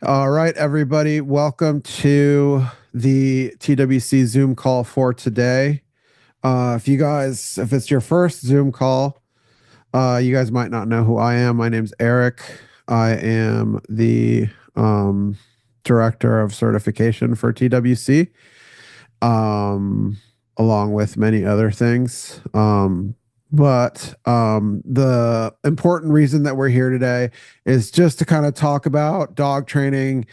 All right, everybody, welcome to the TWC Zoom call for today. If it's your first Zoom call, you guys might not know who I am. My name's Eric. I am the director of certification for TWC, along with many other things. But the important reason that we're here today is just to kind of talk about dog training.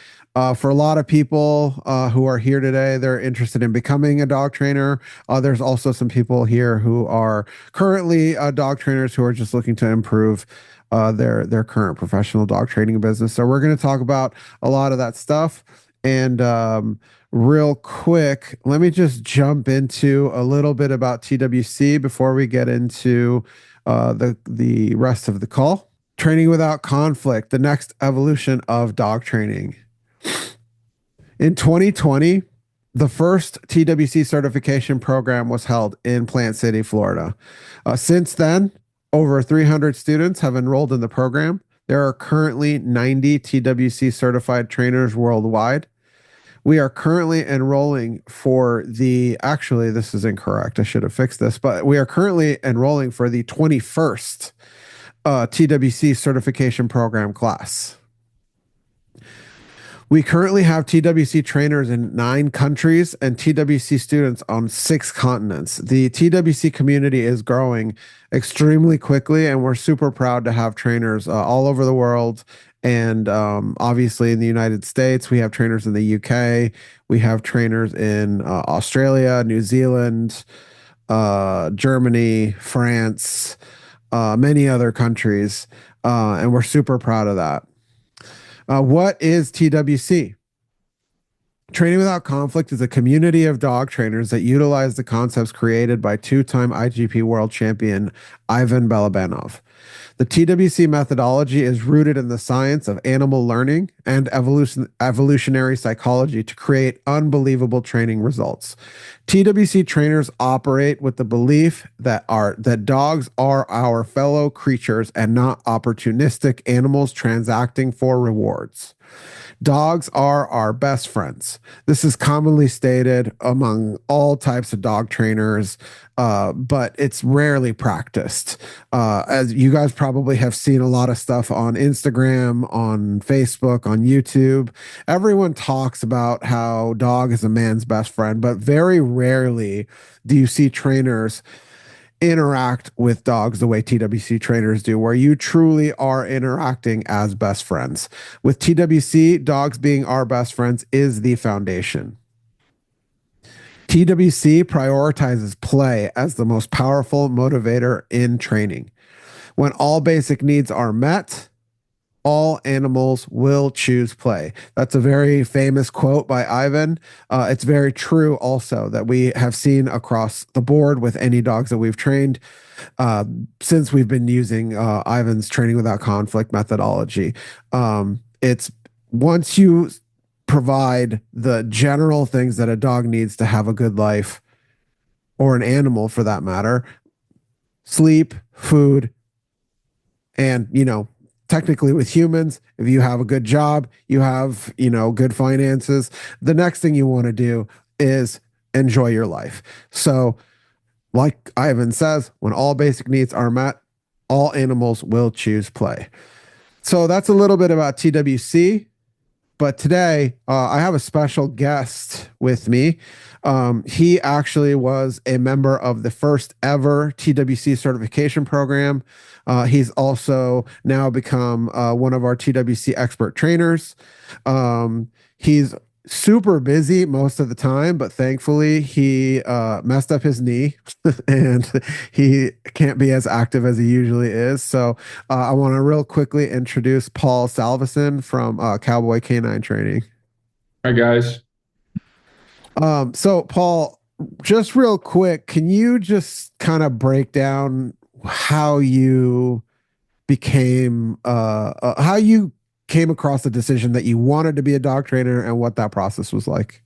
For a lot of people who are here today, they're interested in becoming a dog trainer. There's also some people here who are currently dog trainers who are just looking to improve their current professional dog training business. So we're going to talk about a lot of that stuff. And real quick, let me just jump into a little bit about TWC before we get into the rest of the call. Training without conflict, the next evolution of dog training. In 2020, the first TWC certification program was held in Plant City, Florida. Since then, over 300 students have enrolled in the program. There are currently 90 TWC certified trainers worldwide. We are currently enrolling for actually, this is incorrect. I should have fixed this, but we are currently enrolling for the 21st TWC certification program class. We currently have TWC trainers in 9 countries and TWC students on 6 continents. The TWC community is growing extremely quickly, and we're super proud to have trainers all over the world. And obviously, in the United States, we have trainers in the UK, we have trainers in Australia, New Zealand, Germany, France, many other countries. And we're super proud of that. What is TWC? Training Without Conflict is a community of dog trainers that utilize the concepts created by two-time IGP world champion Ivan Balabanov. The TWC methodology is rooted in the science of animal learning and evolutionary psychology to create unbelievable training results. TWC trainers operate with the belief that dogs are our fellow creatures and not opportunistic animals transacting for rewards. Dogs are our best friends. This is commonly stated among all types of dog trainers, but it's rarely practiced. As you guys probably have seen a lot of stuff on Instagram, on Facebook, on YouTube. Everyone talks about how dog is a man's best friend, but very rarely do you see trainers interact with dogs the way TWC trainers do, where you truly are interacting as best friends. With TWC, dogs being our best friends is the foundation. TWC prioritizes play as the most powerful motivator in training. When all basic needs are met, all animals will choose play. That's a very famous quote by Ivan. It's very true also that we have seen across the board with any dogs that we've trained since we've been using Ivan's Training Without Conflict methodology. It's once you provide the general things that a dog needs to have a good life, or an animal for that matter, sleep, food, and, technically with humans, if you have a good job, you have, good finances, the next thing you want to do is enjoy your life. So like Ivan says, when all basic needs are met, all animals will choose play. So that's a little bit about TWC. But today, I have a special guest with me. He actually was a member of the first ever TWC certification program. He's also now become one of our TWC expert trainers. He's super busy most of the time, but thankfully he messed up his knee and he can't be as active as he usually is. So I want to real quickly introduce Paul Salveson from Cowboy Canine Training. Hi, guys. So Paul, just real quick, can you just kind of break down how you how you came across the decision that you wanted to be a dog trainer and what that process was like?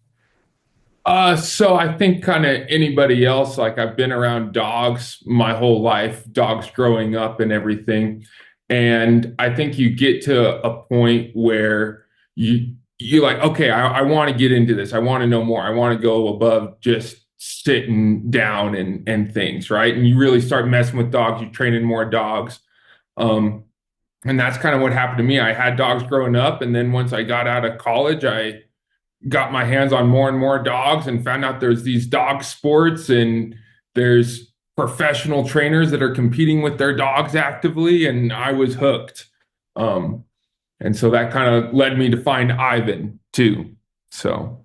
So I think kind of anybody else, like I've been around dogs my whole life, dogs growing up and everything. And I think you get to a point where you're like, okay, I want to get into this. I want to know more. I want to go above just sitting down and things, right? And you really start messing with dogs. You're training more dogs. Um, and that's kind of what happened to me. I had dogs growing up, and then once I got out of college, I got my hands on more and more dogs and found out there's these dog sports and there's professional trainers that are competing with their dogs actively, and I was hooked. Um, and so that kind of led me to find Ivan too. So,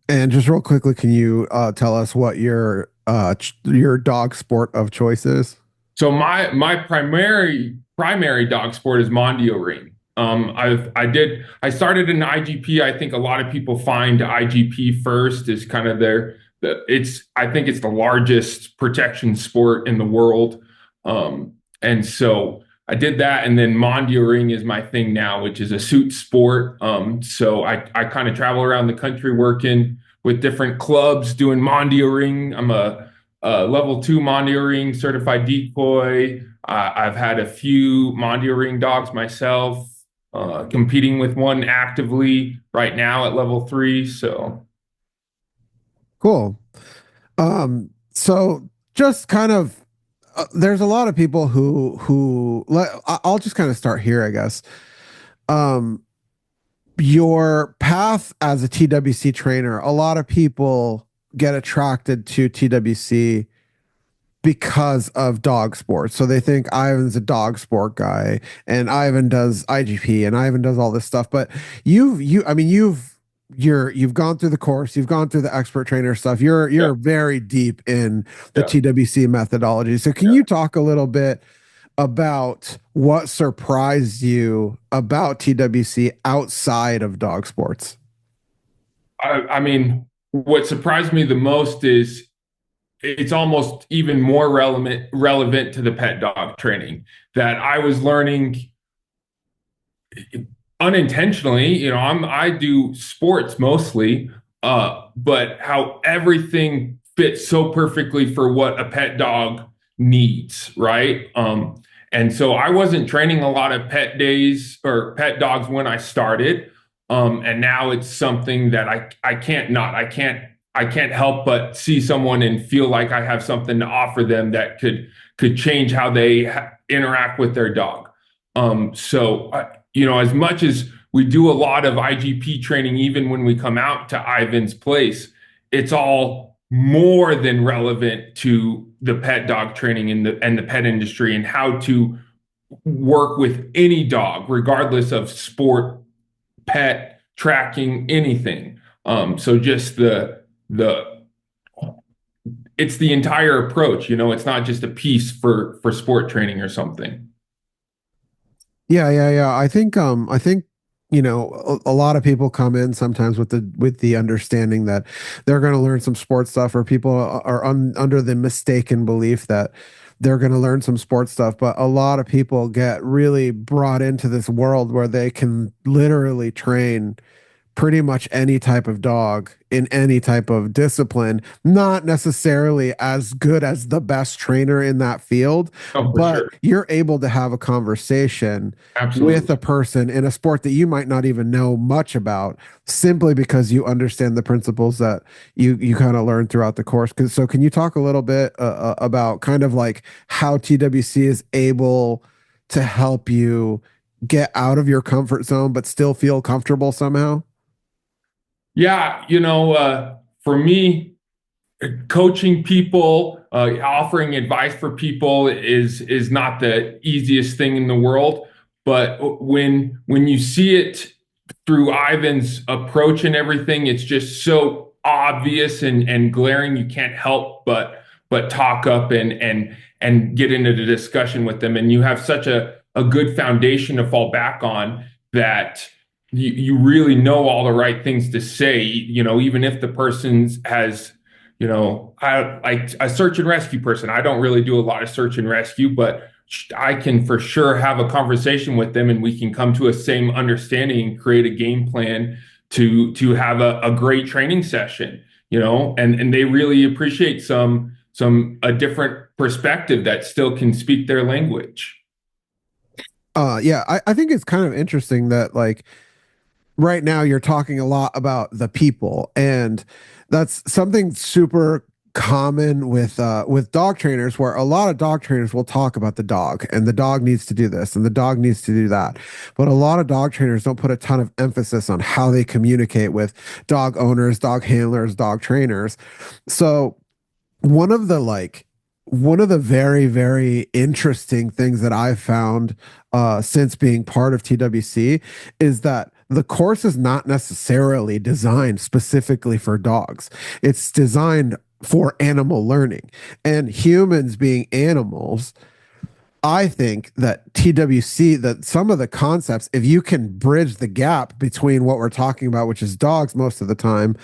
And just real quickly, can you tell us what your dog sport of choice is? so my primary dog sport is Mondio ring. I started in IGP. I think a lot of people find IGP first is kind of it's I think it's the largest protection sport in the world. And so I did that, and then Mondio ring is my thing now, which is a suit sport. So I kind of travel around the country working with different clubs doing Mondio ring. I'm a level two Mondio ring certified decoy. I've had a few Mondio ring dogs myself, competing with one actively right now at level three. So, Cool. So just kind of there's a lot of people I'll just kind of start here, I guess. Um, your path as a TWC trainer, a lot of people get attracted to TWC because of dog sports. So they think Ivan's a dog sport guy and Ivan does IGP and Ivan does all this stuff. But you've gone through the course, you've gone through the expert trainer stuff. yeah, You're very deep in the yeah. TWC methodology. So can Yeah. you talk a little bit about what surprised you about TWC outside of dog sports? I mean, what surprised me the most is it's almost even more relevant to the pet dog training that I was learning unintentionally. I do sports mostly, but how everything fits so perfectly for what a pet dog needs, right? And so I wasn't training a lot of pet days or pet dogs when I started. And now it's something that I can't not. I can't help but see someone and feel like I have something to offer them that could change how they interact with their dog. As much as we do a lot of IGP training, even when we come out to Ivan's place, it's all more than relevant to the pet dog training and the pet industry and how to work with any dog, regardless of sport, pet, tracking, anything. So just the it's the entire approach. It's not just a piece for sport training or something. Yeah. I think a lot of people come in sometimes with the understanding that they're going to learn some sports stuff, or people are under the mistaken belief that they're going to learn some sports stuff. But a lot of people get really brought into this world where they can literally train pretty much any type of dog in any type of discipline, not necessarily as good as the best trainer in that field, Oh, for but sure. you're able to have a conversation with a Absolutely. person in a sport that you might not even know much about, simply because you understand the principles that you kind of learn throughout the course. So can you talk a little bit about kind of like how TWC is able to help you get out of your comfort zone but still feel comfortable somehow? Yeah, for me, coaching people, offering advice for people is not the easiest thing in the world. But when you see it through Ivan's approach and everything, it's just so obvious and glaring. You can't help but talk up and get into the discussion with them. And you have such a good foundation to fall back on that you really know all the right things to say, even if the person has, I like a search and rescue person. I don't really do a lot of search and rescue, but I can for sure have a conversation with them and we can come to a same understanding and create a game plan to have a great training session, and they really appreciate a different perspective that still can speak their language. Yeah, I think it's kind of interesting that like right now you're talking a lot about the people, and that's something super common with dog trainers, where a lot of dog trainers will talk about the dog, and the dog needs to do this and the dog needs to do that, but a lot of dog trainers don't put a ton of emphasis on how they communicate with dog owners, dog handlers, dog trainers. So one of the like one of the very, very interesting things that I've found since being part of TWC is that the course is not necessarily designed specifically for dogs. It's designed for animal learning, and humans being animals. I think that TWC, that some of the concepts, if you can bridge the gap between what we're talking about, which is dogs most of the time,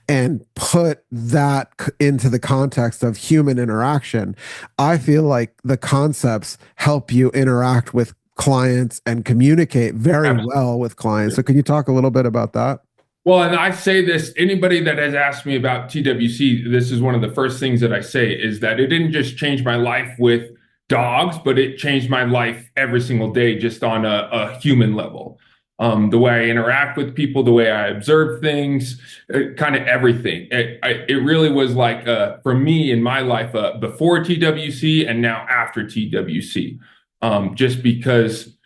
and put that into the context of human interaction, I feel like the concepts help you interact with clients and communicate very well with clients. So, can you talk a little bit about that? Well, and I say this, anybody that has asked me about TWC, this is one of the first things that I say is that it didn't just change my life with dogs, but it changed my life every single day, just on a human level. The way I interact with people, the way I observe things, kind of everything. It really was like, for me in my life, before TWC and now after TWC, just because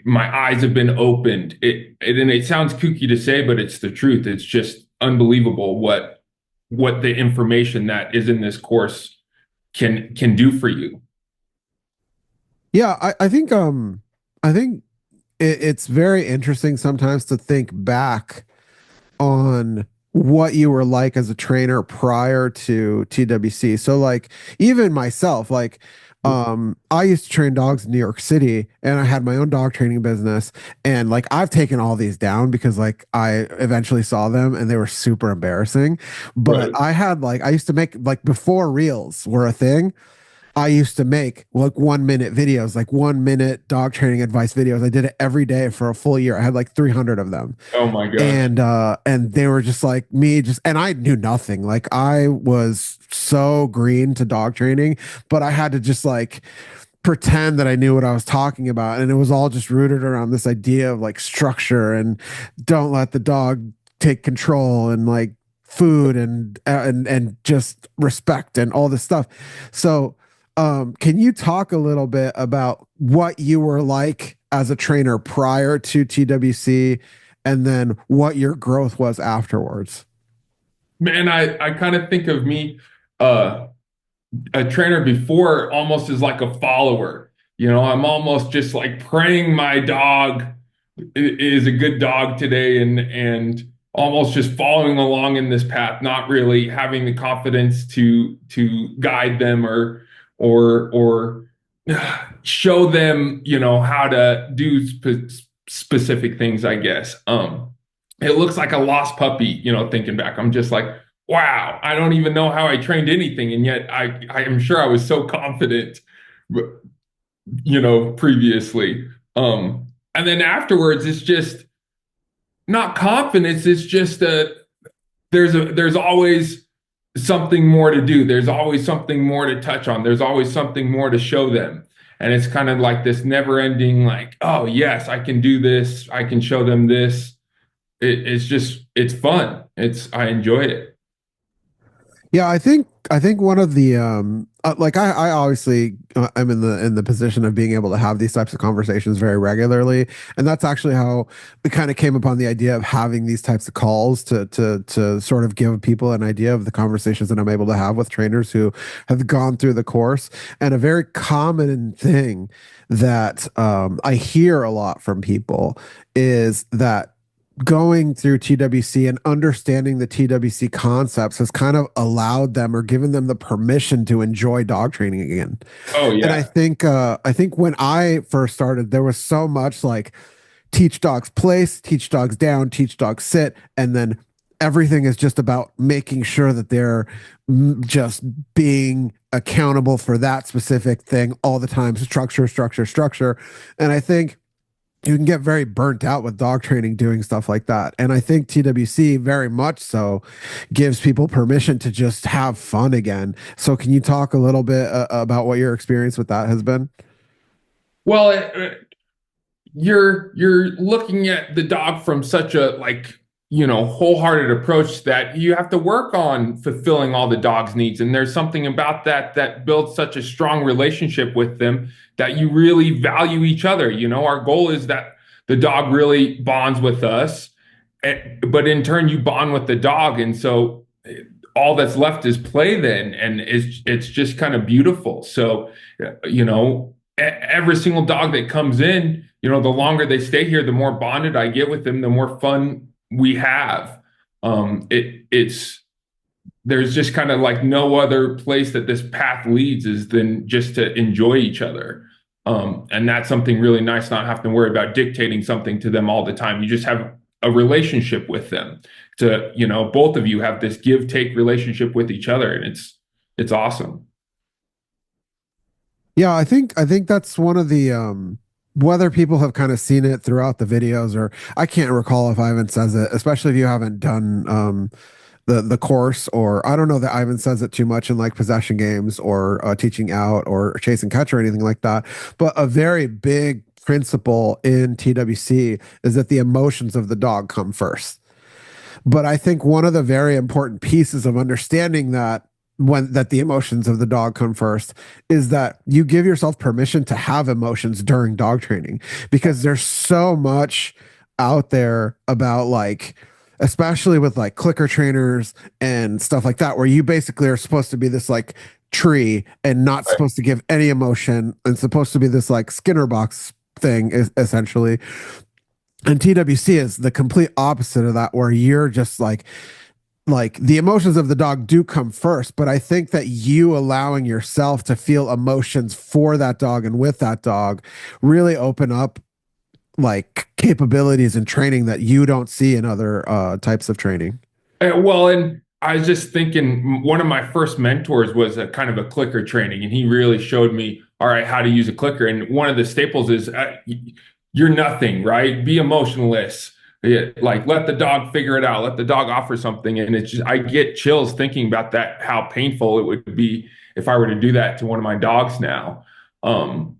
my eyes have been opened. And it sounds kooky to say, but it's the truth. It's just unbelievable what the information that is in this course can do for you. Yeah, I think it's very interesting sometimes to think back on what you were like as a trainer prior to TWC. So like even myself, like I used to train dogs in New York City, and I had my own dog training business, and like I've taken all these down because like I eventually saw them and they were super embarrassing. But Right. I used to make, like, before reels were a thing, I used to make like 1 minute videos, like 1 minute dog training advice videos. I did it every day for a full year. I had like 300 of them. Oh my gosh. And they were just like me, just, and I knew nothing. Like I was so green to dog training, but I had to just like pretend that I knew what I was talking about. And it was all just rooted around this idea of like structure and don't let the dog take control, and like food and just respect and all this stuff. So can you talk a little bit about what you were like as a trainer prior to TWC, and then what your growth was afterwards? Man, I kind of think of me, uh, a trainer before, almost as like a follower. I'm almost just like praying my dog is a good dog today, and almost just following along in this path, not really having the confidence to guide them or show them, how to do specific things, I guess. It looks like a lost puppy, thinking back. I'm just like, wow, I don't even know how I trained anything. And yet I am sure I was so confident, previously. And then afterwards, it's just not confidence. It's just that there's always something more to do. There's always something more to touch on. There's always something more to show them. And it's kind of like this never ending, like, oh yes, I can do this. I can show them this. It's fun. I enjoy it. Yeah, I think one of the like I obviously I'm in the position of being able to have these types of conversations very regularly, and that's actually how we kind of came upon the idea of having these types of calls to sort of give people an idea of the conversations that I'm able to have with trainers who have gone through the course. And a very common thing that I hear a lot from people is that going through TWC and understanding the TWC concepts has kind of allowed them or given them the permission to enjoy dog training again. Oh And yeah. I think when I first started, there was so much like teach dogs place, teach dogs down, teach dogs sit, and then everything is just about making sure that they're just being accountable for that specific thing all the time. Structure, structure, structure. And I think you can get very burnt out with dog training doing stuff like that. And I think TWC very much so gives people permission to just have fun again. So can you talk a little bit about what your experience with that has been? Well, you're looking at the dog from such a like wholehearted approach that you have to work on fulfilling all the dog's needs. And there's something about that that builds such a strong relationship with them that you really value each other. Our goal is that the dog really bonds with us, but in turn you bond with the dog. And so all that's left is play then, and it's just kind of beautiful. So every single dog that comes in, the longer they stay here, the more bonded I get with them, the more fun we have. It's there's just kind of like no other place that this path leads is than just to enjoy each other. And that's something really nice, not having to worry about dictating something to them all the time. You just have a relationship with them. Both of you have this give take relationship with each other, and it's awesome. Yeah, I think that's one of the whether people have kind of seen it throughout the videos, or I can't recall if Ivan says it, especially if you haven't done the course, or I don't know that Ivan says it too much in like possession games or teaching out or chase and catch or anything like that. But a very big principle in TWC is that the emotions of the dog come first. But I think one of the very important pieces of understanding that the emotions of the dog come first is that you give yourself permission to have emotions during dog training, because there's so much out there about like, especially with like clicker trainers and stuff like that, where you basically are supposed to be this like tree and not Right. supposed to give any emotion and supposed to be this like Skinner box thing essentially. And TWC is the complete opposite of that, where you're just like the emotions of the dog do come first, but I think that you allowing yourself to feel emotions for that dog and with that dog really open up like capabilities and training that you don't see in other types of training. Well, and I was just thinking, one of my first mentors was a kind of a clicker training, and he really showed me, all right, how to use a clicker. And one of the staples is you're nothing, right? Be emotionless. Yeah, like let the dog figure it out. Let the dog offer something. And it's just, I get chills thinking about that, how painful it would be if I were to do that to one of my dogs now. Um,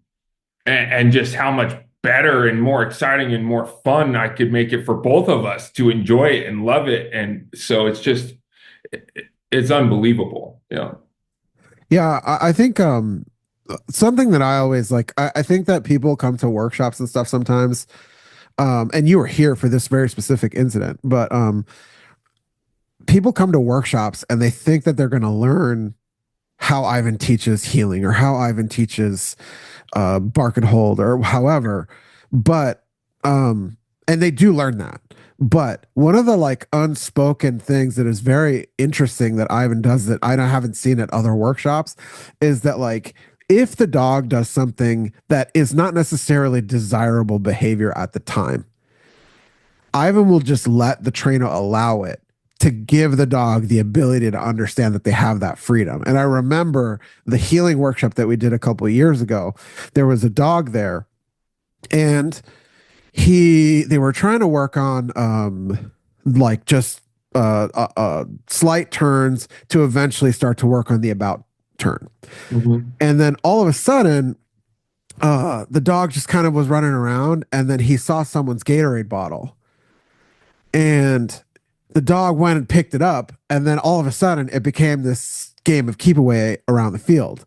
and just how much better and more exciting and more fun I could make it for both of us to enjoy it and love it. And so it's unbelievable. Yeah. Yeah, I think something that I always like, I think that people come to workshops and stuff sometimes, and you were here for this very specific incident, but people come to workshops and they think that they're going to learn how Ivan teaches healing or how Ivan teaches bark and hold or however. But and they do learn that. But one of the like unspoken things that is very interesting that Ivan does that I haven't seen at other workshops is that like if the dog does something that is not necessarily desirable behavior at the time, Ivan will just let the trainer allow it to give the dog the ability to understand that they have that freedom. And I remember the healing workshop that we did a couple of years ago. There was a dog there, and they were trying to work on like just slight turns to eventually start to work on the about turn. Mhm. And then all of a sudden, the dog just kind of was running around, and then he saw someone's Gatorade bottle, and the dog went and picked it up, and then all of a sudden it became this game of keep away around the field.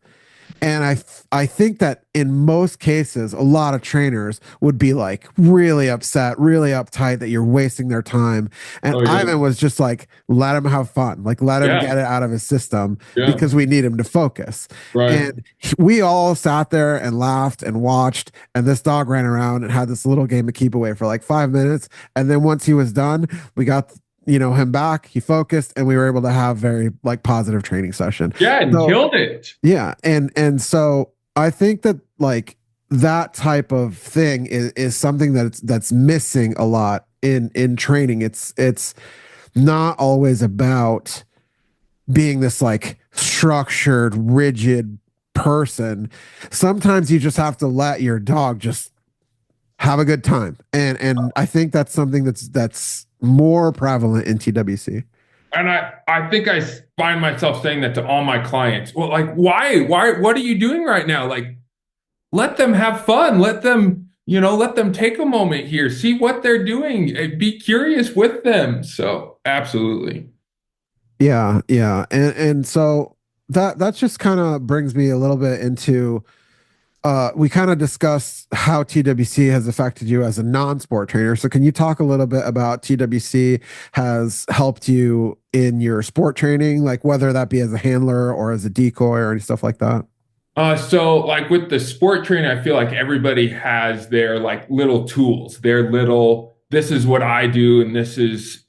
And I think that in most cases, a lot of trainers would be like really upset, really uptight that you're wasting their time. And Oh, yeah. Ivan was just like, let him have fun, like let him Yeah. get it out of his system Yeah. because we need him to focus. Right. And we all sat there and laughed and watched. And this dog ran around and had this little game of keep away for like 5 minutes. And then once he was done, we got him back, he focused, and we were able to have very like positive training session. Yeah. And So killed it. yeah, and so I think that like that type of thing is something that's missing a lot in training. It's not always about being this like structured, rigid person. Sometimes you just have to let your dog just have a good time. And I think that's something that's more prevalent in TWC. And I think I find myself saying that to all my clients. Well, like, why, what are you doing right now? Like, let them have fun. Let them let them take a moment here, see what they're doing, be curious with them. So absolutely. Yeah, yeah. And so that just kind of brings me a little bit into we kind of discussed how TWC has affected you as a non-sport trainer. So can you talk a little bit about TWC has helped you in your sport training, like whether that be as a handler or as a decoy or any stuff like that? So like with the sport training, I feel like everybody has their like little tools, their little, this is what I do, and this is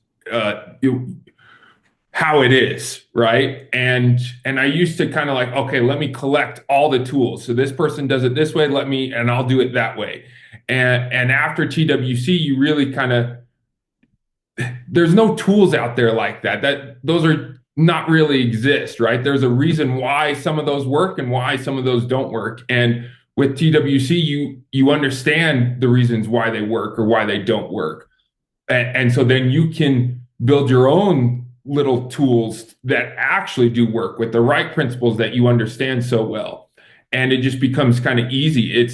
how it is, right? And I used to kind of like, okay, let me collect all the tools. So this person does it this way, and I'll do it that way. And after TWC, you really kind of, there's no tools out there like that. Those are not really exist, right? There's a reason why some of those work and why some of those don't work. And with TWC, you understand the reasons why they work or why they don't work. And so then you can build your own little tools that actually do work with the right principles that you understand so well. And it just becomes kind of easy.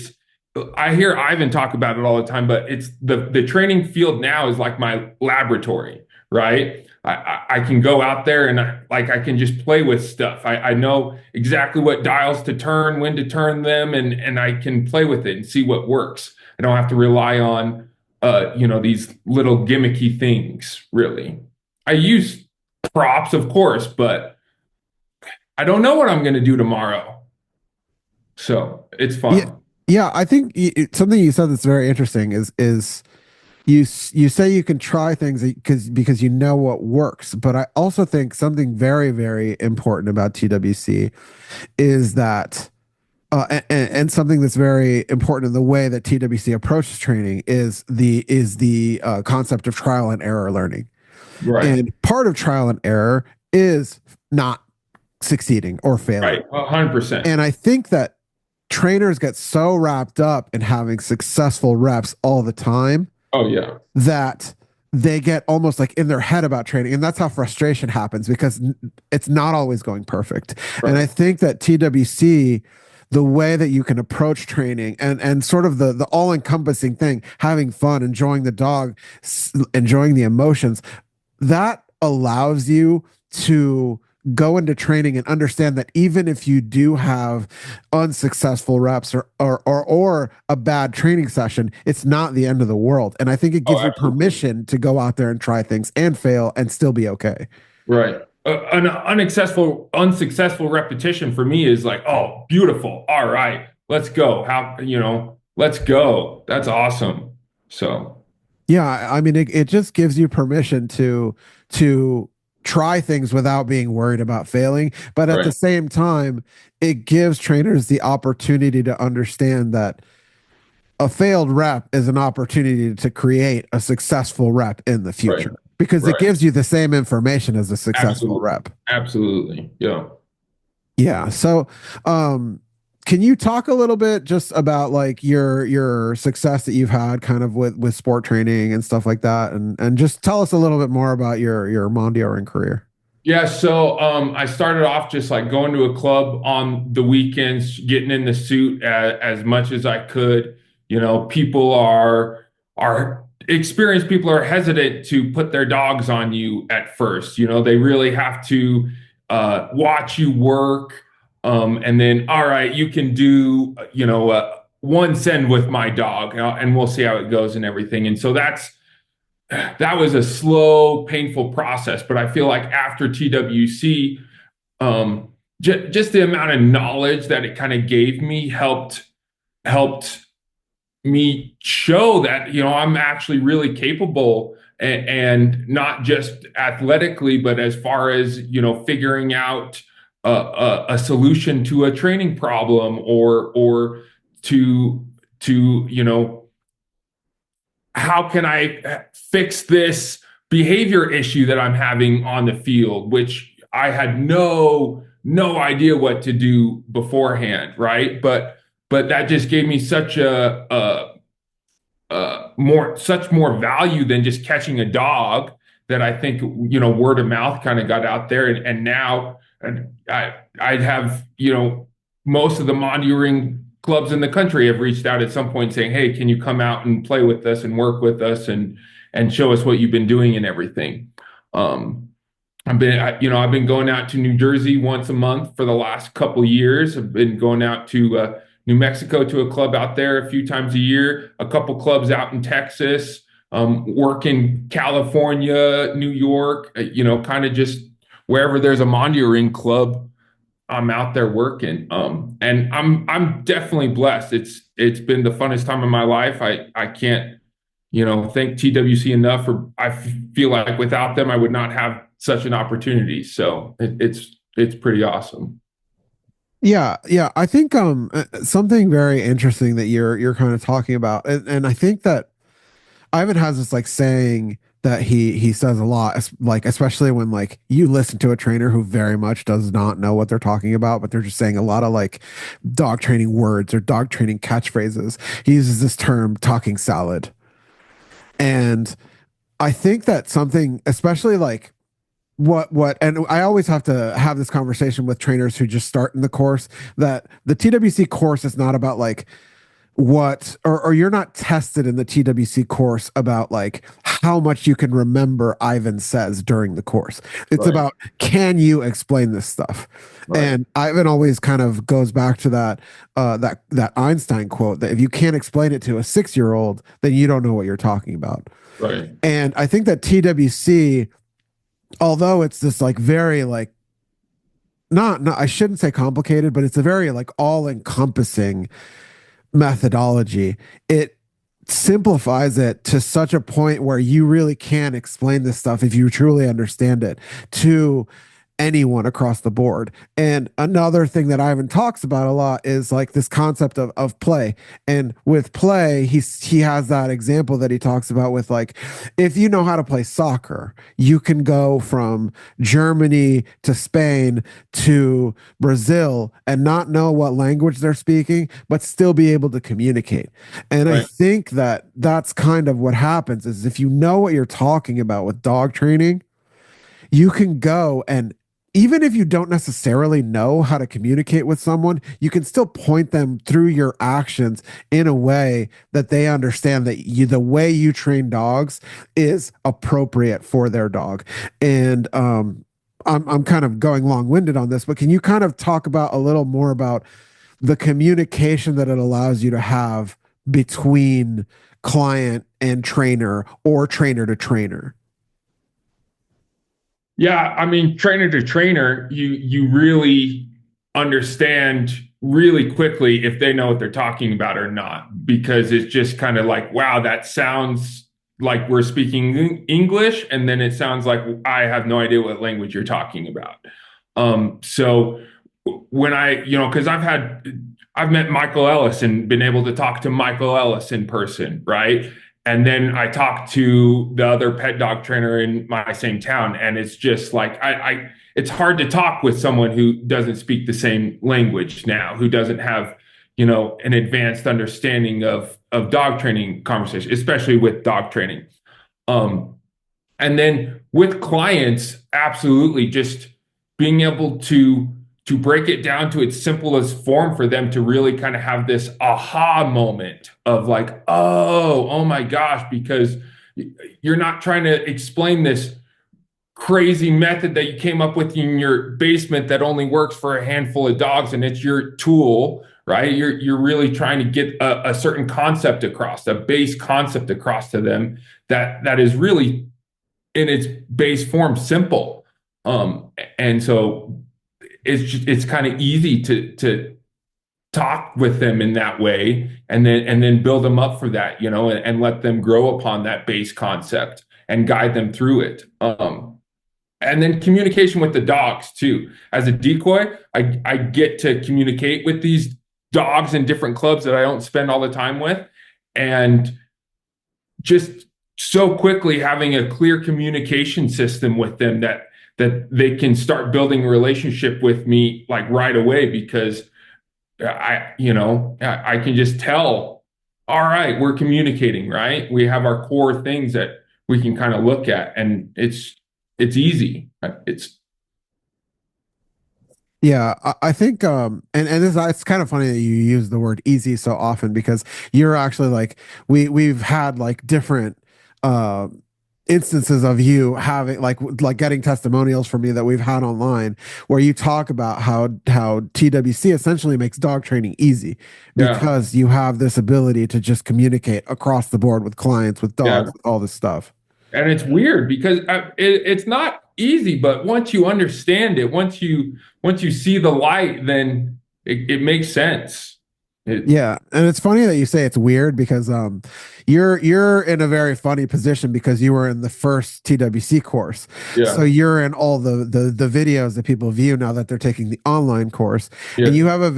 I hear Ivan talk about it all the time, but it's the training field now is like my laboratory, right? I can go out there and I can just play with stuff. I know exactly what dials to turn, when to turn them, and I can play with it and see what works. I don't have to rely on these little gimmicky things, really. I use props, of course, but I don't know what I'm going to do tomorrow. So it's Yeah, fun. yeah. I think something you said that's very interesting is you say you can try things because you know what works, but I also think something very very important about TWC is that and something that's very important in the way that TWC approaches training is the concept of trial and error learning. Right. And part of trial and error is not succeeding or failing. Right. 100%. And I think that trainers get so wrapped up in having successful reps all the time Oh, yeah. that they get almost like in their head about training. And that's how frustration happens because it's not always going perfect. And Right. I think that TWC, the way that you can approach training and sort of the all-encompassing thing, having fun, enjoying the dog, enjoying the emotions, that allows you to go into training and understand that even if you do have unsuccessful reps or a bad training session, it's not the end of the world. And I think it Oh, gives you absolutely. permission to go out there and try things and fail and still be okay. Right. An unsuccessful repetition for me is like, oh, beautiful. All right, let's go. Let's go. That's awesome. So, Yeah, I mean it just gives you permission to try things without being worried about failing, but at the right, same time, it gives trainers the opportunity to understand that a failed rep is an opportunity to create a successful rep in the right, future because it right. gives you the same information as a successful Absolutely. rep. Absolutely. Yeah. Yeah. So, can you talk a little bit just about like your success that you've had kind of with sport training and stuff like that, and just tell us a little bit more about your Mondioring career? Yeah, so I started off just like going to a club on the weekends, getting in the suit as much as I could. People are experienced people are hesitant to put their dogs on you at first. They really have to watch you work, and then all right, you can do one send with my dog, and we'll see how it goes and everything. And so that was a slow, painful process. But I feel like after TWC, um, just the amount of knowledge that it kind of gave me helped me show that I'm actually really capable, and not just athletically, but as far as figuring out a solution to a training problem or to how can I fix this behavior issue that I'm having on the field, which I had no idea what to do beforehand, right? But that just gave me such more value than just catching a dog, that I think word of mouth kind of got out there, and now I'd have most of the monitoring clubs in the country have reached out at some point saying, "Hey, can you come out and play with us and work with us and show us what you've been doing and everything." Um, I've been going out to New Jersey once a month for the last couple years. I've been going out to New Mexico to a club out there a few times a year, a couple clubs out in Texas, work in California, New York, kind of just wherever there's a Mondio Ring club, I'm out there working. And I'm definitely blessed. It's been the funnest time of my life. I can't, thank TWC enough for I feel like without them I would not have such an opportunity. So it's pretty awesome. Yeah, yeah. I think something very interesting that you're kind of talking about, and I think that Ivan has this like saying that he says a lot, like especially when like you listen to a trainer who very much does not know what they're talking about, but they're just saying a lot of like dog training words or dog training catchphrases. He uses this term talking salad. And I think that something, especially like and I always have to have this conversation with trainers who just start in the course, that the TWC course is not about like or you're not tested in the TWC course about like how much you can remember Ivan says during the course. It's Right, about, can you explain this stuff? right, And Ivan always kind of goes back to that Einstein quote that if you can't explain it to a 6-year-old, then you don't know what you're talking about. right, And I think that TWC, although it's this like very like not I shouldn't say complicated, but it's a very like all encompassing methodology. It simplifies it to such a point where you really can explain this stuff if you truly understand it to anyone across the board. And another thing that Ivan talks about a lot is like this concept of play. And with play, he has that example that he talks about with like, if you know how to play soccer, you can go from Germany to Spain to Brazil and not know what language they're speaking, but still be able to communicate. And I right. think that that's kind of what happens is if you know what you're talking about with dog training, you can go and even if you don't necessarily know how to communicate with someone, you can still point them through your actions in a way that they understand that the way you train dogs is appropriate for their dog. And I'm kind of going long winded on this, but can you kind of talk about a little more about the communication that it allows you to have between client and trainer or trainer to trainer? Yeah, I mean, trainer to trainer, you really understand really quickly if they know what they're talking about or not, because it's just kind of like, wow, that sounds like we're speaking English, and then it sounds like I have no idea what language you're talking about. So when because I've met Michael Ellis and been able to talk to Michael Ellis in person, right? And then I talked to the other pet dog trainer in my same town, and it's just like it's hard to talk with someone who doesn't speak the same language now, who doesn't have, an advanced understanding of dog training conversation, especially with dog training. Um, and then with clients, absolutely just being able to break it down to its simplest form for them to really kind of have this aha moment of like, oh my gosh, because you're not trying to explain this crazy method that you came up with in your basement that only works for a handful of dogs and it's your tool, right? You're really trying to get a certain concept across, a base concept across to them that is really in its base form simple. And so it's kind of easy to talk with them in that way and then build them up for that, and let them grow upon that base concept and guide them through it. And then communication with the dogs too. As a decoy, I get to communicate with these dogs in different clubs that I don't spend all the time with, and just so quickly having a clear communication system with them that they can start building a relationship with me like right away, because I can just tell, all right, we're communicating, right? We have our core things that we can kind of look at, and it's easy. It's Yeah, I think and this, it's kind of funny that you use the word easy so often because you're actually like we've had like different uh instances of you having like getting testimonials from you that we've had online where you talk about how TWC essentially makes dog training easy Yeah. because you have this ability to just communicate across the board with clients, with Yeah. dogs, with all this stuff. And it's weird because it's not easy, but once you understand it, once you see the light, then it makes sense. It Yeah, and it's funny that you say it's weird because you're in a very funny position because you were in the first TWC course. So yeah, you're in all the videos that people view now that they're taking the online course. And yeah, you have a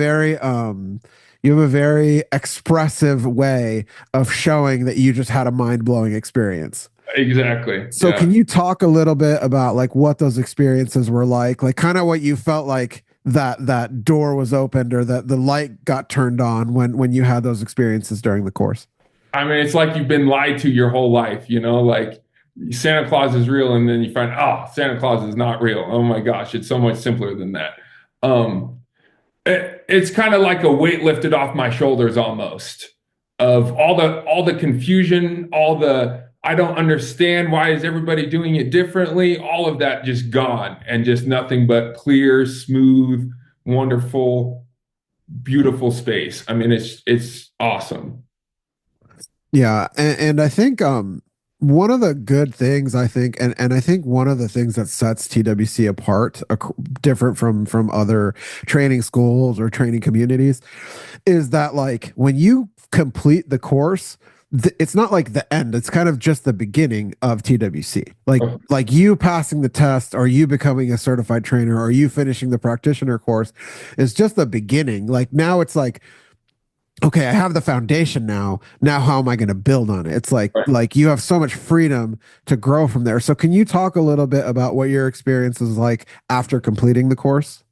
very expressive way of showing that you just had a mind-blowing experience. exactly. So can Yeah. you talk a little bit about like what those experiences were like kind of what you felt like that door was opened or that the light got turned on when you had those experiences during the course? I mean, it's like you've been lied to your whole life, like Santa Claus is real, and then you find, oh, Santa Claus is not real. Oh my gosh, it's so much simpler than that. Um, it's kind of like a weight lifted off my shoulders almost of all the confusion, all the I don't understand why is everybody doing it differently, all of that just gone and just nothing but clear, smooth, wonderful, beautiful space. I mean, it's awesome. Yeah, and I think one of the good things I think and I think one of the things that sets TWC apart different from other training schools or training communities is that like when you complete the course, it's not like the end. It's kind of just the beginning of TWC. Like you passing the test or you becoming a certified trainer or you finishing the practitioner course is just the beginning. Like now it's like okay, I have the foundation now. Now how am I going to build on it? It's like you have so much freedom to grow from there. So can you talk a little bit about what your experience was like after completing the course?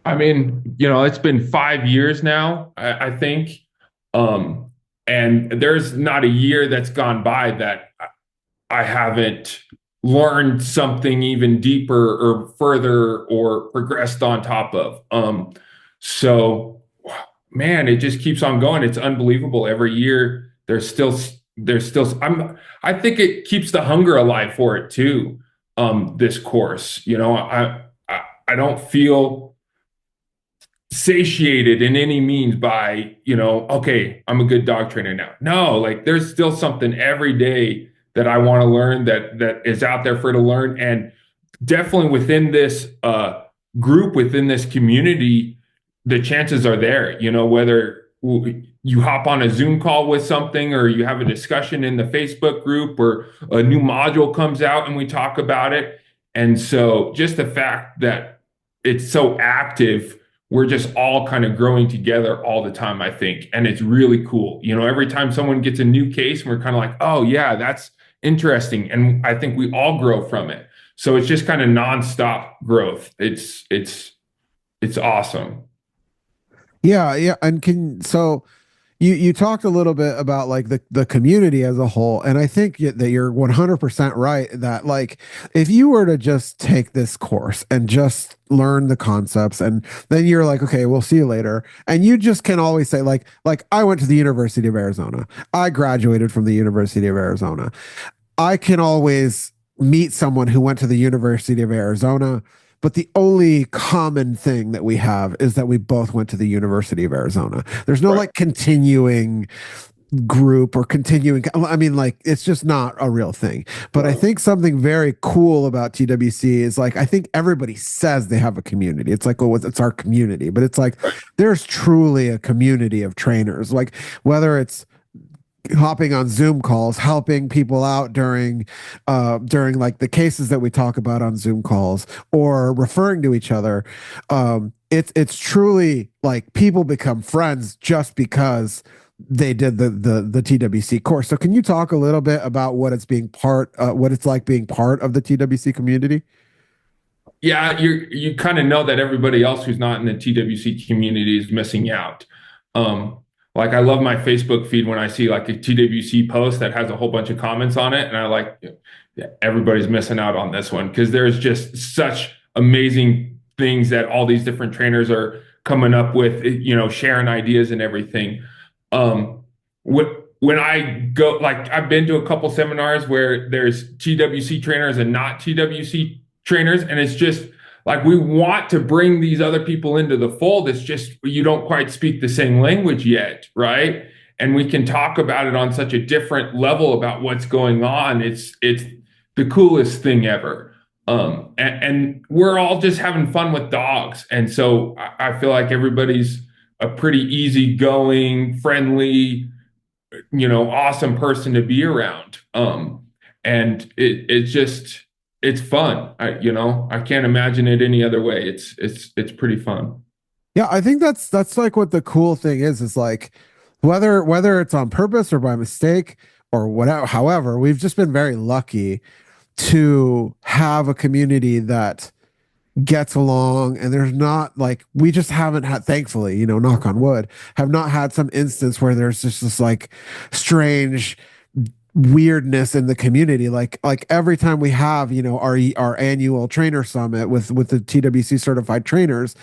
I mean, it's been 5 years now, I think. Um, and there's not a year that's gone by that I haven't learned something even deeper or further or progressed on top of. So man, it just keeps on going. It's unbelievable. Every year there's still I think it keeps the hunger alive for it too. This course, I don't feel satiated in any means by, okay, I'm a good dog trainer now. No, like there's still something every day that I want to learn that is out there for to learn. And definitely within this group, within this community, the chances are there, whether you hop on a Zoom call with something or you have a discussion in the Facebook group or a new module comes out and we talk about it. And so just the fact that it's so active, we're just all kind of growing together all the time, I think. And it's really cool. Every time someone gets a new case, we're kind of like, oh, yeah, that's interesting. And I think we all grow from it. So it's just kind of nonstop growth. It's awesome. Yeah, yeah, and can so you talked a little bit about like the community as a whole, and I think that you're 100% right that like if you were to just take this course and just learn the concepts and then you're like okay, we'll see you later and you just can always say like I went to the University of Arizona. I graduated from the University of Arizona. I can always meet someone who went to the University of Arizona, but the only common thing that we have is that we both went to the University of Arizona. There's no Right. like continuing group or continuing. I mean, like it's just not a real thing. But I Right. think something very cool about TWC is like I think everybody says they have a community. It's like, oh, it's our community, but it's like Right. there's truly a community of trainers. Like whether it's hopping on Zoom calls, helping people out during like the cases that we talk about on Zoom calls or referring to each other. It's truly like people become friends just because they did the TWC course. So can you talk a little bit about what it's like being part of the TWC community? Yeah, you kind of know that everybody else who's not in the TWC community is missing out. Um, like I love my Facebook feed when I see like a TWC post that has a whole bunch of comments on it, and I like, yeah, everybody's missing out on this one because there's just such amazing things that all these different trainers are coming up with, sharing ideas and everything. When I go, like, I've been to a couple seminars where there's TWC trainers and not TWC trainers, and it's just like we want to bring these other people into the fold. It's just you don't quite speak the same language yet, right? And we can talk about it on such a different level about what's going on. It's the coolest thing ever. And we're all just having fun with dogs. And so I feel like everybody's a pretty easygoing, friendly, awesome person to be around. And it's fun. I can't imagine it any other way. It's pretty fun. Yeah, I think that's like what the cool thing is like whether it's on purpose or by mistake or whatever, however, we've just been very lucky to have a community that gets along, and there's not like we just haven't had, thankfully, knock on wood, have not had some instance where there's just this like strange weirdness in the community. Like every time we have our annual trainer summit with the TWC certified trainers,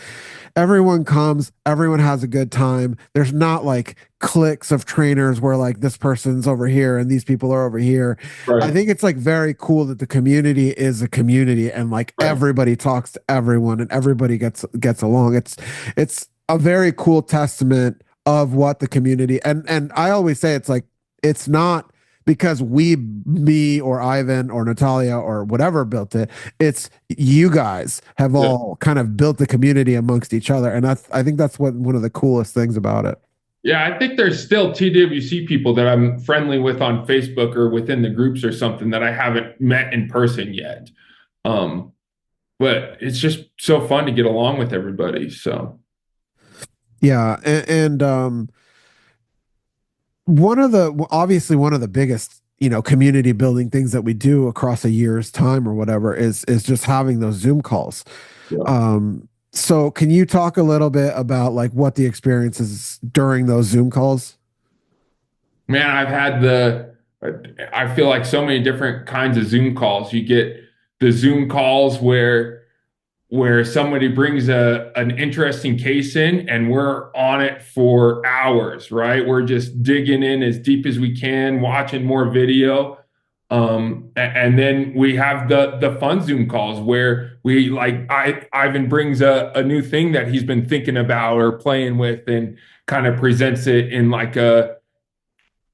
everyone comes, everyone has a good time. There's not like cliques of trainers where like this person's over here and these people are over here. I Right. think it's like very cool that the community is a community, and like Right. everybody talks to everyone and everybody gets along. It's a very cool testament of what the community, and I always say it's like it's not because me or Ivan or Natalia or whatever built it. It's you guys have Yeah. all kind of built the community amongst each other, and I think that's what one of the coolest things about it. Yeah, I think there's still TWC people that I'm friendly with on Facebook or within the groups or something that I haven't met in person yet. Um, but it's just so fun to get along with everybody. So Yeah, and one of the obviously one of the biggest community building things that we do across a year's time or whatever is just having those Zoom calls. yeah. So can you talk a little bit about like what the experience is during those Zoom calls? Man, I feel like so many different kinds of Zoom calls. You get the Zoom calls where somebody brings an interesting case in and we're on it for hours, right? We're just digging in as deep as we can, watching more video. And then we have the fun Zoom calls where Ivan brings a new thing that he's been thinking about or playing with and kind of presents it in like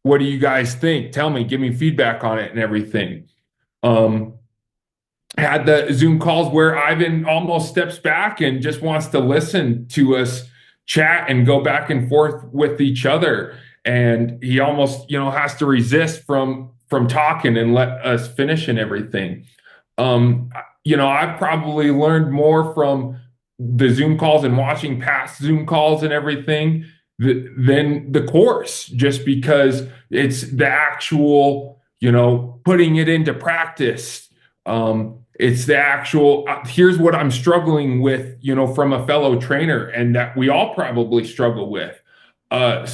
what do you guys think? Tell me, give me feedback on it and everything. Um, had the Zoom calls where Ivan almost steps back and just wants to listen to us chat and go back and forth with each other. And he almost, has to resist from talking and let us finish and everything. Um, I've probably learned more from the Zoom calls and watching past Zoom calls and everything than the course, just because it's the actual, putting it into practice. It's the actual, here's what I'm struggling with, from a fellow trainer, and that we all probably struggle with. Yeah,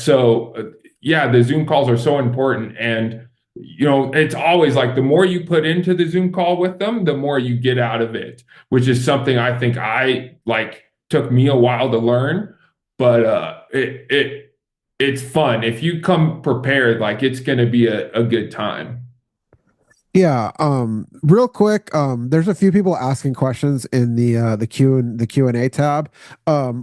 the Zoom calls are so important. And, it's always like the more you put into the Zoom call with them, the more you get out of it, which is something I think took me a while to learn, but it's fun. If you come prepared, like it's going to be a good time. Yeah, real quick, there's a few people asking questions in the Q&A tab.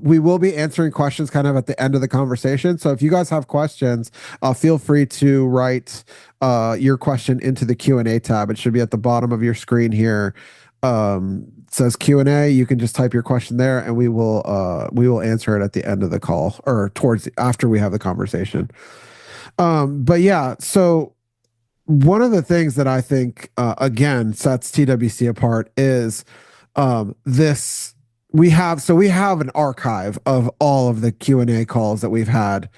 We will be answering questions kind of at the end of the conversation. So if you guys have questions, feel free to write your question into the Q&A tab. It should be at the bottom of your screen here. It says Q&A. You can just type your question there, and we will answer it at the end of the call or after we have the conversation. But yeah, so one of the things that I think again sets TWC apart is this we have an archive of all of the Q&A calls that we've had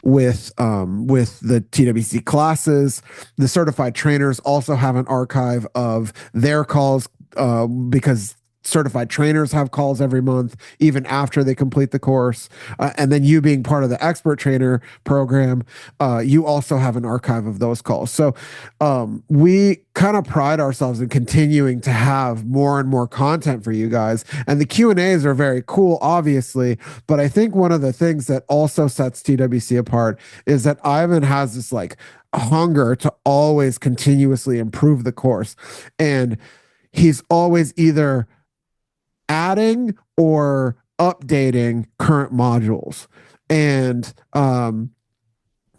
with the TWC classes. The certified trainers also have an archive of their calls because certified trainers have calls every month, even after they complete the course. And then you being part of the expert trainer program, you also have an archive of those calls. So we kind of pride ourselves in continuing to have more and more content for you guys. And the Q&As are very cool, obviously. But I think one of the things that also sets TWC apart is that Ivan has this like hunger to always continuously improve the course. And he's always either adding or updating current modules. And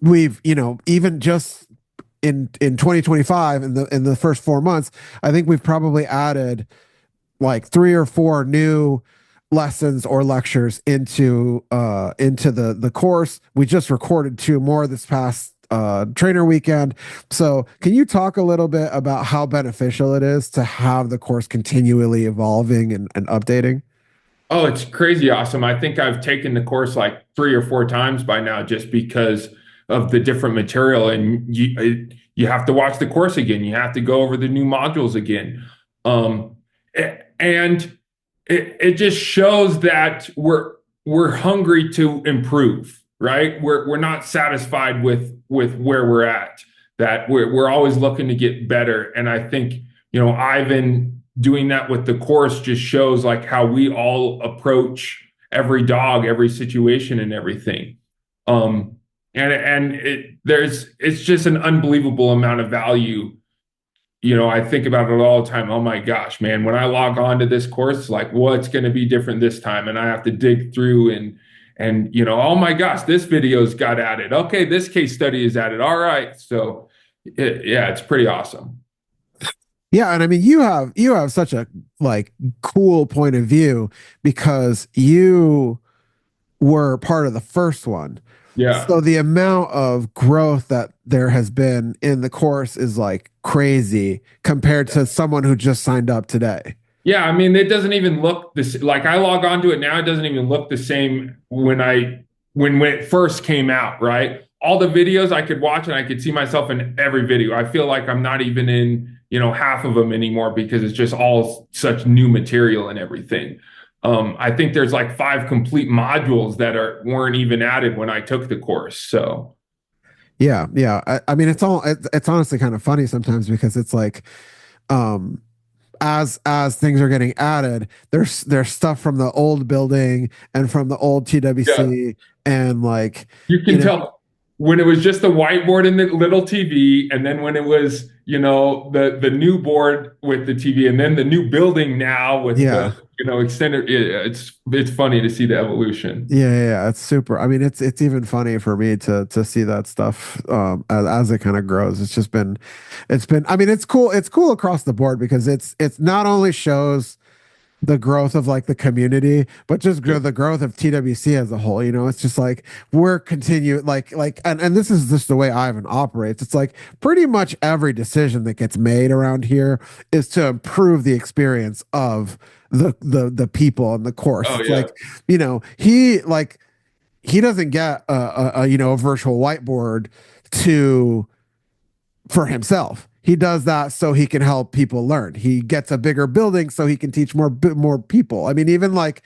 we've, even just in 2025 in the first 4 months, I think we've probably added like 3 or 4 new lessons or lectures into the course. We just recorded 2 more this past trainer weekend. So can you talk a little bit about how beneficial it is to have the course continually evolving and updating? Oh, it's crazy awesome. I think I've taken the course like 3 or 4 times by now just because of the different material. And you have to watch the course again. You have to go over the new modules again. And it just shows that we're hungry to improve, right? We're not satisfied with where we're at, that we're always looking to get better. And I think, Ivan doing that with the course just shows like how we all approach every dog, every situation and everything. It's just an unbelievable amount of value. I think about it all the time. Oh my gosh, man, when I log on to this course, like what's going to be different this time? And I have to dig through and oh my gosh, this video's got added. Okay, this case study is added. All right. So yeah, it's pretty awesome. Yeah, and I mean you have such a like cool point of view because you were part of the first one. Yeah. So the amount of growth that there has been in the course is like crazy compared to someone who just signed up today. Yeah, I mean, it doesn't even look this like I log on to it now, it doesn't even look the same when it first came out, right? All the videos I could watch and I could see myself in every video. I feel like I'm not even in, half of them anymore because it's just all such new material and everything. I think there's like 5 complete modules that weren't even added when I took the course. So Yeah. I mean, it's honestly kind of funny sometimes because it's like, um, as things are getting added, there's stuff from the old building and from the old yeah, TWC and like, you you can know, tell when it was just the whiteboard and the little TV, and then when it was, the new board with the TV, and then the new building now with the, yeah. extended. It's funny to see the evolution. Yeah, it's super. I mean, it's even funny for me to see that stuff as it kind of grows. It's been. I mean, it's cool. It's cool across the board because it's not only shows the growth of like the community, but just the growth of TWC as a whole. It's just like we're continue and this is just the way Ivan operates. It's like pretty much every decision that gets made around here is to improve the experience of the people on the course. Oh It's yeah, like, he doesn't get a virtual whiteboard to for himself. He does that so he can help people learn. He gets a bigger building so he can teach more people. I mean, even like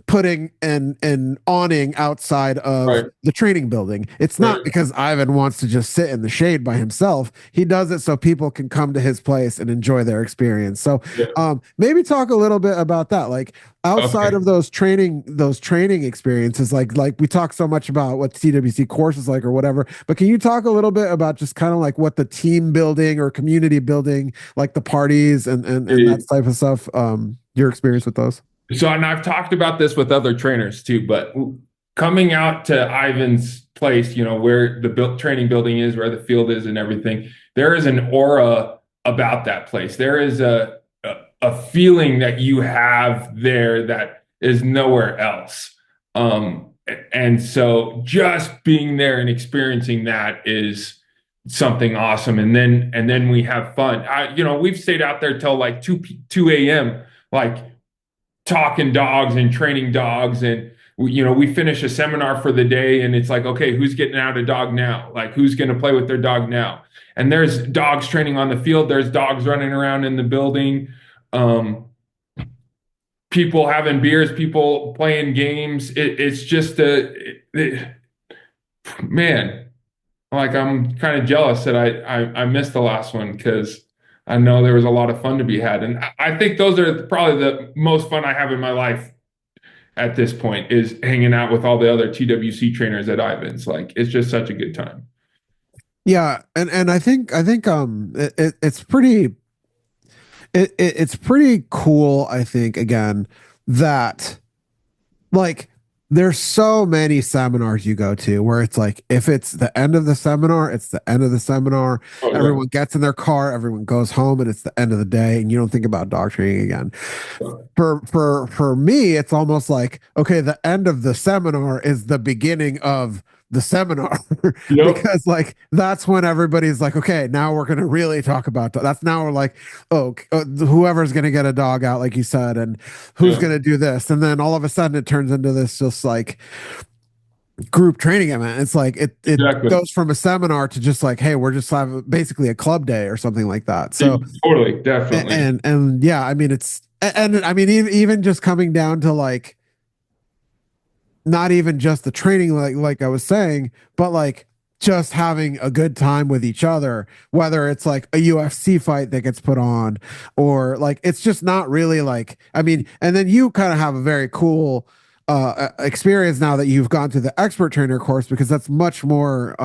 putting an awning outside of right, the training building. It's not right. because Ivan wants to just sit in the shade by himself. He does it so people can come to his place and enjoy their experience. So Yeah. maybe talk a little bit about that. Like outside Okay. of those training experiences, like we talk so much about what TWC course is like or whatever, but can you talk a little bit about just kind of like what the team building or community building, like the parties and that type of stuff, your experience with those? So, and I've talked about this with other trainers too, but coming out to Ivan's place, where the training building is, where the field is, and everything, there is an aura about that place. There is a feeling that you have there that is nowhere else. And so, just being there and experiencing that is something awesome. And then we have fun. We've stayed out there till like 2 a.m. like talking dogs and training dogs, and we finish a seminar for the day and it's like, okay, who's getting out a dog now, like who's going to play with their dog now, and there's dogs training on the field, there's dogs running around in the building. um people having beers, people playing games. It's just man, like I'm kind of jealous that I missed the last one because I know there was a lot of fun to be had. And I think those are probably the most fun I have in my life at this point is hanging out with all the other TWC trainers at Ivan's. Like it's just such a good time. Yeah, and I think it's pretty cool, I think, again, that like there's so many seminars you go to where it's like if it's the end of the seminar, it's the end of the seminar. Oh yeah. Everyone gets in their car, everyone goes home, and it's the end of the day, and you don't think about dog training again. For me, it's almost like okay, the end of the seminar is the beginning of the seminar Yep. because like that's when everybody's like okay now we're going to really talk about that's now we're like oh whoever's going to get a dog out like you said and who's Yeah. going to do this and then all of a sudden it turns into this just like group training event. It's like it Exactly. goes from a seminar to just like hey we're just having basically a club day or something like that. So Totally, definitely. and yeah I mean it's and I mean even just coming down to like not even just the training like I was saying, but like just having a good time with each other, whether it's like a UFC fight that gets put on or like it's just not really like I mean, and then you kind of have a very cool experience now that you've gone through the expert trainer course because that's much more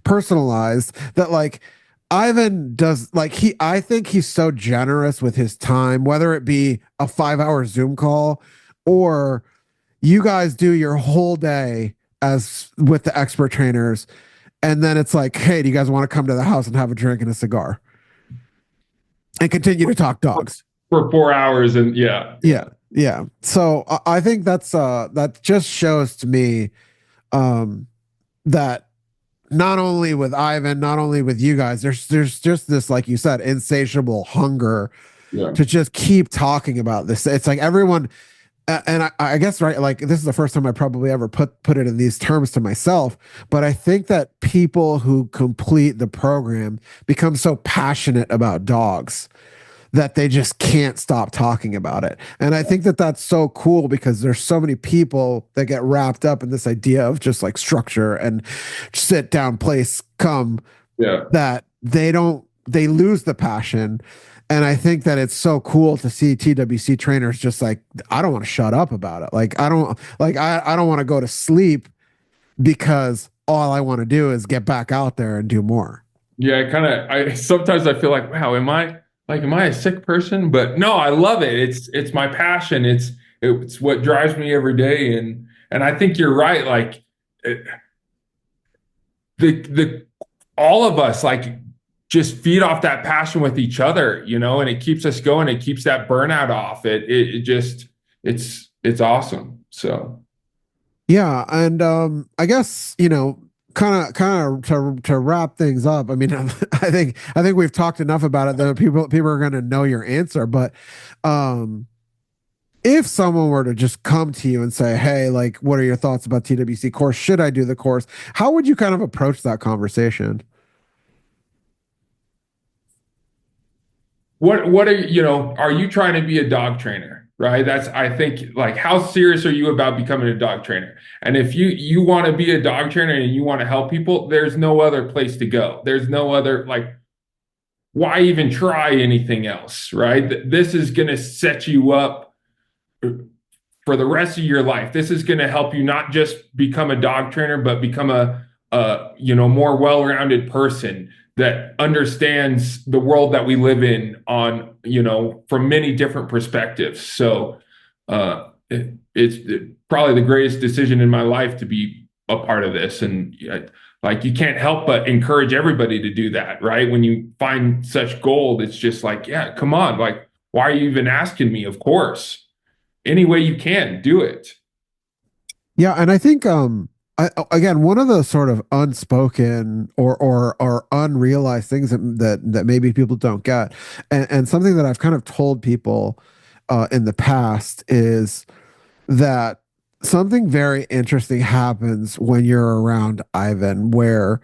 personalized that like Ivan does like I think he's so generous with his time, whether it be a 5 hour Zoom call or you guys do your whole day as with the expert trainers and then it's like hey do you guys want to come to the house and have a drink and a cigar and continue to talk dogs For 4 hours and yeah, yeah yeah. yeah so I think that's that just shows to me um that not only with Ivan not only with you guys there's just this like you said insatiable hunger Yeah. to just keep talking about this it's like everyone and I guess right like this is the first time I probably ever put it in these terms to myself but I think that people who complete the program become so passionate about dogs that they just can't stop talking about it and I think that that's so cool because there's so many people that get wrapped up in this idea of just like structure and sit down place come Yeah. that they lose the passion and I think that it's so cool to see TWC trainers just like I don't want to shut up about it like I don't want to go to sleep because all I want to do is get back out there and do more. Yeah, I sometimes I feel like, wow, am I a sick person? But no, I love it. It's my passion. It's what drives me every day. And I think you're right. Like it, the all of us like just feed off that passion with each other, and it keeps us going. It keeps that burnout off. It just it's awesome. So Yeah, and I guess kind of to wrap things up. I mean, I think we've talked enough about it that people are going to know your answer. But um, if someone were to just come to you and say, "Hey, like, what are your thoughts about TWC course? Should I do the course?" How would you kind of approach that conversation? what are you trying to be a dog trainer, right? That's I think like how serious are you about becoming a dog trainer? And if you want to be a dog trainer and you want to help people, there's no other place to go. There's no other like why even try anything else, right? This is going to set you up for the rest of your life. This is going to help you not just become a dog trainer, but become a more well-rounded person that understands the world that we live in on from many different perspectives. So it's probably the greatest decision in my life to be a part of this, and like you can't help but encourage everybody to do that, right? When you find such gold, it's just like, yeah, come on, like why are you even asking me? Of course, any way you can do it. Yeah, and I think again one of the sort of unspoken or unrealized things that maybe people don't get, and something that I've kind of told people in the past is that something very interesting happens when you're around Ivan, where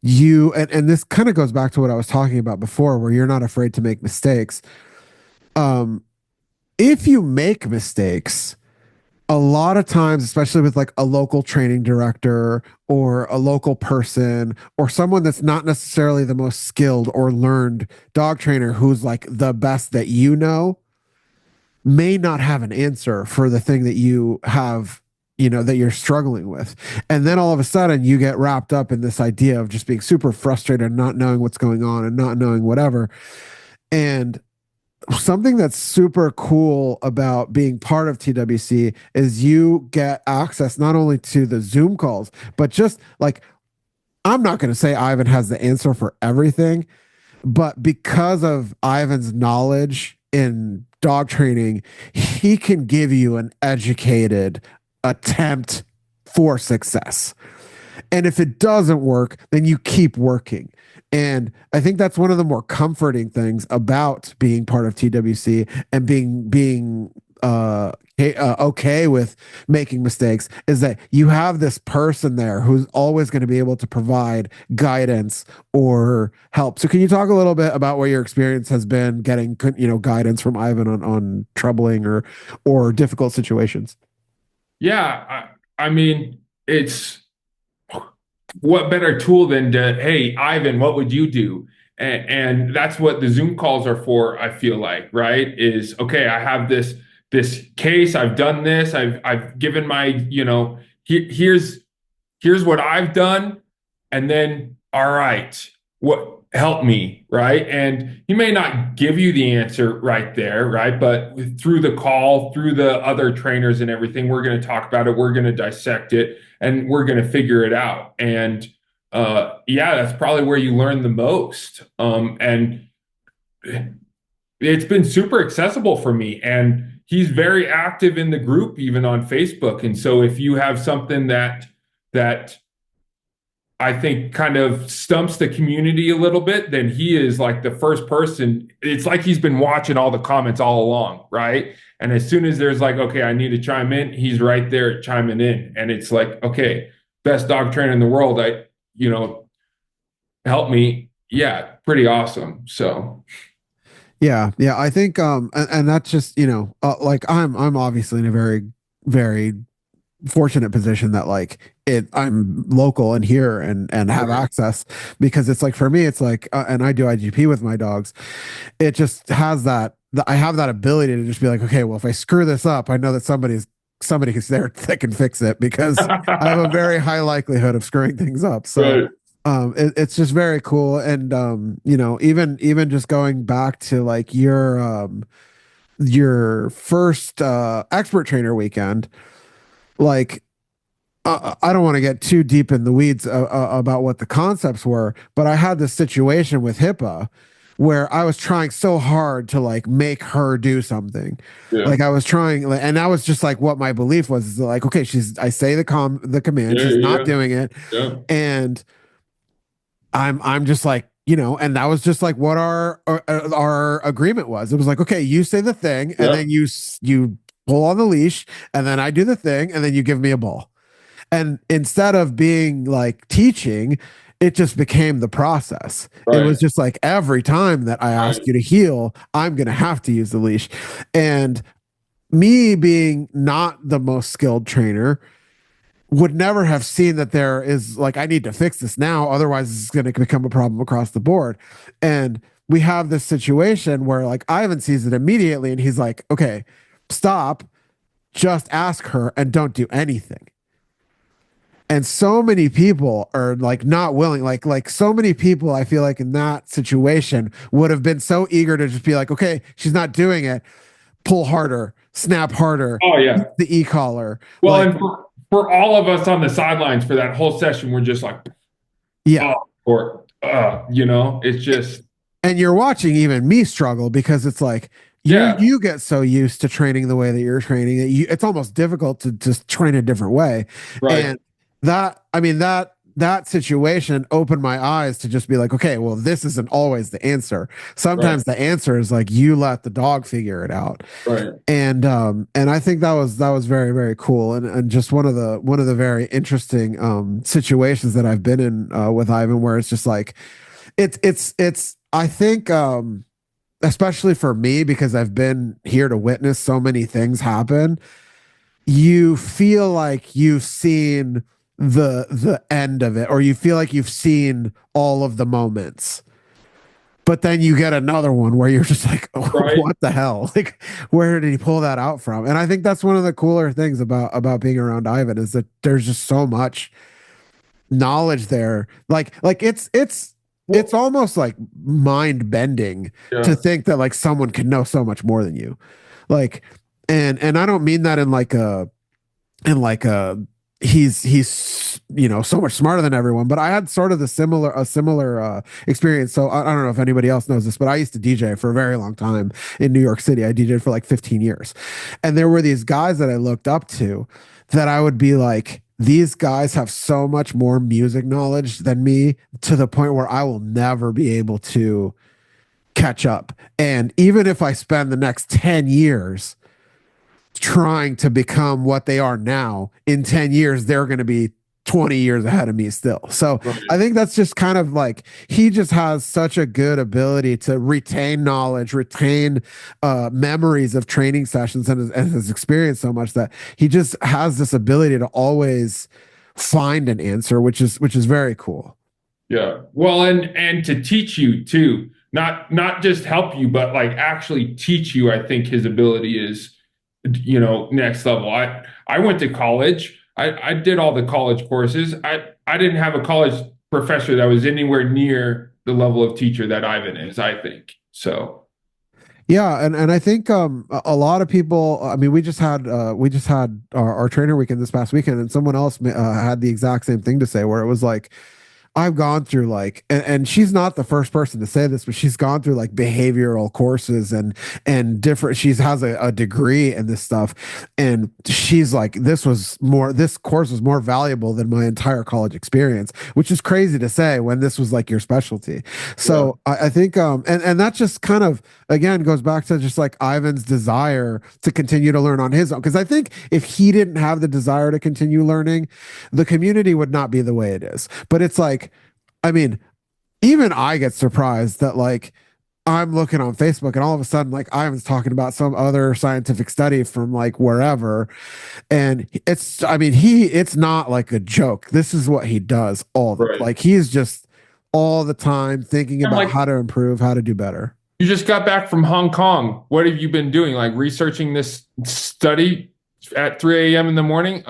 and this kind of goes back to what I was talking about before, where you're not afraid to make mistakes. Um, if you make mistakes, a lot of times, especially with like a local training director or a local person or someone that's not necessarily the most skilled or learned dog trainer who's like the best that you know, may not have an answer for the thing that you have, that you're struggling with. And then all of a sudden you get wrapped up in this idea of just being super frustrated and not knowing what's going on and not knowing whatever. And something that's super cool about being part of TWC is you get access not only to the Zoom calls, but just like, I'm not going to say Ivan has the answer for everything, but because of Ivan's knowledge in dog training, he can give you an educated attempt for success. And if it doesn't work, then you keep working. And I think that's one of the more comforting things about being part of TWC and being okay with making mistakes is that you have this person there who's always going to be able to provide guidance or help. So can you talk a little bit about what your experience has been getting, guidance from Ivan on troubling or difficult situations? Yeah, I mean, it's what better tool than to, hey, Ivan, what would you do? And that's what the Zoom calls are for, I feel like, right? Is okay, I have this case, I've done this, I've given my, here's what I've done, and then all right, what help me, right? And he may not give you the answer right there, right? But through the call, through the other trainers and everything, we're going to talk about it, we're going to dissect it, and we're going to figure it out. And yeah, that's probably where you learn the most. And it's been super accessible for me. And he's very active in the group, even on Facebook. And so if you have something that I think kind of stumps the community a little bit, then he is like the first person. It's like he's been watching all the comments all along, right? And as soon as there's like, okay, I need to chime in, he's right there chiming in. And it's like, okay, best dog trainer in the world. Help me. Yeah, pretty awesome. So Yeah, I think and that's just, like I'm obviously in a very very fortunate position that like I'm local and here and have okay. access, because it's like for me it's like and I do IGP with my dogs. It just has I have that ability to just be like, okay, well, if I screw this up, I know that somebody is there that can fix it, because I have a very high likelihood of screwing things up. So Right. it's just very cool. And even just going back to like your first expert trainer weekend, like I don't want to get too deep in the weeds about what the concepts were, but I had this situation with HIPAA where I was trying so hard to like make her do something. Yeah. Like I was trying, and that was just like what my belief was. Is like, okay, I say the command, Yeah. she's not Yeah. doing it, Yeah. and I'm just like, and that was just like what our agreement was. It was like, okay, you say the thing, and Yeah. then you pull on the leash, and then I do the thing, and then you give me a ball. And instead of being like teaching, it just became the process. It Right. was just like every time that I Right. ask you to heel, I'm going to have to use the leash. And me being not the most skilled trainer would never have seen that there is like, I need to fix this now. Otherwise, it's going to become a problem across the board. And we have this situation where like Ivan sees it immediately and he's like, okay, stop, just ask her and don't do anything. And so many people are like not willing, like so many people I feel like in that situation would have been so eager to just be like, okay, she's not doing it, pull harder, snap harder, Oh yeah. the e-collar, Well, like, and for all of us on the sidelines for that whole session, we're just like, yeah. oh, or it's just And you're watching even me struggle, because it's like yeah, you get so used to training the way that you're training that it's almost difficult to just train a different way. right, And that situation opened my eyes to just be like, okay, well, this isn't always the answer. right, Sometimes the answer is like you let the dog figure it out. right. And I think that was very very cool, and just one of the very interesting situations that I've been in with Ivan, where it's just like it's I think especially for me, because I've been here to witness so many things happen, you feel like you've seen the end of it, or you feel like you've seen all of the moments. But then you get another one where you're just like, oh, Right. what the hell? Like, where did he pull that out from? And I think that's one of the cooler things about being around Ivan is that there's just so much knowledge there. Like it's Well, almost like mind bending to yeah. think that like someone can know so much more than you. Like, and I don't mean that in like a he's so much smarter than everyone, but I had sort of a similar experience. So I don't know if anybody else knows this, but I used to DJ for a very long time in New York City. I DJed for like 15 years, and there were these guys that I looked up to that I would be like, these guys have so much more music knowledge than me, to the point where I will never be able to catch up. And even if I spend the next 10 years trying to become what they are now, in 10 years they're going to be 20 years ahead of me still. So I Right. think that's just kind of like, he just has such a good ability to retain knowledge, retain memories of training sessions, and his experience so much that he just has this ability to always find an answer, which is very cool. Yeah. Well, and to teach you too, not just help you, but like actually teach you. I think his ability is, next level. I went to college. I did all the college courses. I didn't have a college professor that was anywhere near the level of teacher that Ivan is, I think. So, Yeah, and I think a lot of people. I mean, we just had our trainer weekend this past weekend, and someone else had the exact same thing to say, where it was like, I've gone through like, and she's not the first person to say this, but she's gone through like behavioral courses and different. She has a degree in this stuff, and she's like, this course was more valuable than my entire college experience, which is crazy to say when this was like your specialty. yeah. So I think and that just kind of again goes back to just like Ivan's desire to continue to learn on his own. Because I think if he didn't have the desire to continue learning, the community would not be the way it is. But it's like, I mean, even I get surprised that like I'm looking on Facebook and all of a sudden like Ivan's talking about some other scientific study from like wherever, and it's not like a joke. This is what he does Right. like he's just all the time thinking I'm about like, how to improve, how to do better. you just got back from Hong Kong. What have you been doing? Like researching this study at 3 a.m. in the morning?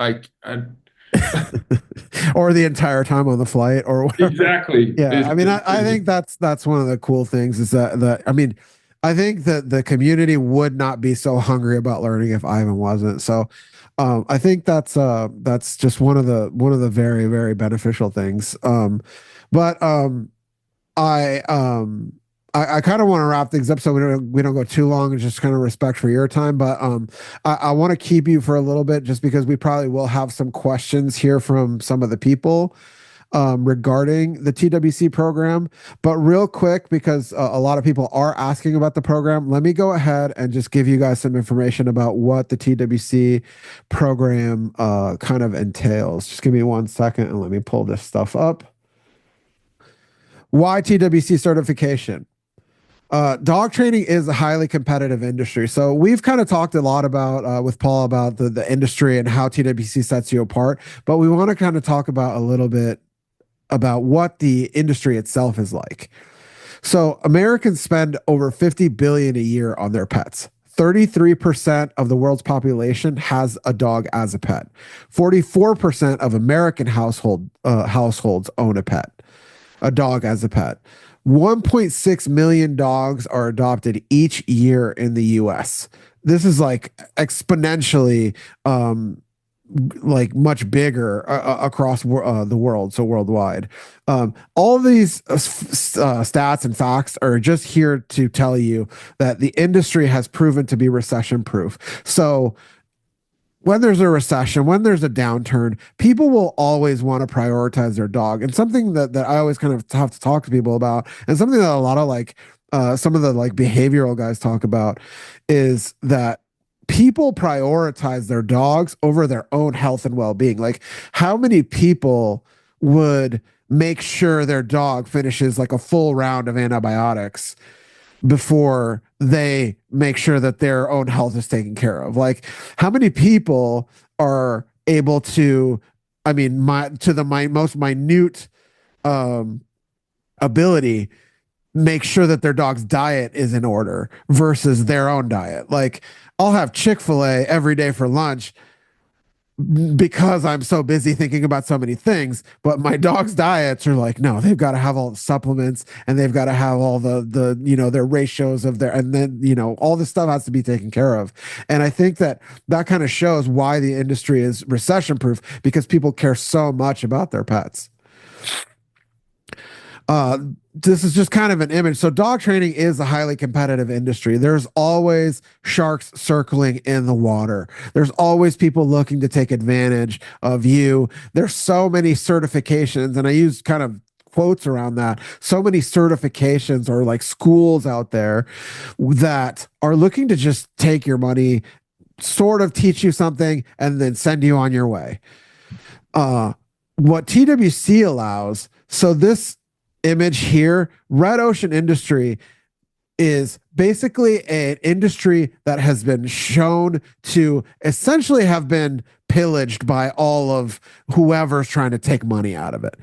Or the entire time on the flight or whatever. Exactly. Yeah, I mean, I think that's one of the cool things is that I mean, I think that the community would not be so hungry about learning if Ivan wasn't. So, I think that's just one of the very very beneficial things. But I I kind of want to wrap things up so we don't go too long and just kind of respect for your time. But I want to keep you for a little bit just because we probably will have some questions here from some of the people regarding the TWC program. But real quick, because a lot of people are asking about the program, let me go ahead and just give you guys some information about what the TWC program kind of entails. Just give me 1 second and let me pull this stuff up. Why TWC certification? Dog training is a highly competitive industry. So we've kind of talked a lot about with Paul about the industry and how TWC sets you apart. But we want to kind of talk about a little bit about what the industry itself is like. So Americans spend over 50 billion a year on their pets. 33% of the world's population has a dog as a pet. 44% of American households own a dog as a pet. 1.6 million dogs are adopted each year in the US. This is like exponentially like much bigger across the world, so worldwide. All of these stats and facts are just here to tell you that the industry has proven to be recession proof. So when there's a recession, when there's a downturn, people will always want to prioritize their dog. And something that I always kind of have to talk to people about, and something that a lot of like some of the like behavioral guys talk about, is that people prioritize their dogs over their own health and well-being. Like, how many people would make sure their dog finishes like a full round of antibiotics before they make sure that their own health is taken care of. Like, how many people are able to, I mean, my most minute um, ability, make sure that their dog's diet is in order versus their own diet. Like, I'll have Chick-fil-A every day for lunch because I'm so busy thinking about so many things. But my dog's diets are like, no, they've got to have all the supplements and they've got to have all their ratios of their, and then, all this stuff has to be taken care of. And I think that kind of shows why the industry is recession proof, because people care so much about their pets. Uh, this is just kind of an image. So dog training is a highly competitive industry. There's always sharks circling in the water. There's always people looking to take advantage of you. There's so many certifications, and I use kind of quotes around that. So many certifications or like schools out there that are looking to just take your money, sort of teach you something, and then send you on your way. What TWC allows, so this image here, Red Ocean Industry is basically an industry that has been shown to essentially have been pillaged by all of whoever's trying to take money out of it.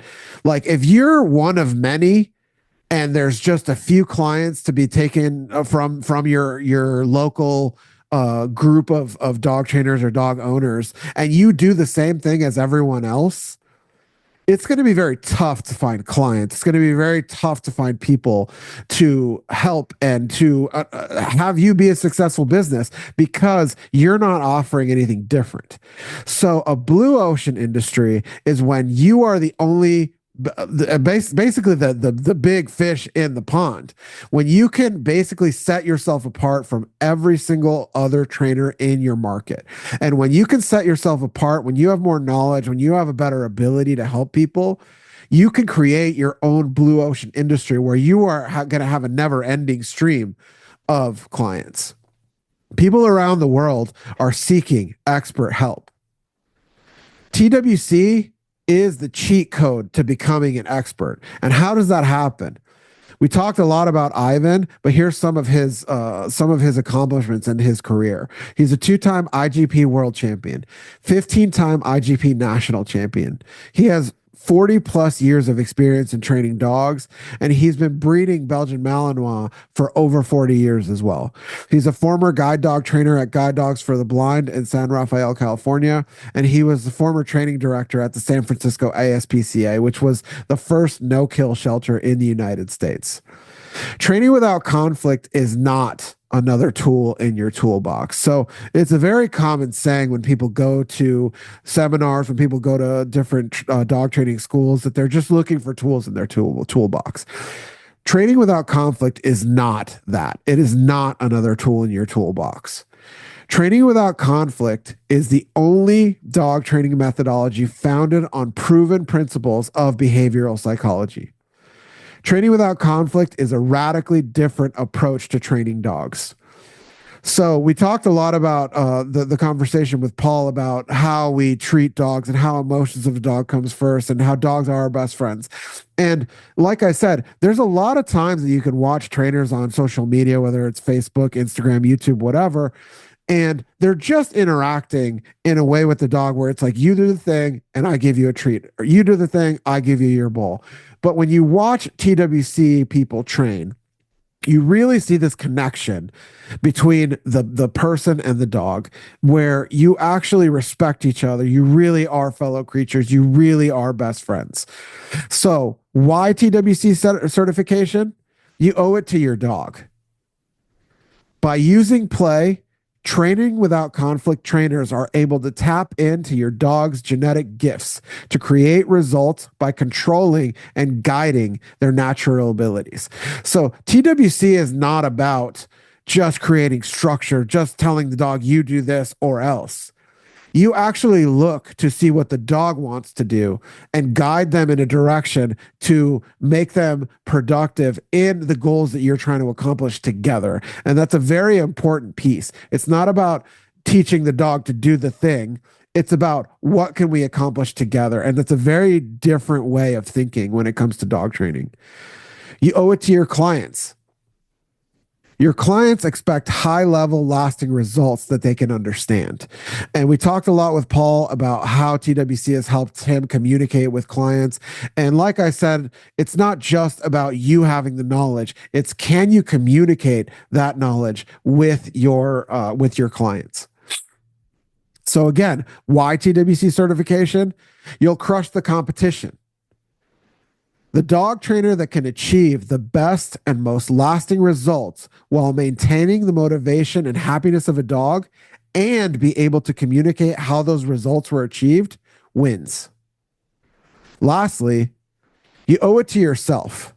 Like, if you're one of many and there's just a few clients to be taken from your local group of dog trainers or dog owners, and you do the same thing as everyone else, it's going to be very tough to find clients. It's going to be very tough to find people to help and to have you be a successful business, because you're not offering anything different. So a blue ocean industry is when you are the only, basically the big fish in the pond, when you can basically set yourself apart from every single other trainer in your market. And when you can set yourself apart, when you have more knowledge, when you have a better ability to help people, you can create your own blue ocean industry where you are going to have a never ending stream of clients. People around the world are seeking expert help. TWC is the cheat code to becoming an expert. And how does that happen? We talked a lot about Ivan, but here's some of his accomplishments in his career. He's a 2-time IGP world champion, 15-time IGP national champion. He has 40 plus years of experience in training dogs, and he's been breeding Belgian Malinois for over 40 years as well. He's a former guide dog trainer at Guide Dogs for the Blind in San Rafael, California, and he was the former training director at the San Francisco ASPCA, which was the first no-kill shelter in the United States. Training without conflict is not another tool in your toolbox. So it's a very common saying when people go to seminars, when people go to different dog training schools, that they're just looking for tools in their toolbox. Training without conflict is not that. It is not another tool in your toolbox. Training without conflict is the only dog training methodology founded on proven principles of behavioral psychology. Training without conflict is a radically different approach to training dogs. So we talked a lot about the conversation with Paul about how we treat dogs and how emotions of the dog comes first and how dogs are our best friends. And like I said, there's a lot of times that you can watch trainers on social media, whether it's Facebook, Instagram, YouTube, whatever, and they're just interacting in a way with the dog where it's like, you do the thing and I give you a treat, or you do the thing, I give you your bowl. But when you watch TWC people train, you really see this connection between the person and the dog, where you actually respect each other. You really are fellow creatures. You really are best friends. So why TWC certification? You owe it to your dog. By using play, training without conflict trainers are able to tap into your dog's genetic gifts to create results by controlling and guiding their natural abilities. So TWC is not about just creating structure, just telling the dog, you do this or else. You actually look to see what the dog wants to do and guide them in a direction to make them productive in the goals that you're trying to accomplish together. And that's a very important piece. It's not about teaching the dog to do the thing. It's about what can we accomplish together. And that's a very different way of thinking when it comes to dog training. You owe it to your clients. Your clients expect high level, lasting results that they can understand. And we talked a lot with Paul about how TWC has helped him communicate with clients. And like I said, it's not just about you having the knowledge, it's can you communicate that knowledge with your clients. So again, why TWC certification? You'll crush the competition. The dog trainer that can achieve the best and most lasting results while maintaining the motivation and happiness of a dog and be able to communicate how those results were achieved wins. Lastly, you owe it to yourself.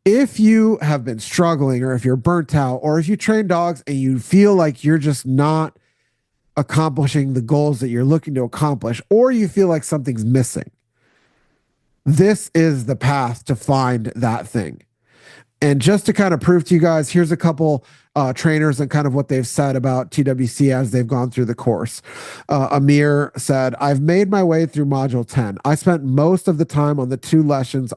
If you have been struggling, or if you're burnt out, or if you train dogs and you feel like you're just not accomplishing the goals that you're looking to accomplish, or you feel like something's missing, this is the path to find that thing. And just to kind of prove to you guys, here's a couple trainers and kind of what they've said about TWC as they've gone through the course. Amir said, I've made my way through module 10. I spent most of the time on the 2 lessons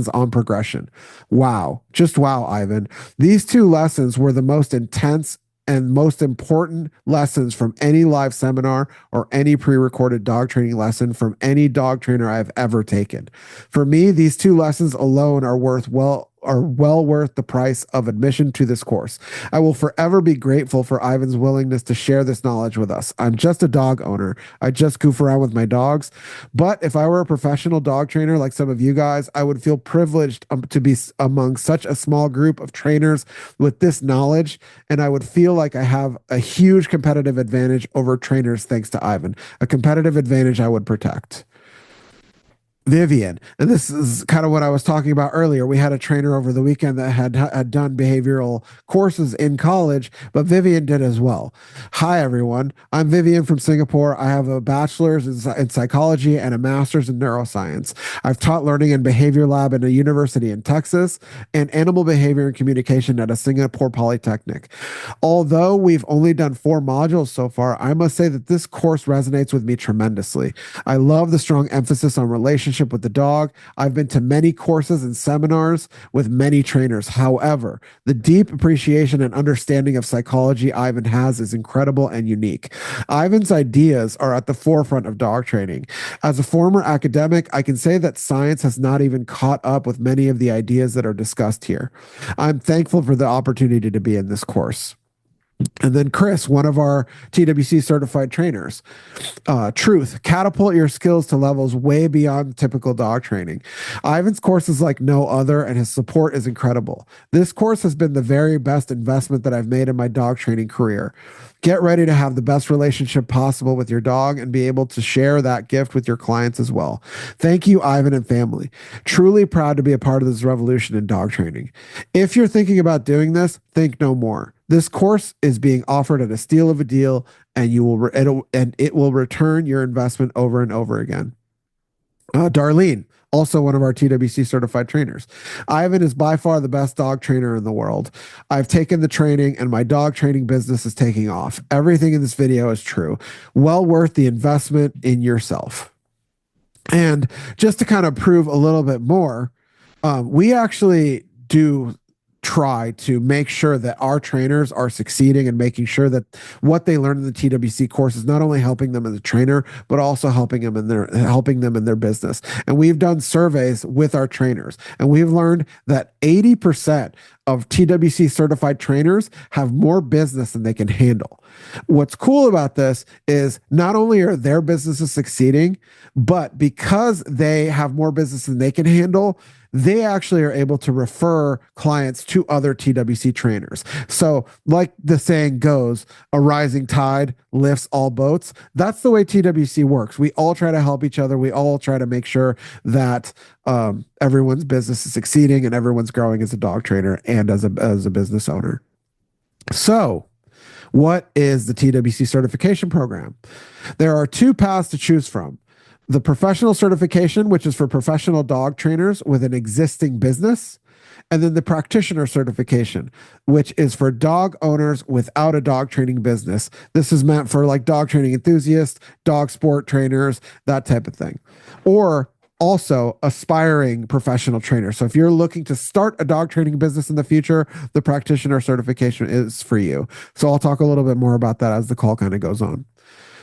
on progression. Wow. Just wow, Ivan. These 2 lessons were the most intense and most important lessons from any live seminar or any pre-recorded dog training lesson from any dog trainer I've ever taken. For me, these 2 lessons alone are well worth the price of admission to this course. I will forever be grateful for Ivan's willingness to share this knowledge with us. I'm just a dog owner. I just goof around with my dogs. But if I were a professional dog trainer like some of you guys, I would feel privileged to be among such a small group of trainers with this knowledge. And I would feel like I have a huge competitive advantage over trainers thanks to Ivan, a competitive advantage I would protect. Vivian, and this is kind of what I was talking about earlier. We had a trainer over the weekend that had done behavioral courses in college, but Vivian did as well. Hi, everyone. I'm Vivian from Singapore. I have a bachelor's in psychology and a master's in neuroscience. I've taught learning and behavior lab at a university in Texas and animal behavior and communication at a Singapore Polytechnic. Although we've only done 4 modules so far, I must say that this course resonates with me tremendously. I love the strong emphasis on relationships with the dog. I've been to many courses and seminars with many trainers. However, the deep appreciation and understanding of psychology Ivan has is incredible and unique. Ivan's ideas are at the forefront of dog training. As a former academic, I can say that science has not even caught up with many of the ideas that are discussed here. I'm thankful for the opportunity to be in this course. And then Chris, one of our TWC certified trainers, truth, catapult your skills to levels way beyond typical dog training. Ivan's course is like no other, and his support is incredible. This course has been the very best investment that I've made in my dog training career. Get ready to have the best relationship possible with your dog and be able to share that gift with your clients as well. Thank you, Ivan and family. Truly proud to be a part of this revolution in dog training. If you're thinking about doing this, think no more. This course is being offered at a steal of a deal, and it will return your investment over and over again. Darlene, also one of our TWC certified trainers. Ivan is by far the best dog trainer in the world. I've taken the training and my dog training business is taking off. Everything in this video is true. Well worth the investment in yourself. And just to kind of prove a little bit more, we actually do try to make sure that our trainers are succeeding and making sure that what they learn in the TWC course is not only helping them as a trainer, but also helping them in their business. And we've done surveys with our trainers, and we've learned that 80% of TWC certified trainers have more business than they can handle. What's cool about this is not only are their businesses succeeding, but because they have more business than they can handle, they actually are able to refer clients to other TWC trainers. So like the saying goes, a rising tide lifts all boats. That's the way TWC works. We all try to help each other. We all try to make sure that everyone's business is succeeding and everyone's growing as a dog trainer and as a business owner. So what is the TWC certification program? There are 2 paths to choose from. The professional certification, which is for professional dog trainers with an existing business, and then the practitioner certification, which is for dog owners without a dog training business. This is meant for like dog training enthusiasts, dog sport trainers, that type of thing. Or also aspiring professional trainers. So if you're looking to start a dog training business in the future, the practitioner certification is for you. So I'll talk a little bit more about that as the call kind of goes on.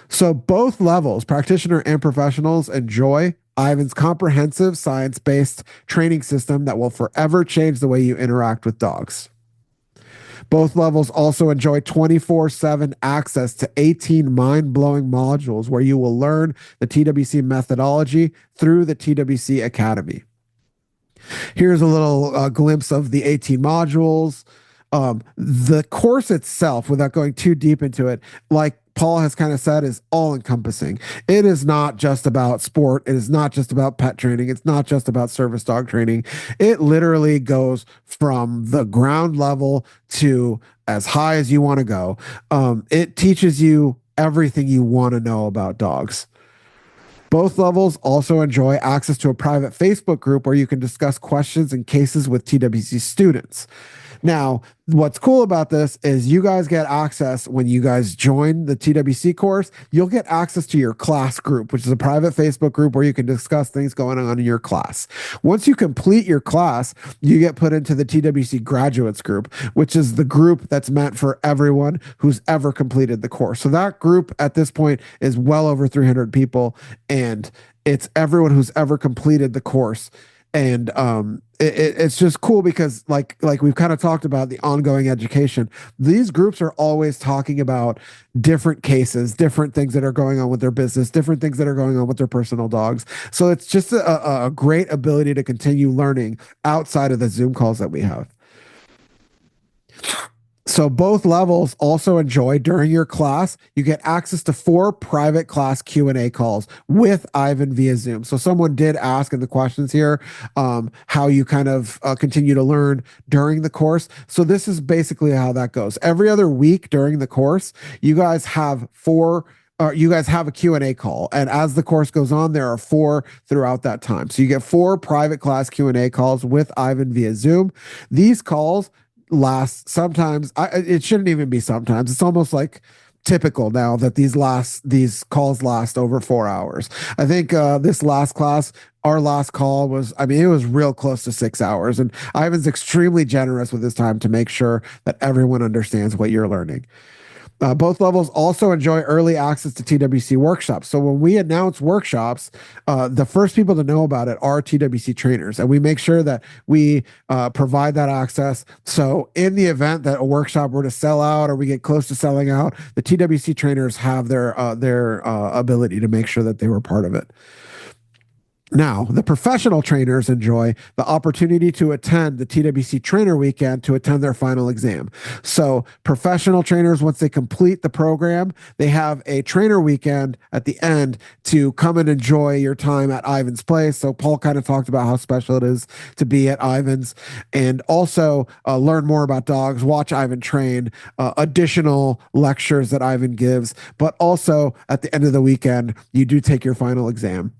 So both levels, practitioner and professionals, enjoy Ivan's comprehensive science-based training system that will forever change the way you interact with dogs. Both levels also enjoy 24/7 access to 18 mind-blowing modules where you will learn the TWC methodology through the TWC Academy. Here's a little glimpse of the 18 modules. The course itself, without going too deep into it, like Paul has kind of said, is all encompassing. It is not just about sport. It is not just about pet training. It's not just about service dog training. It literally goes from the ground level to as high as you want to go. It teaches you everything you want to know about dogs. Both levels also enjoy access to a private Facebook group where you can discuss questions and cases with TWC students. Now, what's cool about this is you guys get access when you guys join the TWC course. You'll get access to your class group, which is a private Facebook group where you can discuss things going on in your class. Once you complete your class, you get put into the TWC graduates group, which is the group that's meant for everyone who's ever completed the course. So that group at this point is well over 300 people, and it's everyone who's ever completed the course. And it's just cool because like we've kind of talked about the ongoing education. These groups are always talking about different cases, different things that are going on with their business, different things that are going on with their personal dogs. So it's just a great ability to continue learning outside of the Zoom calls that we have. So both levels also enjoy during your class, you get access to 4 private class Q&A calls with Ivan via Zoom. So someone did ask in the questions here how you kind of continue to learn during the course. So this is basically how that goes. Every other week during the course, you guys have a Q&A call. And as the course goes on, there are 4 throughout that time. So you get 4 private class Q&A calls with Ivan via Zoom. These calls last sometimes it shouldn't even be sometimes, it's almost like typical now that these calls last over 4 hours. I think this last class, our last call was, it was real close to 6 hours, and Ivan's extremely generous with his time to make sure that everyone understands what you're learning. Both levels also enjoy early access to TWC workshops. So when we announce workshops, the first people to know about it are TWC trainers, and we make sure that we provide that access. So in the event that a workshop were to sell out or we get close to selling out, the TWC trainers have their ability to make sure that they were part of it. Now, the professional trainers enjoy the opportunity to attend the TWC Trainer Weekend to attend their final exam. So professional trainers, once they complete the program, they have a trainer weekend at the end to come and enjoy your time at Ivan's place. So Paul kind of talked about how special it is to be at Ivan's, and also learn more about dogs, watch Ivan train, additional lectures that Ivan gives, but also at the end of the weekend, you do take your final exam.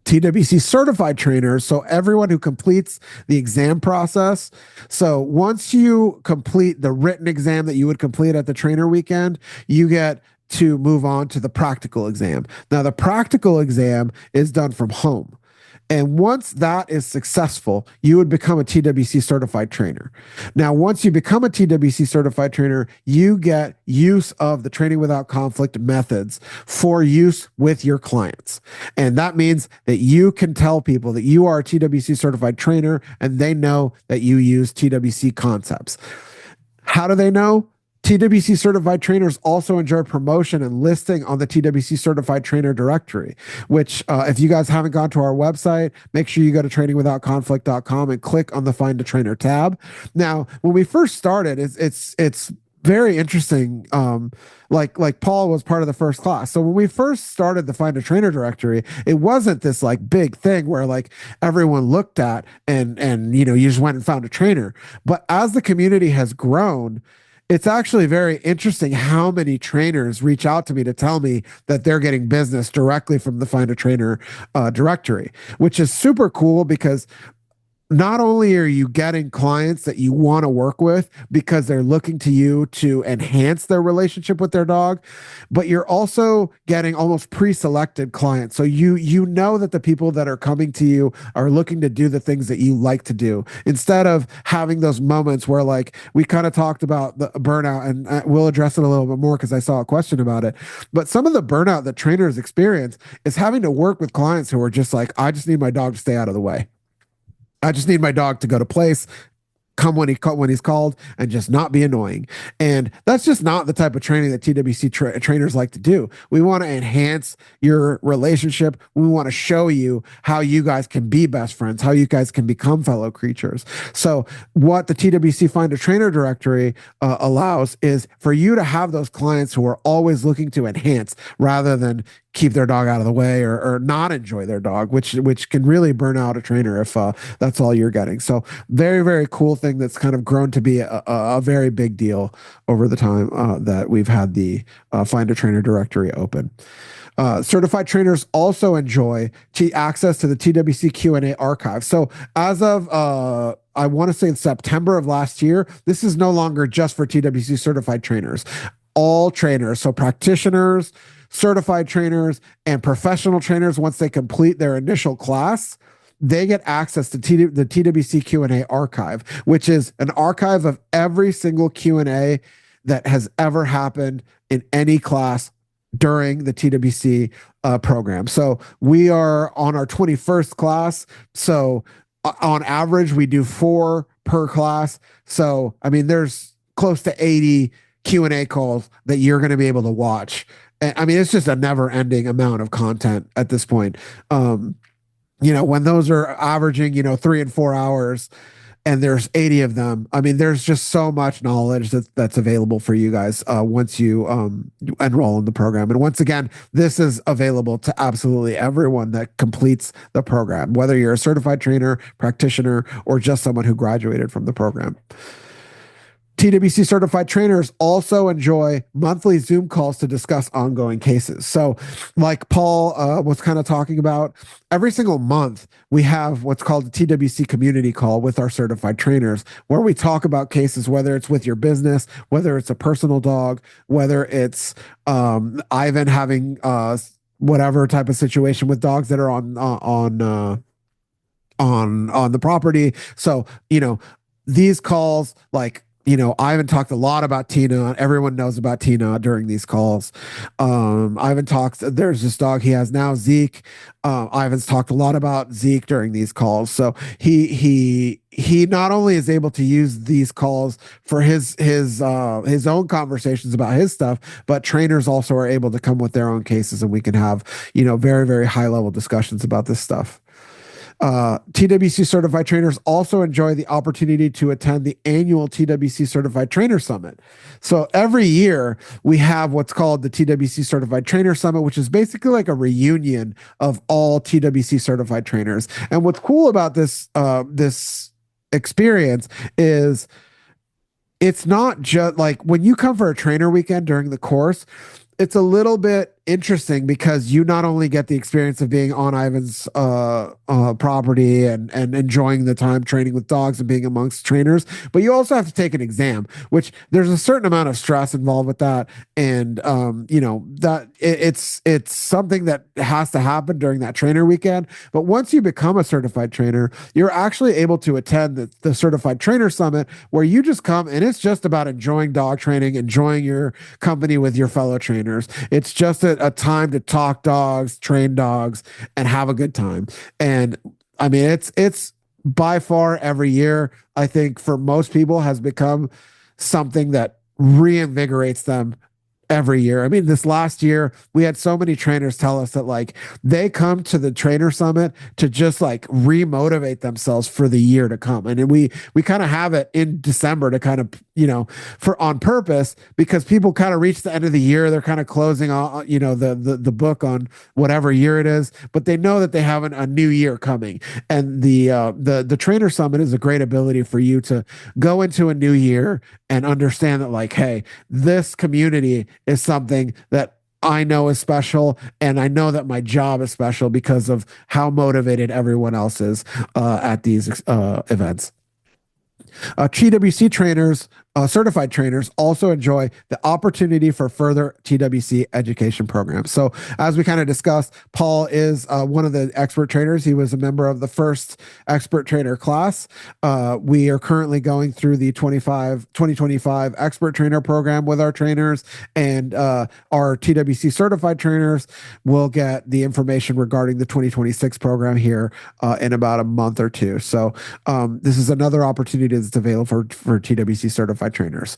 TWC certified trainers, so everyone who completes the exam process. So once you complete the written exam that you would complete at the trainer weekend, you get to move on to the practical exam. Now, the practical exam is done from home. And once that is successful, you would become a TWC certified trainer. Now, once you become a TWC certified trainer, you get use of the training without conflict methods for use with your clients. And that means that you can tell people that you are a TWC certified trainer and they know that you use TWC concepts. How do they know? TWC certified trainers also enjoy promotion and listing on the TWC certified trainer directory, which if you guys haven't gone to our website, make sure you go to trainingwithoutconflict.com and click on the Find a Trainer tab. Now, when we first started, it's very interesting. Like Paul was part of the first class. So when we first started the Find a Trainer directory, it wasn't this like big thing where like everyone looked at and you just went and found a trainer. But as the community has grown, it's actually very interesting how many trainers reach out to me to tell me that they're getting business directly from the Find a Trainer directory, which is super cool because not only are you getting clients that you want to work with because they're looking to you to enhance their relationship with their dog, but you're also getting almost pre-selected clients. So you know that the people that are coming to you are looking to do the things that you like to do, instead of having those moments where, like, we kind of talked about the burnout, and we'll address it a little bit more because I saw a question about it. But some of the burnout that trainers experience is having to work with clients who are just like, I just need my dog to stay out of the way. I just need my dog to go to place, come when he's called, and just not be annoying. And that's just not the type of training that TWC trainers like to do. We want to enhance your relationship. We want to show you how you guys can be best friends, how you guys can become fellow creatures. So what the TWC Find a Trainer directory allows is for you to have those clients who are always looking to enhance rather than keep their dog out of the way, or not enjoy their dog, which can really burn out a trainer if that's all you're getting. So very, very cool thing that's kind of grown to be a very big deal over the time that we've had the Find a Trainer directory open. Certified trainers also enjoy access to the TWC Q&A archive. So as of I want to say in September of last year, this is no longer just for TWC certified trainers. All trainers, so practitioners, certified trainers, and professional trainers, once they complete their initial class, they get access to the TWC Q&A archive, which is an archive of every single Q&A that has ever happened in any class during the TWC program. So we are on our 21st class. So on average, we do 4 per class. So, I mean, there's close to 80 Q&A calls that you're going to be able to watch. I mean, it's just a never ending amount of content at this point. When those are averaging, 3 and 4 hours and there's 80 of them, I mean, there's just so much knowledge that's available for you guys once you enroll in the program. And once again, this is available to absolutely everyone that completes the program, whether you're a certified trainer, practitioner, or just someone who graduated from the program. TWC certified trainers also enjoy monthly Zoom calls to discuss ongoing cases. So, like Paul was kind of talking about, every single month we have what's called the TWC community call with our certified trainers, where we talk about cases, whether it's with your business, whether it's a personal dog, whether it's Ivan having whatever type of situation with dogs that are on the property. So, these calls, like, Ivan talked a lot about Tina. Everyone knows about Tina during these calls. Ivan talks, there's this dog he has now, Zeke. Ivan's talked a lot about Zeke during these calls. So he not only is able to use these calls for his own conversations about his stuff, but trainers also are able to come with their own cases, and we can have, very, very high level discussions about this stuff. TWC certified trainers also enjoy the opportunity to attend the annual TWC Certified Trainer Summit. So every year we have what's called the TWC Certified Trainer Summit, which is basically like a reunion of all TWC certified trainers. And what's cool about this experience is it's not just like when you come for a trainer weekend during the course, it's a little bit interesting because you not only get the experience of being on Ivan's property and enjoying the time training with dogs and being amongst trainers, but you also have to take an exam, which there's a certain amount of stress involved with that. And that it's something that has to happen during that trainer weekend. But once you become a certified trainer, you're actually able to attend the Certified Trainer Summit, where you just come and it's just about enjoying dog training, enjoying your company with your fellow trainers. It's just a time to talk dogs, train dogs, and have a good time. And I mean, it's by far every year, I think for most people has become something that reinvigorates them every year. I mean, this last year, we had so many trainers tell us that, like, they come to the trainer summit to just like remotivate themselves for the year to come. And we kind of have it in December to kind of, for on purpose, because people kind of reach the end of the year. They're kind of closing on, the book on whatever year it is, but they know that they have a new year coming. And the trainer summit is a great ability for you to go into a new year and understand that, like, hey, this community is something that I know is special, and I know that my job is special because of how motivated everyone else is at these events. TWC trainers, certified trainers, also enjoy the opportunity for further TWC education programs. So, as we kind of discussed, Paul is one of the expert trainers. He was a member of the first expert trainer class. We are currently going through the 2025 expert trainer program with our trainers, and our TWC certified trainers will get the information regarding the 2026 program here in about a month or two. So, this is another opportunity that's available for TWC certified trainers.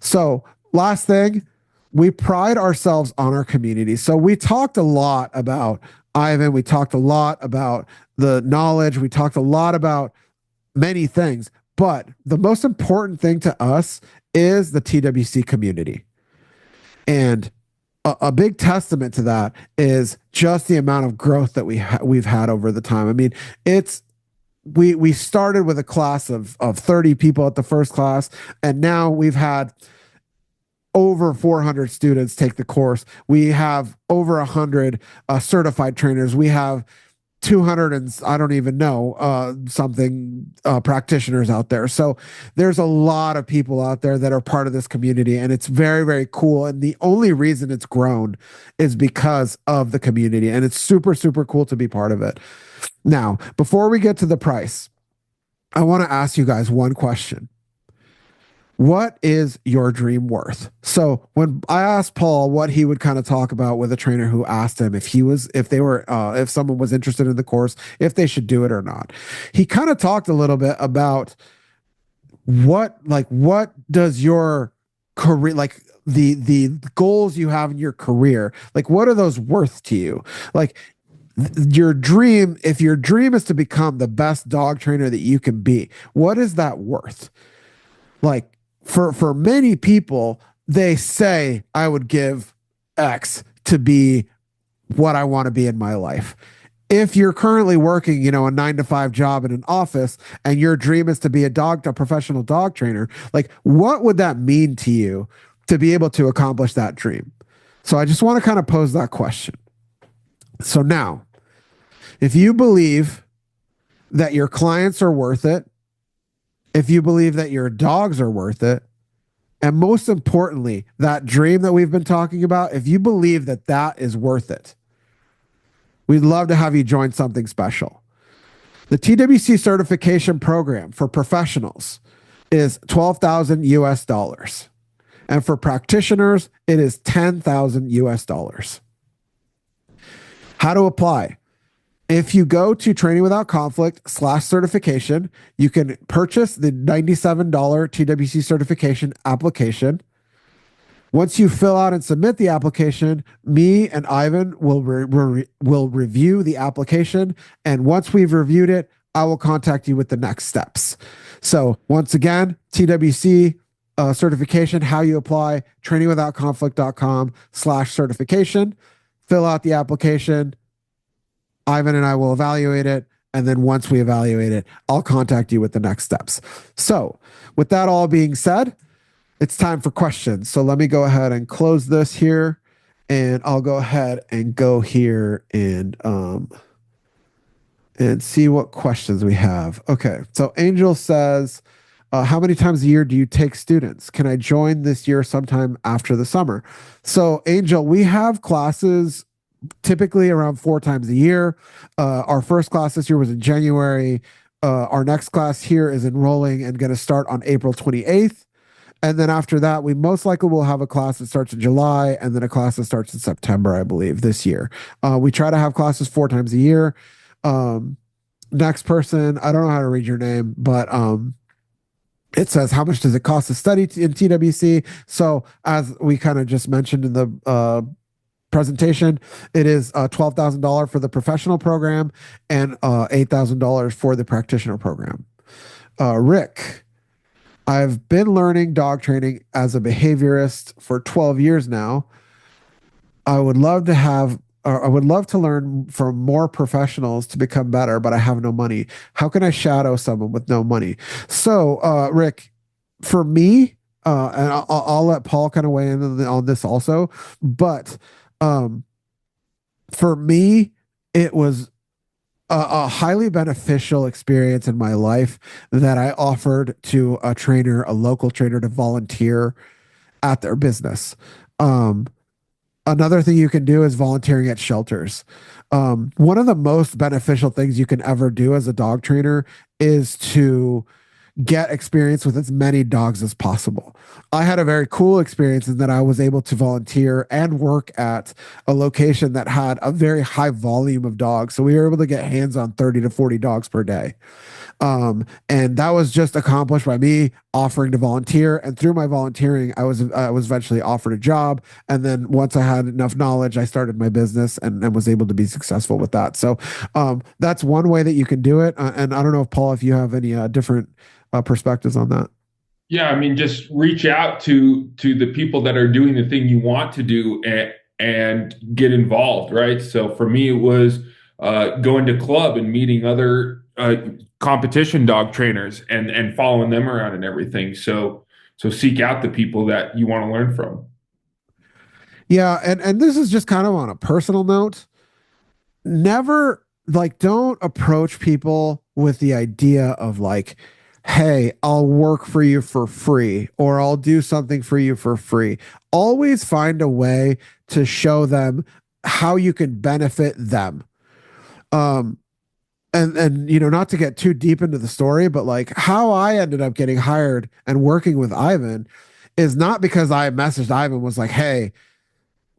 So, last thing, we pride ourselves on our community. So, we talked a lot about Ivan, we talked a lot about the knowledge, we talked a lot about many things, but the most important thing to us is the TWC community. And a big testament to that is just the amount of growth that we've had over the time. I mean, we started with a class of 30 people at the first class, and now we've had over 400 students take the course. We have over 100 certified trainers. We have 200 and I don't even know something practitioners out there. So there's a lot of people out there that are part of this community, and it's very, very cool. And the only reason it's grown is because of the community, and it's super, super cool to be part of it. Now, before we get to the price, I want to ask you guys one question. What is your dream worth? So when I asked Paul what he would kind of talk about with a trainer who asked him if someone was interested in the course, if they should do it or not, he kind of talked a little bit about what does your career, like the goals you have in your career, like what are those worth to you? Like your dream, if your dream is to become the best dog trainer that you can be, what is that worth? Like, for many people, they say, I would give X to be what I want to be in my life. If you're currently working, a 9-to-5 job in an office, and your dream is to be a professional dog trainer, like what would that mean to you to be able to accomplish that dream? So I just want to kind of pose that question. So now, if you believe that your clients are worth it, if you believe that your dogs are worth it, and most importantly, that dream that we've been talking about, if you believe that that is worth it, we'd love to have you join something special. The TWC certification program for professionals is $12,000 US. And for practitioners, it is $10,000 US. How to apply? If you go to trainingwithoutconflict/certification, you can purchase the $97 TWC certification application. Once you fill out and submit the application, me and Ivan will review the application. And once we've reviewed it, I will contact you with the next steps. So once again, TWC certification, how you apply, trainingwithoutconflict.com/certification. Fill out the application. Ivan and I will evaluate it. And then once we evaluate it, I'll contact you with the next steps. So with that all being said, it's time for questions. So let me go ahead and close this here, and I'll go ahead and go here and see what questions we have. Okay. So Angel says, how many times a year do you take students? Can I join this year sometime after the summer? So Angel, we have classes typically around 4 times a year. Our first class this year was in January. Our next class here is enrolling and going to start on April 28th. And then after that, we most likely will have a class that starts in July, and then a class that starts in September, I believe, this year. We try to have classes 4 times a year. Next person, I don't know how to read your name, but it says, how much does it cost to study in TWC? So as we kind of just mentioned in the presentation, it is $12,000 for the professional program and $8,000 for the practitioner program. Rick, I've been learning dog training as a behaviorist for 12 years now. I would love to learn from more professionals to become better, but I have no money. How can I shadow someone with no money? So, Rick, for me, and I'll let Paul kind of weigh in on this also, but Um, for me, it was a highly beneficial experience in my life that I offered to a trainer, a local trainer, to volunteer at their business. Um, Another thing you can do is volunteering at shelters. One of the most beneficial things you can ever do as a dog trainer is to get experience with as many dogs as possible. I had a very cool experience in that I was able to volunteer and work at a location that had a very high volume of dogs. So we were able to get hands on 30 to 40 dogs per day. And that was just accomplished by me offering to volunteer. And through my volunteering, I was eventually offered a job. And then once I had enough knowledge, I started my business and was able to be successful with that. So that's one way that you can do it. And I don't know if Paul, if you have any different perspectives on that. Yeah, I mean, just reach out to the people that are doing the thing you want to do and get involved, right? So for me, it was going to club and meeting other competition dog trainers and following them around and everything. So seek out the people that you want to learn from. Yeah, and this is just kind of on a personal note. Never like don't approach people with the idea of like, hey, I'll work for you for free or I'll do something for you for free. Always find a way to show them how you can benefit them. Um, and you know, not to get too deep into the story, but like how I ended up getting hired and working with Ivan is not because I messaged Ivan was like, hey,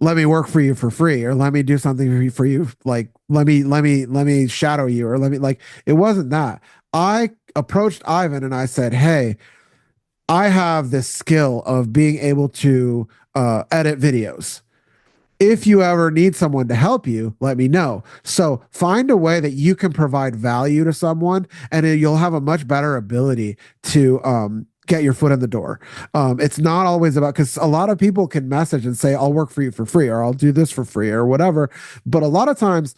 let me work for you for free or let me do something for you, like let me shadow you or let me like it wasn't that. I approached Ivan and I said, hey, I have this skill of being able to edit videos. If you ever need someone to help you, let me know. So find a way that you can provide value to someone, and you'll have a much better ability to get your foot in the door. It's not always about, because a lot of people can message and say, I'll work for you for free, or I'll do this for free, or whatever. But a lot of times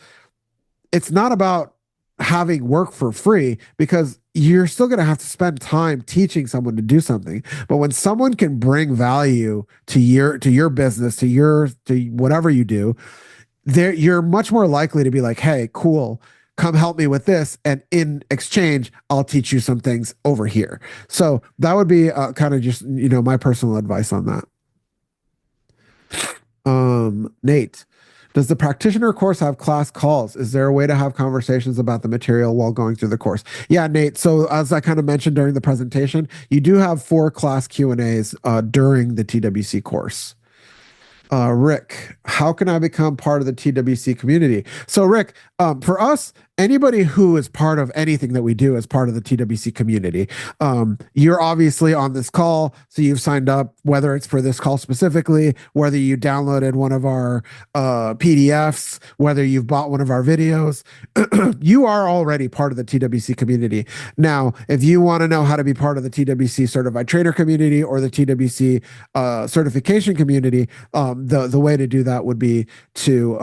it's not about having work for free because you're still going to have to spend time teaching someone to do something. But when someone can bring value to your business, to whatever you do, there you're much more likely to be like, hey, cool, come help me with this, and in exchange I'll teach you some things over here. So that would be kind of just, you know, my personal advice on that. Nate, does the practitioner course have class calls? Is there a way to have conversations about the material while going through the course? Yeah, Nate. So as I kind of mentioned during the presentation, you do have 4 class Q&As during the TWC course. Rick, how can I become part of the TWC community? So, Rick, for us, anybody who is part of anything that we do is part of the TWC community. You're obviously on this call, so you've signed up, whether it's for this call specifically, whether you downloaded one of our PDFs, whether you've bought one of our videos, you are already part of the TWC community. Now, if you want to know how to be part of the TWC certified trainer community or the TWC certification community, the way to do that would be to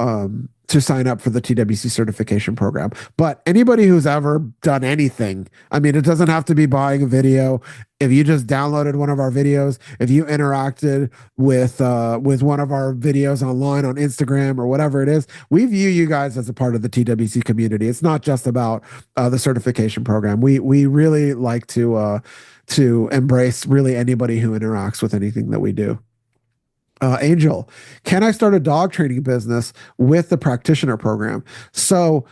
sign up for the TWC certification program. But anybody who's ever done anything, I mean, it doesn't have to be buying a video. If you just downloaded one of our videos, if you interacted with one of our videos online on Instagram or whatever it is, we view you guys as a part of the TWC community. It's not just about the certification program. We really like to embrace really anybody who interacts with anything that we do. Angel, can I start a dog training business with the practitioner program? So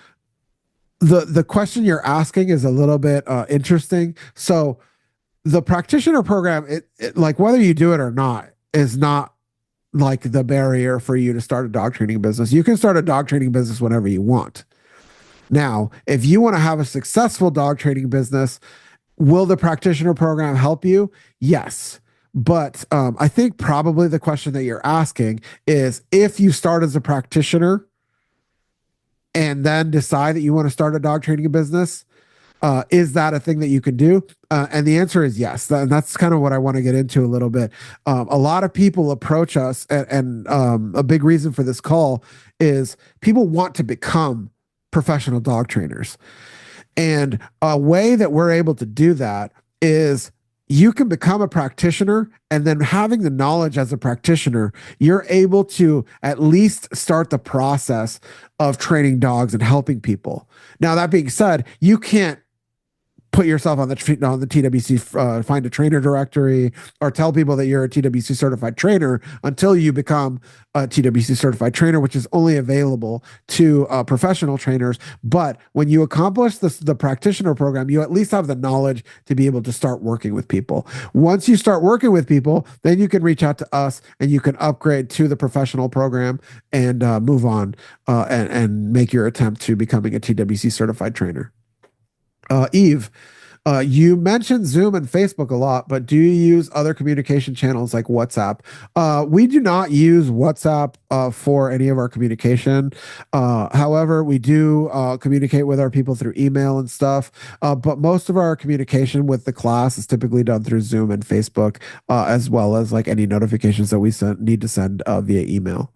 the question you're asking is a little bit interesting. So the practitioner program, like whether you do it or not, is not like the barrier for you to start a dog training business. You can start a dog training business whenever you want. Now, if you want to have a successful dog training business, will the practitioner program help you? Yes. But I think probably the question that you're asking is if you start as a practitioner and then decide that you want to start a dog training business, is that a thing that you can do? And the answer is yes. And that's kind of what I want to get into a little bit. A lot of people approach us, and a big reason for this call is people want to become professional dog trainers. And a way that we're able to do that is you can become a practitioner, and then having the knowledge as a practitioner, you're able to at least start the process of training dogs and helping people. Now, that being said, you can't put yourself on the TWC find a trainer directory or tell people that you're a TWC certified trainer until you become a TWC certified trainer, which is only available to professional trainers. But when you accomplish the practitioner program, you at least have the knowledge to be able to start working with people. Once you start working with people, then you can reach out to us and you can upgrade to the professional program and move on and make your attempt to becoming a TWC certified trainer. Eve, you mentioned Zoom and Facebook a lot, but do you use other communication channels like WhatsApp? We do not use WhatsApp for any of our communication. However, we do communicate with our people through email and stuff. But most of our communication with the class is typically done through Zoom and Facebook, as well as like any notifications that we need to send via email.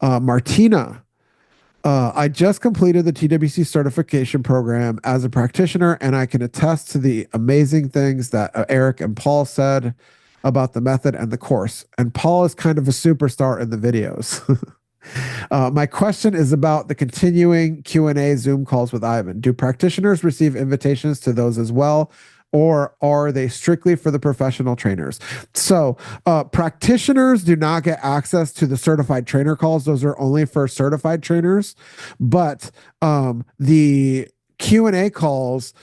Martina, I just completed the TWC certification program as a practitioner, and I can attest to the amazing things that Eric and Paul said about the method and the course. And Paul is kind of a superstar in the videos. My question is about the continuing Q&A Zoom calls with Ivan. Do practitioners receive invitations to those as well, or are they strictly for the professional trainers? So practitioners do not get access to the certified trainer calls. Those are only for certified trainers. But the Q&A calls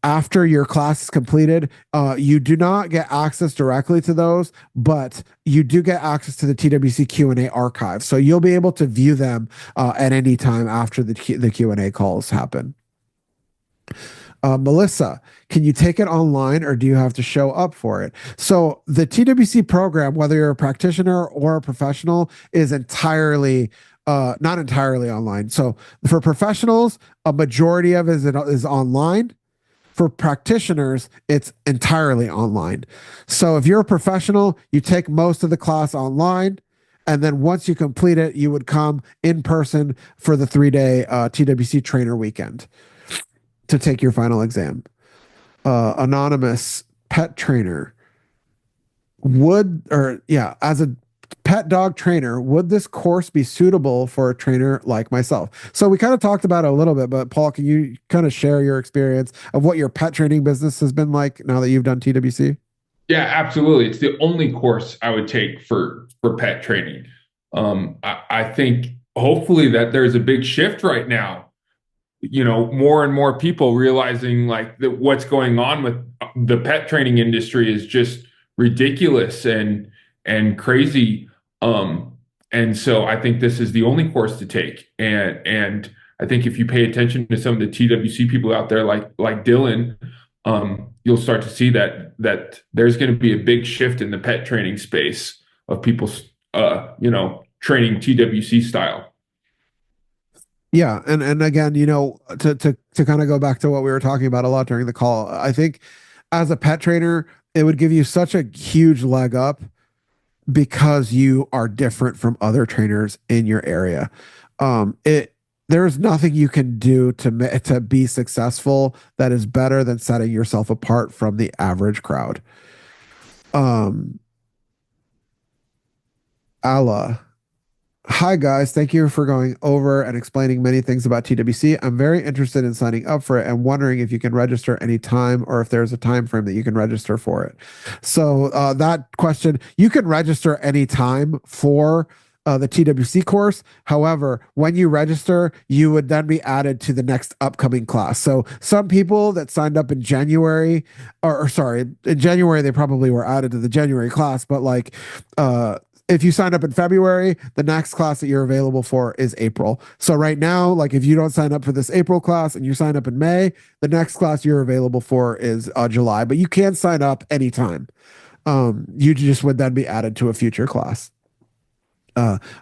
after your class is completed, you do not get access directly to those, but you do get access to the TWC Q&A archive. So you'll be able to view them at any time after the Q&A calls happen. Melissa, can you take it online or do you have to show up for it? So the TWC program, whether you're a practitioner or a professional, is entirely not entirely online. So for professionals, a majority of it is online. For practitioners, it's entirely online. So if you're a professional, you take most of the class online. And then once you complete it, you would come in person for the 3-day TWC trainer weekend to take your final exam. Anonymous pet trainer as a pet dog trainer, would this course be suitable for a trainer like myself? So we kind of talked about it a little bit, but Paul, can you kind of share your experience of what your pet training business has been like now that you've done TWC? Yeah, absolutely. It's the only course I would take for pet training. I think hopefully that there's a big shift right now, more and more people realizing like that what's going on with the pet training industry is just ridiculous and crazy. And so I think this is the only course to take. And I think if you pay attention to some of the TWC people out there, like Dylan, you'll start to see that there's going to be a big shift in the pet training space of people, training TWC style. Yeah, and again, to kind of go back to what we were talking about a lot during the call, I think as a pet trainer, it would give you such a huge leg up because you are different from other trainers in your area. There's nothing you can do to be successful that is better than setting yourself apart from the average crowd. Allah. Hi, guys. Thank you for going over and explaining many things about TWC. I'm very interested in signing up for it and wondering if you can register any time or if there's a time frame that you can register for it. So that question, you can register any time for the TWC course. However, when you register, you would then be added to the next upcoming class. So some people that signed up in January, in January, they probably were added to the January class, but like, if you signed up in February, the next class that you're available for is April. So right now, like if you don't sign up for this April class and you sign up in May, the next class you're available for is July, but you can sign up anytime. You just would then be added to a future class.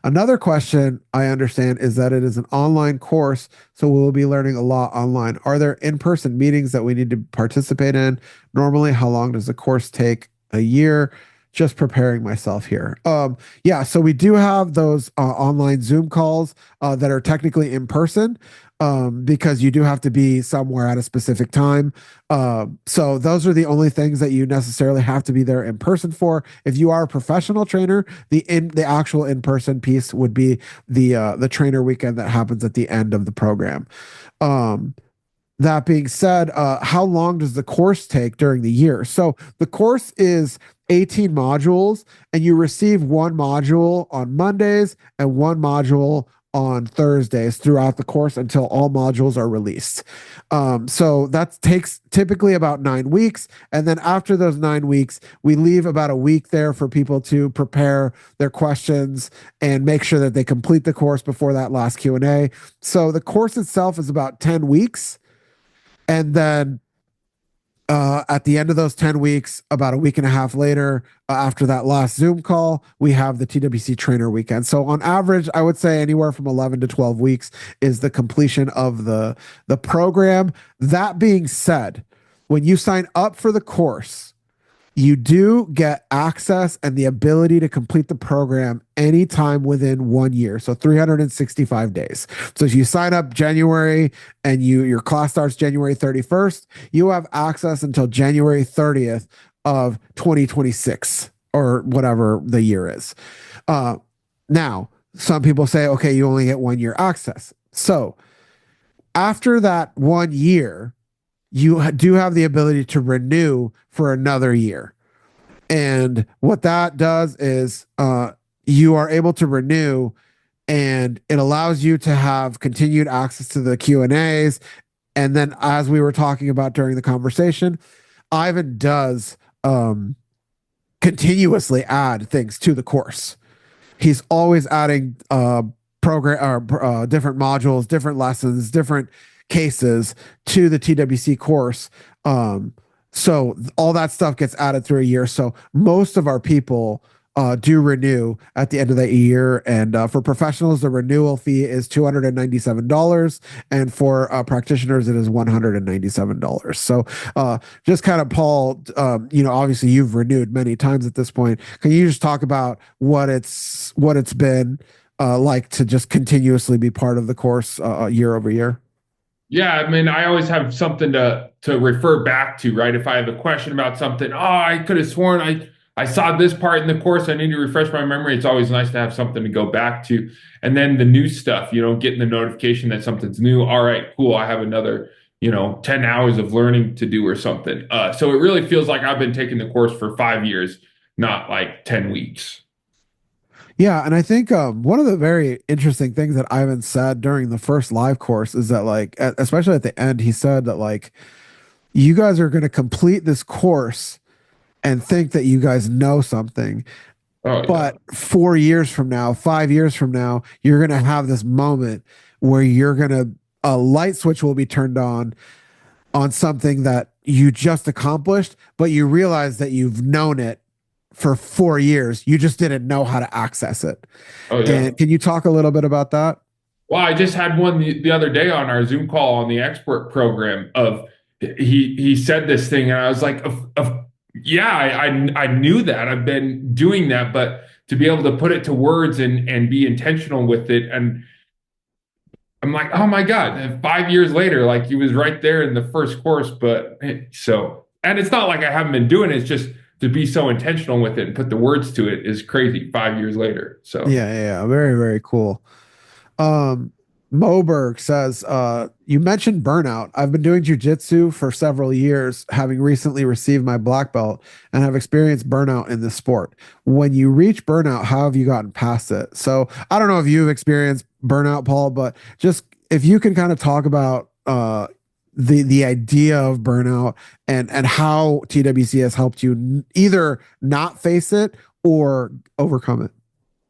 Another question I understand is that it is an online course, so we'll be learning a lot online. Are there in-person meetings that we need to participate in? Normally, how long does the course take? A year? just preparing myself here. Yeah, so we do have those online Zoom calls that are technically in person, because you do have to be somewhere at a specific time. So those are the only things that you necessarily have to be there in person for. If you are a professional trainer, the actual in person piece would be the trainer weekend that happens at the end of the program. Um, that being said, how long does the course take during the year? So the course is 18 modules, and you receive one module on Mondays and one module on Thursdays throughout the course until all modules are released. So that takes typically about 9 weeks. And then after those 9 weeks, we leave about a week there for people to prepare their questions and make sure that they complete the course before that last Q&A. So the course itself is about 10 weeks. And then at the end of those 10 weeks, about a week and a half later, after that last Zoom call, we have the TWC trainer weekend. So on average, I would say anywhere from 11 to 12 weeks is the completion of the program. That being said, when you sign up for the course, you do get access and the ability to complete the program anytime within 1 year. So 365 days. So if you sign up January and your class starts January 31st, you have access until January 30th of 2026 or whatever the year is. Now, some people say, okay, you only get 1 year access. So after that 1 year, you do have the ability to renew for another year. And what that does is you are able to renew, and it allows you to have continued access to the Q&As. And then, as we were talking about during the conversation, Ivan does continuously add things to the course. He's always adding program or different modules, different lessons, different cases to the TWC course. So all that stuff gets added through a year. So most of our people do renew at the end of that year. And for professionals, the renewal fee is $297. And for practitioners, it is $197. So just kind of, Paul, obviously you've renewed many times at this point. Can you just talk about what it's been like to just continuously be part of the course year over year? Yeah, I mean, I always have something to refer back to, right? If I have a question about something, oh, I could have sworn I saw this part in the course. I need to refresh my memory. It's always nice to have something to go back to. And then the new stuff, getting the notification that something's new. All right, cool. I have another, 10 hours of learning to do or something. So it really feels like I've been taking the course for 5 years, not like 10 weeks. Yeah, and I think one of the very interesting things that Ivan said during the first live course is that, like, especially at the end, he said that, like, you guys are going to complete this course and think that you guys know something, Oh, yeah. but 4 years from now, 5 years from now, you're going to have this moment where you're going to a light switch will be turned on something that you just accomplished, but you realize that you've known it for 4 years. You just didn't know how to access it. Oh, yeah. And can you talk a little bit about that? Well, I just had one the other day on our Zoom call on the expert program of he said this thing and I was like, yeah, I knew that. I've been doing that, but to be able to put it to words and be intentional with it. And I'm like, oh my God, and 5 years later, like he was right there in the first course. But and it's not like I haven't been doing it. It's just to be so intentional with it and put the words to it is crazy 5 years later. So. Yeah, very, very cool. Um, Moberg says, you mentioned burnout. I've been doing jujitsu for several years, having recently received my black belt and have experienced burnout in this sport. When you reach burnout, how have you gotten past it? So I don't know if you've experienced burnout, Paul, but just if you can kind of talk about the idea of burnout and how TWC has helped you either not face it or overcome it.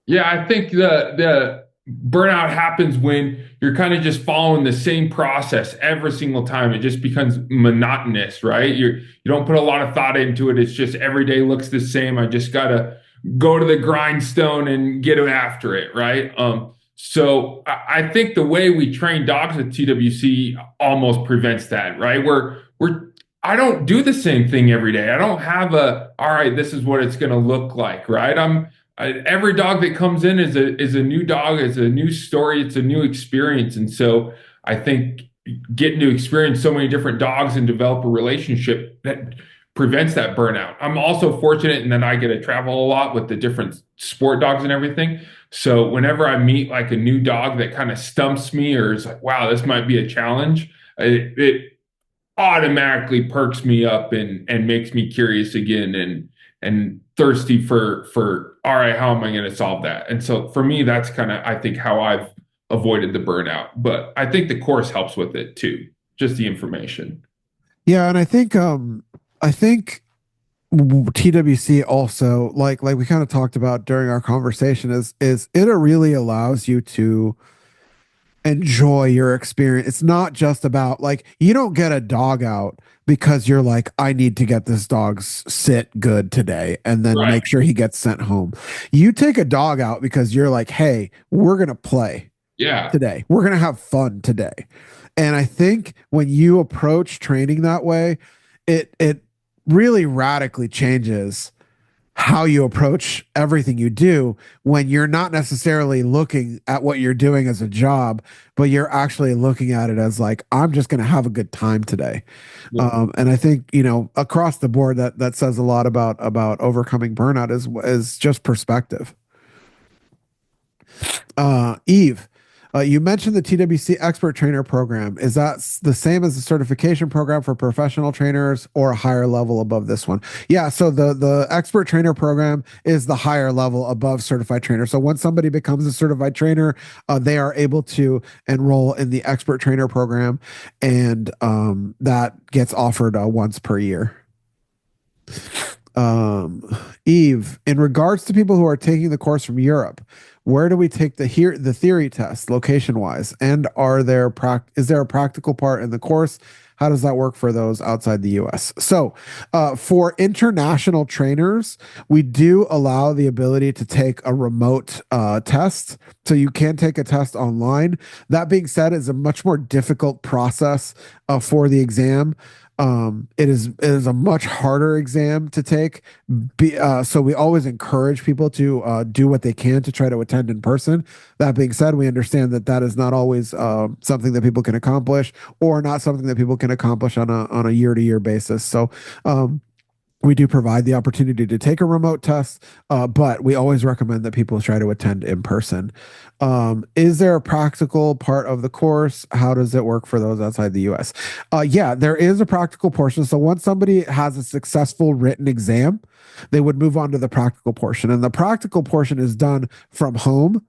Yeah, I think the burnout happens when you're kind of just following the same process every single time. It just becomes monotonous, right? You don't put a lot of thought into it. It's just every day looks the same. I just gotta go to the grindstone and get after it, right? So I think the way we train dogs at TWC almost prevents that, right? I don't do the same thing every day. I don't have all right, this is what it's going to look like, right? Every dog that comes in is a new dog, is a new story, it's a new experience. And so I think getting to experience so many different dogs and develop a relationship that prevents that burnout. I'm also fortunate in that I get to travel a lot with the different sport dogs and everything. So whenever I meet like a new dog that kind of stumps me or is like, wow, this might be a challenge, it automatically perks me up and makes me curious again and thirsty for all right, how am I going to solve that? And so for me, that's kind of I think how I've avoided the burnout. But I think the course helps with it too, just the information. Yeah, and I think TWC also, like we kind of talked about during our conversation, is it really allows you to enjoy your experience. It's not just about, like, you don't get a dog out because you're like, I need to get this dog's sit good today and then Right. make sure he gets sent home. You take a dog out because you're like, hey, we're gonna play Yeah. today. We're gonna have fun today. And I think when you approach training that way, it really radically changes how you approach everything you do when you're not necessarily looking at what you're doing as a job, but you're actually looking at it as like, I'm just going to have a good time today. Yeah. And I think, across the board, that says a lot about overcoming burnout is just perspective. Eve, you mentioned the TWC Expert Trainer Program. Is that the same as the certification program for professional trainers or a higher level above this one? Yeah, so the Expert Trainer Program is the higher level above certified trainer. So once somebody becomes a certified trainer, they are able to enroll in the Expert Trainer Program, and that gets offered once per year. Um, Eve, in regards to people who are taking the course from Europe, where do we take the theory test location wise? And is there a practical part in the course? How does that work for those outside the US? So, for international trainers, we do allow the ability to take a remote test. So you can take a test online. That being said, it's a much more difficult process for the exam. It is a much harder exam to take. So we always encourage people to do what they can to try to attend in person. That being said, we understand that that is not always something that people can accomplish, or not something that people can accomplish on a year to year basis. So we do provide the opportunity to take a remote test, but we always recommend that people try to attend in person. Is there a practical part of the course? How does it work for those outside the US? Yeah, there is a practical portion. So once somebody has a successful written exam, they would move on to the practical portion. And the practical portion is done from home.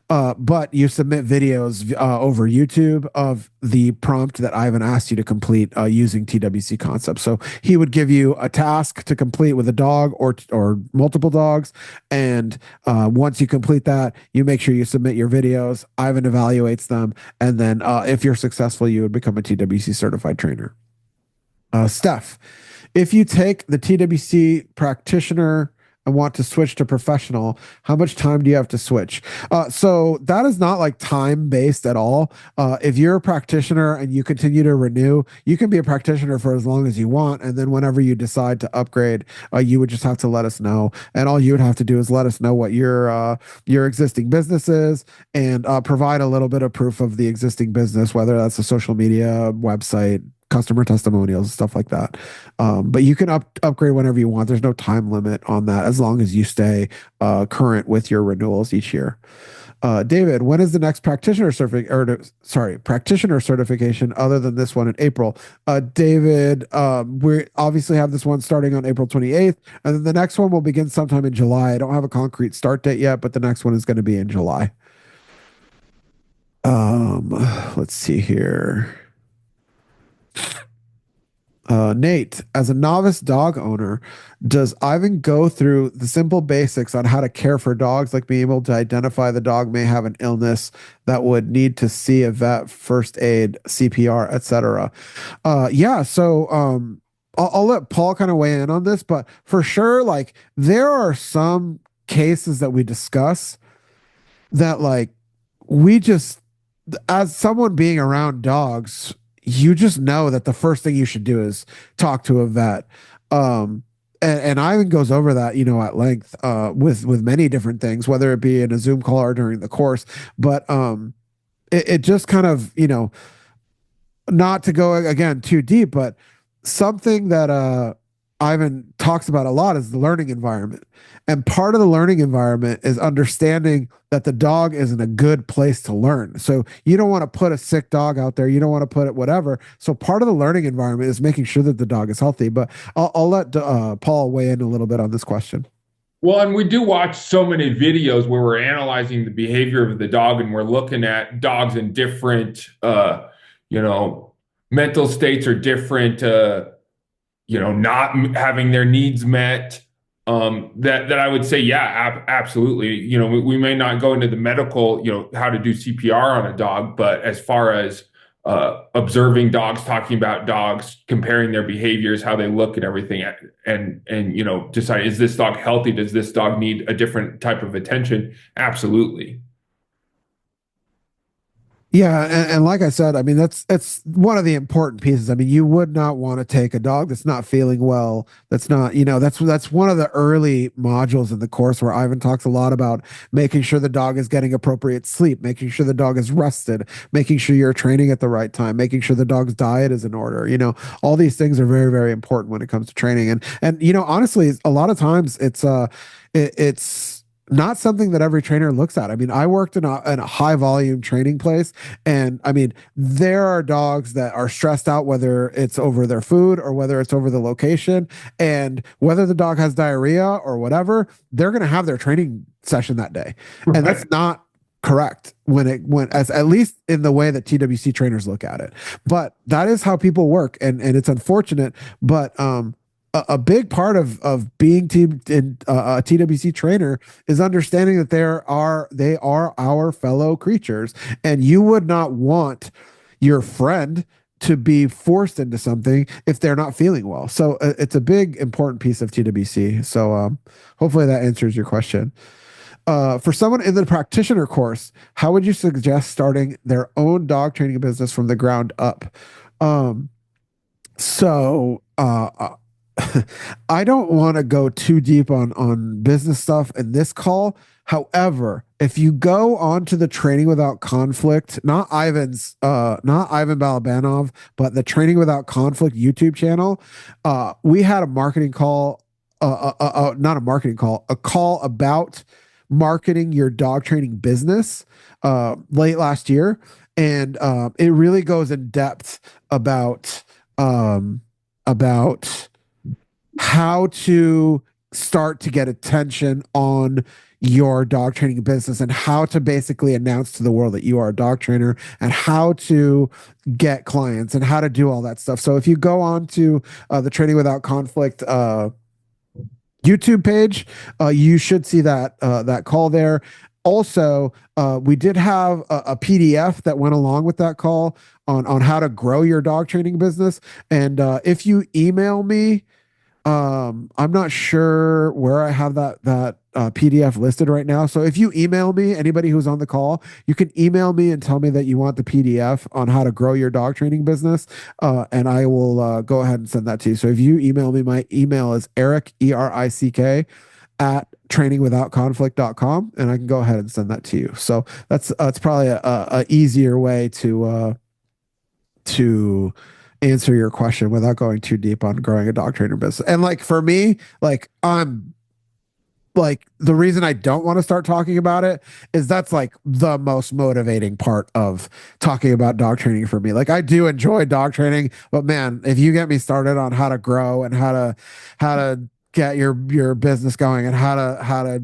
But you submit videos over YouTube of the prompt that Ivan asked you to complete using TWC concepts. So he would give you a task to complete with a dog or multiple dogs, and once you complete that, you make sure you submit your videos. Ivan evaluates them, and then if you're successful, you would become a TWC certified trainer. Steph, if you take the TWC practitioner and want to switch to professional, how much time do you have to switch? So that is not like time based at all. If you're a practitioner and you continue to renew, you can be a practitioner for as long as you want. And then whenever you decide to upgrade, you would just have to let us know. And all you would have to do is let us know what your existing business is, and provide a little bit of proof of the existing business, whether that's a social media, website, customer testimonials, stuff like that. But you can upgrade whenever you want. There's no time limit on that, as long as you stay current with your renewals each year. David, when is the next practitioner certification other than this one in April? David, we obviously have this one starting on April 28th, and then the next one will begin sometime in July. I don't have a concrete start date yet, but the next one is going to be in July. Um, let's see here. Nate, as a novice dog owner, does Ivan go through the simple basics on how to care for dogs, like being able to identify the dog may have an illness that would need to see a vet, first aid, CPR, etc.? Yeah, so I'll let Paul kind of weigh in on this, but for sure, like, there are some cases that we discuss that, like, we just, as someone being around dogs, you just know that the first thing you should do is talk to a vet. And Ivan goes over that, at length, with many different things, whether it be in a Zoom call or during the course. But it just kind of, not to go again too deep, but something that Ivan talks about a lot is the learning environment. And part of the learning environment is understanding that the dog is in a good place to learn. So you don't want to put a sick dog out there. You don't want to put it whatever. So part of the learning environment is making sure that the dog is healthy. But I'll let Paul weigh in a little bit on this question. Well, and we do watch so many videos where we're analyzing the behavior of the dog and we're looking at dogs in different, you know, mental states or different, not having their needs met. That I would say, yeah, absolutely. We may not go into the medical, how to do CPR on a dog, but as far as observing dogs, talking about dogs, comparing their behaviors, how they look and everything, and decide, is this dog healthy? Does this dog need a different type of attention? Absolutely. Yeah, and like I said, I mean that's one of the important pieces. I mean, you would not want to take a dog that's not feeling well. That's not, that's one of the early modules in the course where Ivan talks a lot about making sure the dog is getting appropriate sleep, making sure the dog is rested, making sure you're training at the right time, making sure the dog's diet is in order. All these things are very, very important when it comes to training. And honestly, a lot of times it's not something that every trainer looks at. I mean, I worked in a high volume training place, and I mean, there are dogs that are stressed out, whether it's over their food or whether it's over the location, and whether the dog has diarrhea or whatever, they're going to have their training session that day, and that's not correct when as at least in the way that TWC trainers look at it. But that is how people work, and it's unfortunate, but a big part of being a TWC trainer is understanding that they are our fellow creatures, and you would not want your friend to be forced into something if they're not feeling well. So it's a big important piece of TWC. So hopefully that answers your question. For someone in the practitioner course, how would you suggest starting their own dog training business from the ground up? So I don't want to go too deep on business stuff in this call. However, if you go on to the Training Without Conflict, not Ivan Balabanov, but the Training Without Conflict YouTube channel, we had a marketing call, not a marketing call, a call about marketing your dog training business late last year, and it really goes in depth about how to start to get attention on your dog training business and how to basically announce to the world that you are a dog trainer and how to get clients and how to do all that stuff. So if you go on to the Training Without Conflict YouTube page, you should see that call there. Also, we did have a PDF that went along with that call on how to grow your dog training business. And if you email me, I'm not sure where I have that PDF listed right now. So if you email me, anybody who's on the call, you can email me and tell me that you want the PDF on how to grow your dog training business, and I will go ahead and send that to you. So if you email me, my email is Eric, ERICK, at trainingwithoutconflict.com, and I can go ahead and send that to you. So that's probably a easier way to answer your question without going too deep on growing a dog trainer business. And like for me, like I'm like the reason I don't want to start talking about it is that's like the most motivating part of talking about dog training for me. Like I do enjoy dog training, but man, if you get me started on how to grow and how to get your business going and how to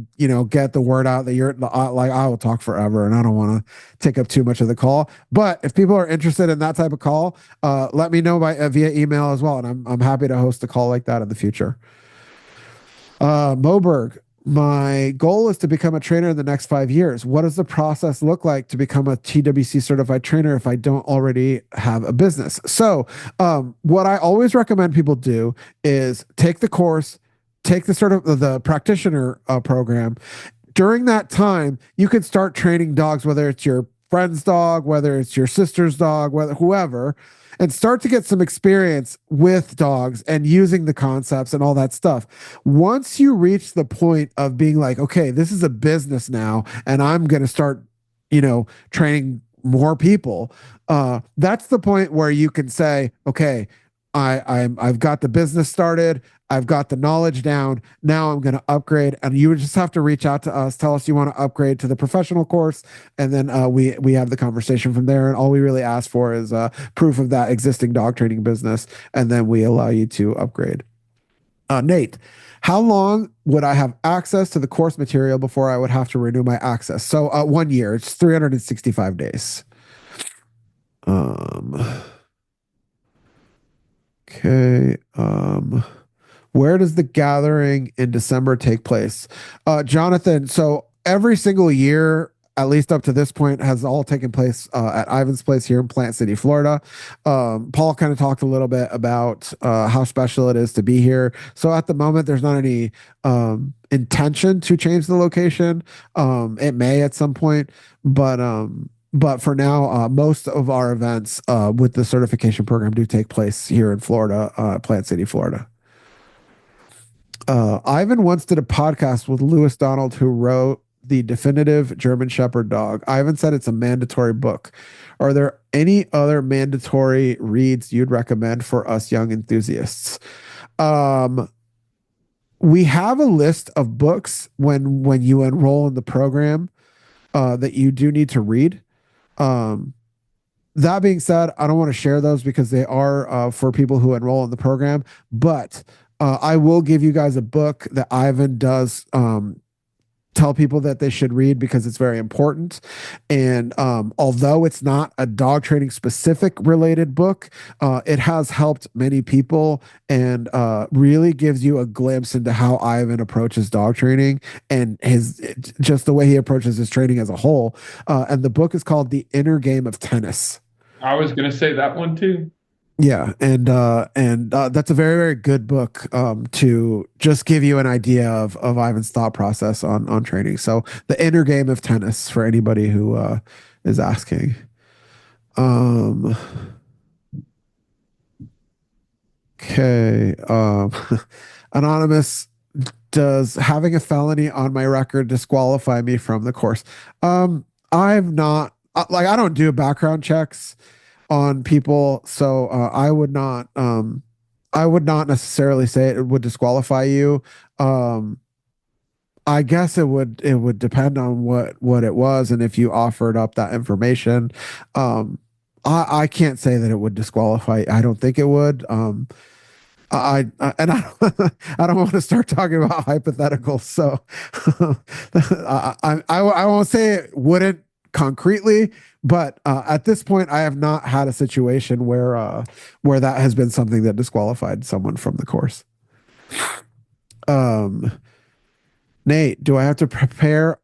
get the word out that you're like, I will talk forever and I don't want to take up too much of the call. But if people are interested in that type of call, let me know via email as well, and I'm happy to host a call like that in the future. Moberg, my goal is to become a trainer in the next 5 years. What does the process look like to become a TWC certified trainer if I don't already have a business? So what I always recommend people do is take the course, take the practitioner program. During that time, you can start training dogs, whether it's your friend's dog, whether it's your sister's dog, whether whoever, and start to get some experience with dogs and using the concepts and all that stuff. Once you reach the point of being like, okay, this is a business now, and I'm going to start, training more people. That's the point where you can say, okay, I've got the business started. I've got the knowledge down. Now I'm going to upgrade, and you just have to reach out to us. Tell us you want to upgrade to the professional course, and then we have the conversation from there. And all we really ask for is proof of that existing dog training business, and then we allow you to upgrade. Nate, how long would I have access to the course material before I would have to renew my access? So 1 year. It's 365 days. Um. Okay. Where does the gathering in December take place? Jonathan, so every single year, at least up to this point, has all taken place at Ivan's place here in Plant City, Florida. Paul kind of talked a little bit about how special it is to be here. So at the moment, there's not any intention to change the location. It may at some point, but for now, most of our events with the certification program do take place here in Florida, Plant City, Florida. Ivan once did a podcast with Lewis Donald, who wrote The Definitive German Shepherd Dog. Ivan said it's a mandatory book. Are there any other mandatory reads you'd recommend for us young enthusiasts? We have a list of books when you enroll in the program that you do need to read. That being said, I don't want to share those because they are for people who enroll in the program, but I will give you guys a book that Ivan does tell people that they should read because it's very important. And although it's not a dog training specific related book, it has helped many people and really gives you a glimpse into how Ivan approaches dog training and just the way he approaches his training as a whole. And the book is called The Inner Game of Tennis. I was going to say that one too. Yeah, and that's a very, very good book to just give you an idea of Ivan's thought process on training. So The Inner Game of Tennis for anybody who is asking. Okay. Anonymous, does having a felony on my record disqualify me from the course? I've not I don't do background checks on people, so I would not necessarily say it would disqualify you. I guess it would depend on what it was and if you offered up that information. I can't say that it would disqualify. I don't think it would. I don't want to start talking about hypotheticals, so I won't say it wouldn't concretely, but at this point, I have not had a situation where that has been something that disqualified someone from the course. Nate, do I have to prepare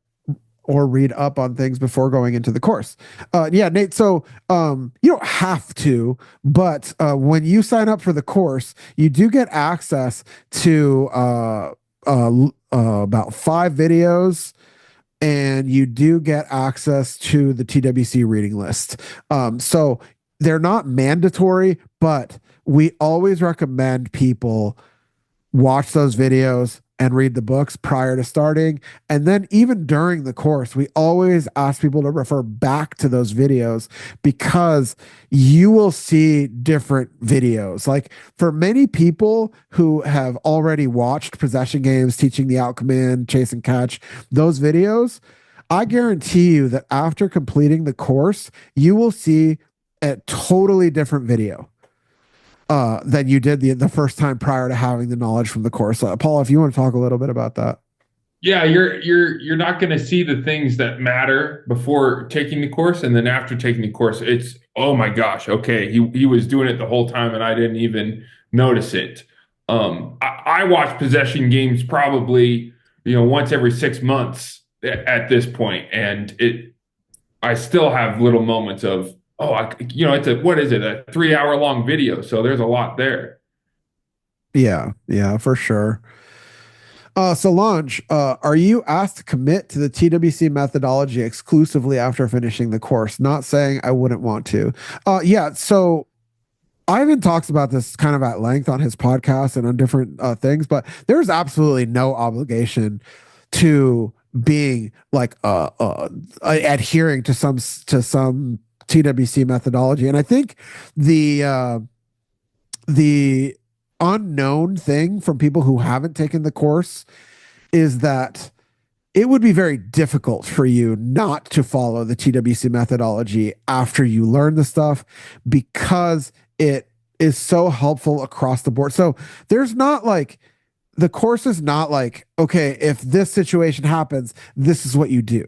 or read up on things before going into the course? Yeah, Nate. So you don't have to, but when you sign up for the course, you do get access to about 5 videos, and you do get access to the TWWC reading list. So they're not mandatory, but we always recommend people watch those videos and read the books prior to starting. And then even during the course, we always ask people to refer back to those videos because you will see different videos. Like for many people who have already watched possession games, teaching the out command, chase and catch, those videos, I guarantee you that after completing the course, you will see a totally different video than you did the first time prior to having the knowledge from the course. Paul, if you want to talk a little bit about that. Yeah, you're not going to see the things that matter before taking the course, and then after taking the course, it's oh my gosh, okay, he was doing it the whole time, and I didn't even notice it. I watch possession games probably once every 6 months at this point, and I still have little moments of it's what is it, a 3 hour long video, so there's a lot there. Yeah, for sure. Solange, are you asked to commit to the TWC methodology exclusively after finishing the course? Not saying I wouldn't want to. Yeah, so Ivan talks about this kind of at length on his podcast and on different things, but there's absolutely no obligation to being like adhering to some TWC methodology. And I think the unknown thing from people who haven't taken the course is that it would be very difficult for you not to follow the TWC methodology after you learn the stuff because it is so helpful across the board. So there's not like the course is not like, okay, if this situation happens, this is what you do.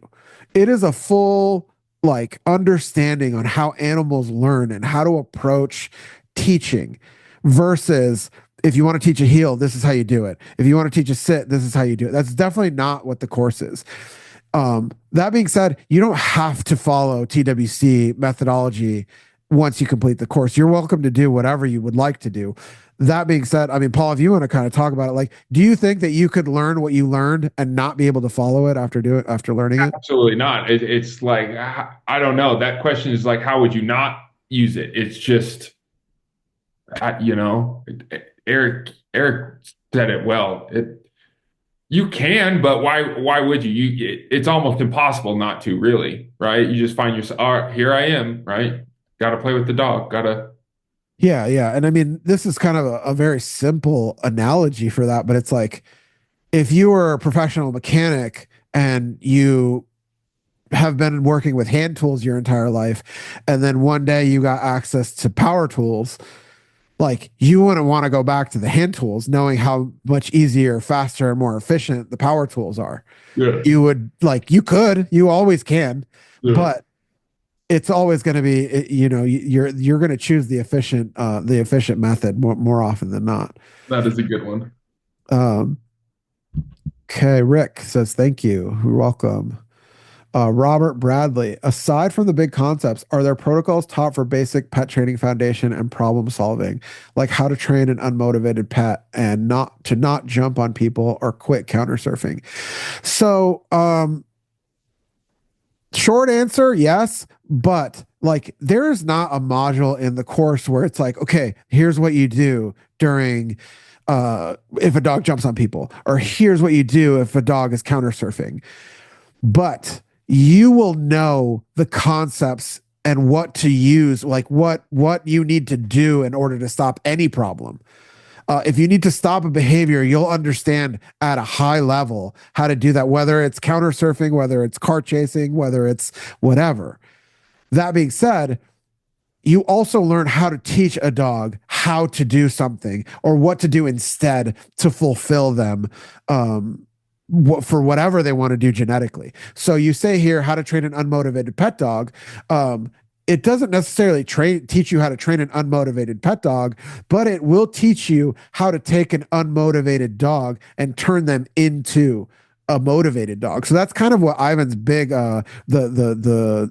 It is a full like understanding on how animals learn and how to approach teaching versus if you want to teach a heel, this is how you do it. If you want to teach a sit, this is how you do it. That's definitely not what the course is. That being said, you don't have to follow TWC methodology once you complete the course. You're welcome to do whatever you would like to do. That being said, I mean, Paul, if you want to kind of talk about it, like, do you think that you could learn what you learned and not be able to follow it after learning it? Absolutely not. It's like, I don't know. That question is like, how would you not use it? It's just, you know, Eric said it well. You can, but why would you? It's almost impossible not to, really, right? You just find yourself, all right, here I am, right? Got to play with the dog. Got to. Yeah, yeah. And I mean, this is kind of a very simple analogy for that, but it's like if you were a professional mechanic and you have been working with hand tools your entire life, and then one day you got access to power tools, like you wouldn't want to go back to the hand tools knowing how much easier, faster, and more efficient the power tools are. Yeah. You would like, you could, you always can, Yeah. but it's always going to be, you know, you're going to choose the efficient method more often than not. That is a good one. Um, okay. Rick says, thank you. You're welcome. Robert Bradley, aside from the big concepts, are there protocols taught for basic pet training foundation and problem solving, like how to train an unmotivated pet and not jump on people or quit counter surfing? So, short answer, yes, but like there is not a module in the course where it's like, okay, here's what you do during if a dog jumps on people, or here's what you do if a dog is counter surfing. But you will know the concepts and what to use, like what you need to do in order to stop any problem. If you need to stop a behavior, you'll understand at a high level how to do that, whether it's counter surfing, whether it's car chasing, whether it's whatever. That being said, you also learn how to teach a dog how to do something or what to do instead to fulfill them for whatever they want to do genetically. So you say here how to train an unmotivated pet dog. It doesn't necessarily teach you how to train an unmotivated pet dog, but it will teach you how to take an unmotivated dog and turn them into a motivated dog. So that's kind of what Ivan's big the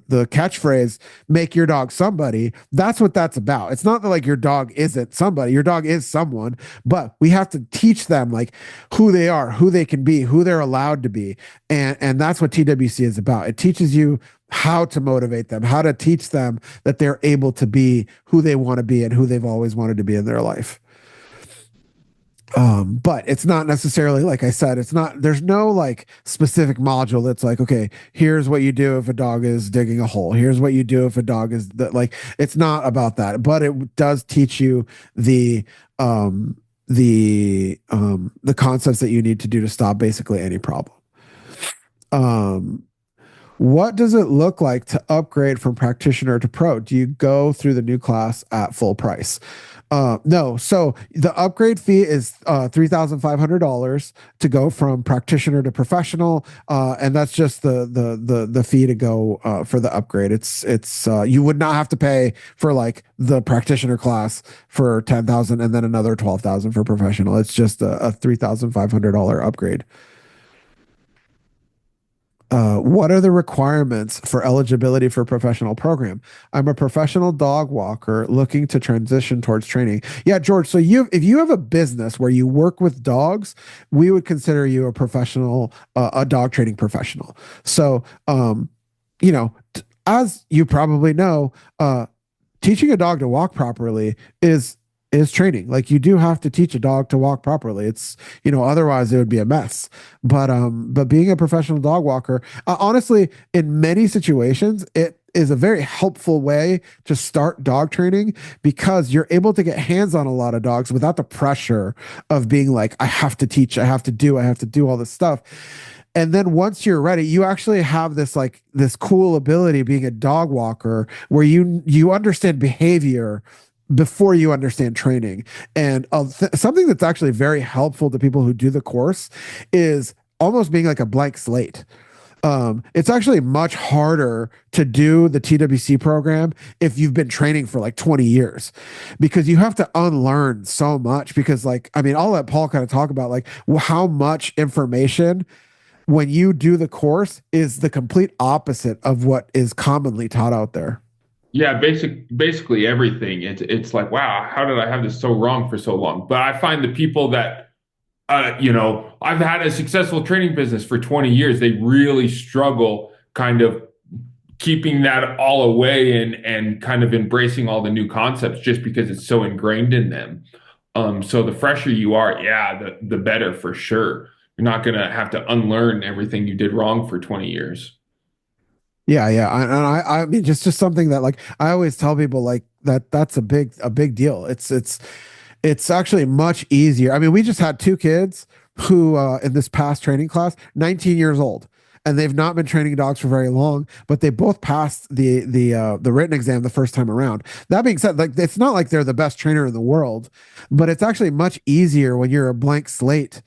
catchphrase, make your dog somebody. That's what that's about. It's not that like your dog isn't somebody. Your dog is someone, but we have to teach them like who they are, who they can be, who they're allowed to be. And that's what TWC is about. It teaches you how to motivate them, how to teach them that they're able to be who they want to be and who they've always wanted to be in their life. But it's not necessarily, like I said, there's no like specific module that's like, okay, here's what you do if a dog is digging a hole. Here's what you do if a dog is like, it's not about that, but it does teach you the concepts that you need to do to stop basically any problem. What does it look like to upgrade from practitioner to pro? Do you go through the new class at full price? No. So the upgrade fee is $3,500 to go from practitioner to professional, and that's just the fee to go for the upgrade. It's you would not have to pay for like the practitioner class for 10,000 and then another 12,000 for professional. It's just a $3,500 upgrade. What are the requirements for eligibility for a professional program? I'm a professional dog walker looking to transition towards training. Yeah, George. So if you have a business where you work with dogs, we would consider you a professional, a dog training professional. So, as you probably know, teaching a dog to walk properly is training. Like you do have to teach a dog to walk properly. It's, otherwise it would be a mess. But being a professional dog walker, honestly, in many situations, it is a very helpful way to start dog training because you're able to get hands on a lot of dogs without the pressure of being like, I have to teach, I have to do all this stuff. And then once you're ready, you actually have this cool ability being a dog walker where you understand behavior before you understand training. And something that's actually very helpful to people who do the course is almost being like a blank slate. It's actually much harder to do the TWC program if you've been training for like 20 years because you have to unlearn so much. Because, I'll let Paul kind of talk about how much information when you do the course is the complete opposite of what is commonly taught out there. Yeah, basically everything. It's like, wow, how did I have this so wrong for so long? But I find the people that I've had a successful training business for 20 years. They really struggle kind of keeping that all away and kind of embracing all the new concepts just because it's so ingrained in them. So the fresher you are, yeah, the better for sure. You're not gonna have to unlearn everything you did wrong for 20 years. Yeah, yeah. I mean, just something that I always tell people that's a big deal. It's actually much easier. I mean, we just had two kids who in this past training class, 19 years old, and they've not been training dogs for very long, but they both passed the written exam the first time around. That being said, it's not like they're the best trainer in the world, but it's actually much easier when you're a blank slate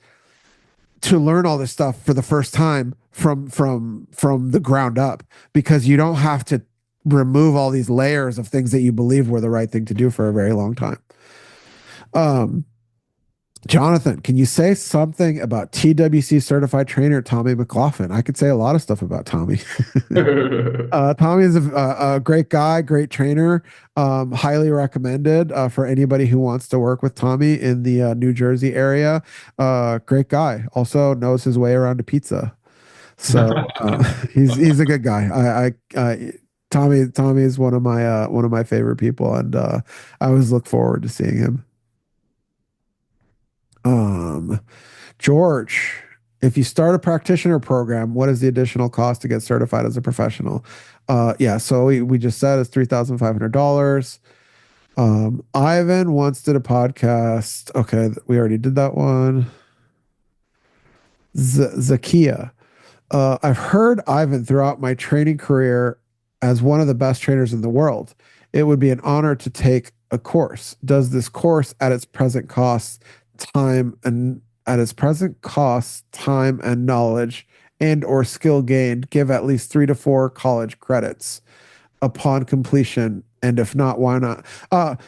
to learn all this stuff for the first time from the ground up because you don't have to remove all these layers of things that you believe were the right thing to do for a very long time. Um, Jonathan, can you say something about TWC certified trainer Tommy McLaughlin? I could say a lot of stuff about Tommy. Tommy is a great guy, great trainer. Highly recommended for anybody who wants to work with Tommy in the New Jersey area. Great guy. Also knows his way around a pizza. So he's a good guy. Tommy is one of my favorite people, and I always look forward to seeing him. Um, George, if you start a practitioner program, what is the additional cost to get certified as a professional? Yeah, so we just said it's $3,500. Ivan once did a podcast. Okay, we already did that one. Zakia. I've heard Ivan throughout my training career as one of the best trainers in the world. It would be an honor to take a course. Does this course at its present cost, time and time and knowledge and or skill gained give at least 3 to 4 college credits upon completion? And if not, why not?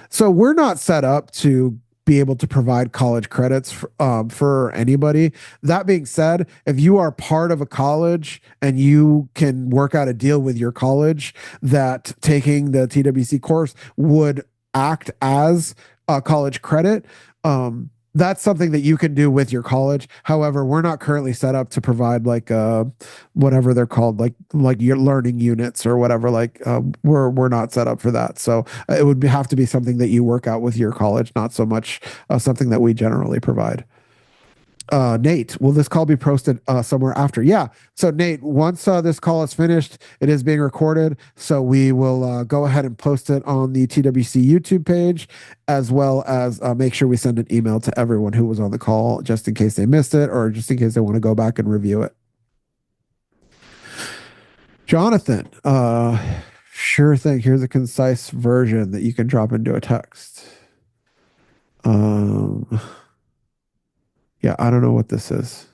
So we're not set up to be able to provide college credits for anybody. That being said, if you are part of a college and you can work out a deal with your college that taking the TWC course would act as a college credit, that's something that you can do with your college. However, we're not currently set up to provide whatever they're called, like your learning units or whatever. We're not set up for that. So it would have to be something that you work out with your college, not so much something that we generally provide. Nate, will this call be posted somewhere after? Yeah. So Nate, once this call is finished, it is being recorded. So we will go ahead and post it on the TWC YouTube page, as well as make sure we send an email to everyone who was on the call, just in case they missed it or just in case they want to go back and review it. Jonathan, sure thing. Here's a concise version that you can drop into a text. Yeah, I don't know what this is.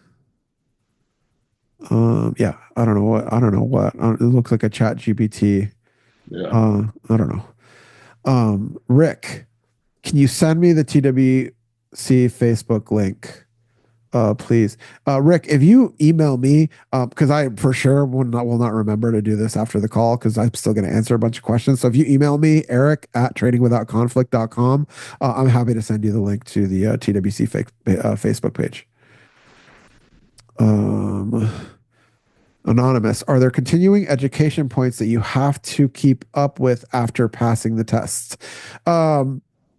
Yeah, I don't know what. It looks like a chat GPT. Yeah. I don't know. Rick, can you send me the TWC Facebook link? Please, Rick, if you email me, because I for sure will not remember to do this after the call because I'm still going to answer a bunch of questions. So if you email me, Eric at tradingwithoutconflict.com, I'm happy to send you the link to the TWC Facebook page. Um, Anonymous, are there continuing education points that you have to keep up with after passing the tests?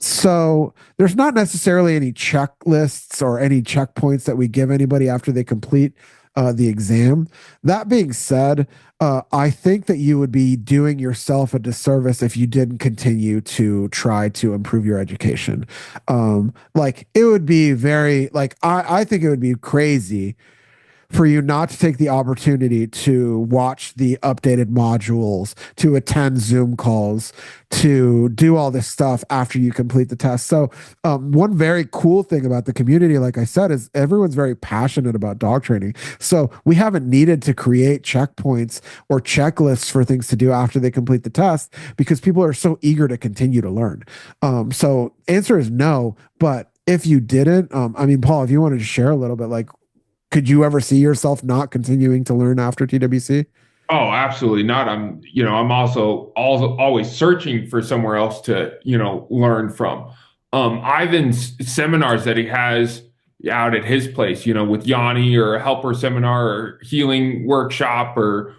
So there's not necessarily any checklists or any checkpoints that we give anybody after they complete the exam. That being said, I think that you would be doing yourself a disservice if you didn't continue to try to improve your education. Like it would be very like I think it would be crazy for you not to take the opportunity to watch the updated modules, to attend Zoom calls, to do all this stuff after you complete the test. So, one very cool thing about the community, like I said, is everyone's very passionate about dog training. So, we haven't needed to create checkpoints or checklists for things to do after they complete the test because people are so eager to continue to learn. So, answer is no. But if you didn't, I mean, Paul, if you wanted to share a little bit, like, could you ever see yourself not continuing to learn after TWC? Oh, absolutely not. I'm also always searching for somewhere else to, learn from. Ivan's seminars that he has out at his place, with Yanni or a helper seminar or healing workshop or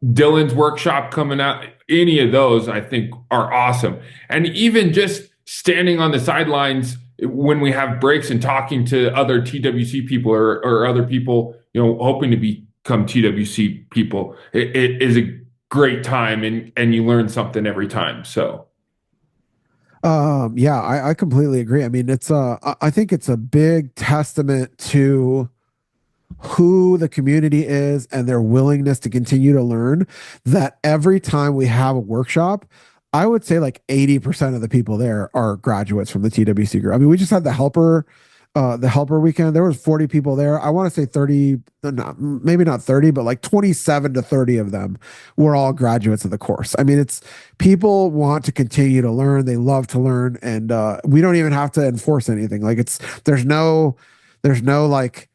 Dylan's workshop coming out, any of those I think are awesome. And even just standing on the sidelines when we have breaks and talking to other TWC people or other people, hoping to become TWC people, it is a great time and you learn something every time. So, Yeah, I completely agree. I mean, I think it's a big testament to who the community is and their willingness to continue to learn that every time we have a workshop, I would say like 80% of the people there are graduates from the TWC group. I mean, we just had the helper weekend. There was 40 people there. I want to say 30, maybe not 30, but like 27 to 30 of them were all graduates of the course. I mean, it's people want to continue to learn. They love to learn. And we don't even have to enforce anything. Like there's no like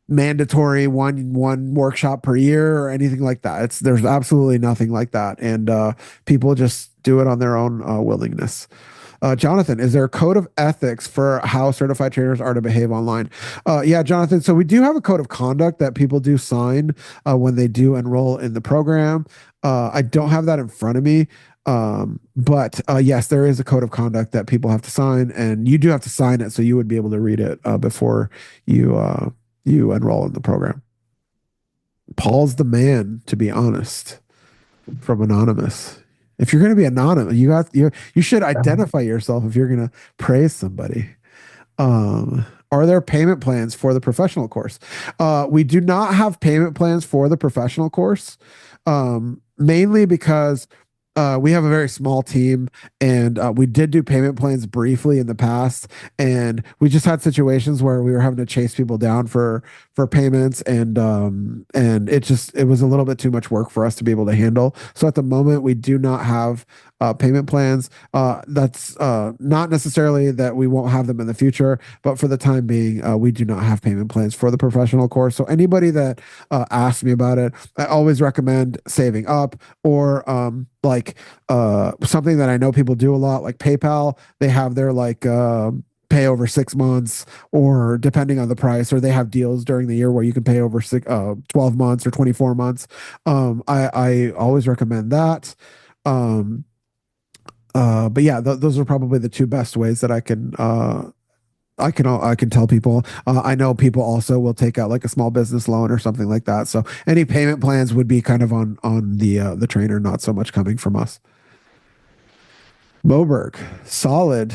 mandatory one workshop per year or anything like that. There's absolutely nothing like that, and people just do it on their own willingness. Jonathan, is there a code of ethics for how certified trainers are to behave online? Yeah, Jonathan. So we do have a code of conduct that people do sign when they do enroll in the program. I don't have that in front of me. But yes, there is a code of conduct that people have to sign, and you do have to sign it, so you would be able to read it before you enroll in the program. Paul's the man, to be honest, from Anonymous. If you're going to be anonymous, you should identify yourself if you're going to praise somebody. Are there payment plans for the professional course? We do not have payment plans for the professional course, mainly because we have a very small team, and we did do payment plans briefly in the past, and we just had situations where we were having to chase people down for payments, and it was a little bit too much work for us to be able to handle. So at the moment, we do not have payment plans. That's not necessarily that we won't have them in the future, but for the time being, we do not have payment plans for the professional course. So anybody that asks me about it, I always recommend saving up or something that I know people do a lot, like PayPal. They have their pay over 6 months, or depending on the price, or they have deals during the year where you can pay over 12 months or 24 months. I always recommend that. But yeah, those are probably the two best ways that I can tell people. I know people also will take out like a small business loan or something like that. So any payment plans would be kind of on the trainer, not so much coming from us. Moberg, solid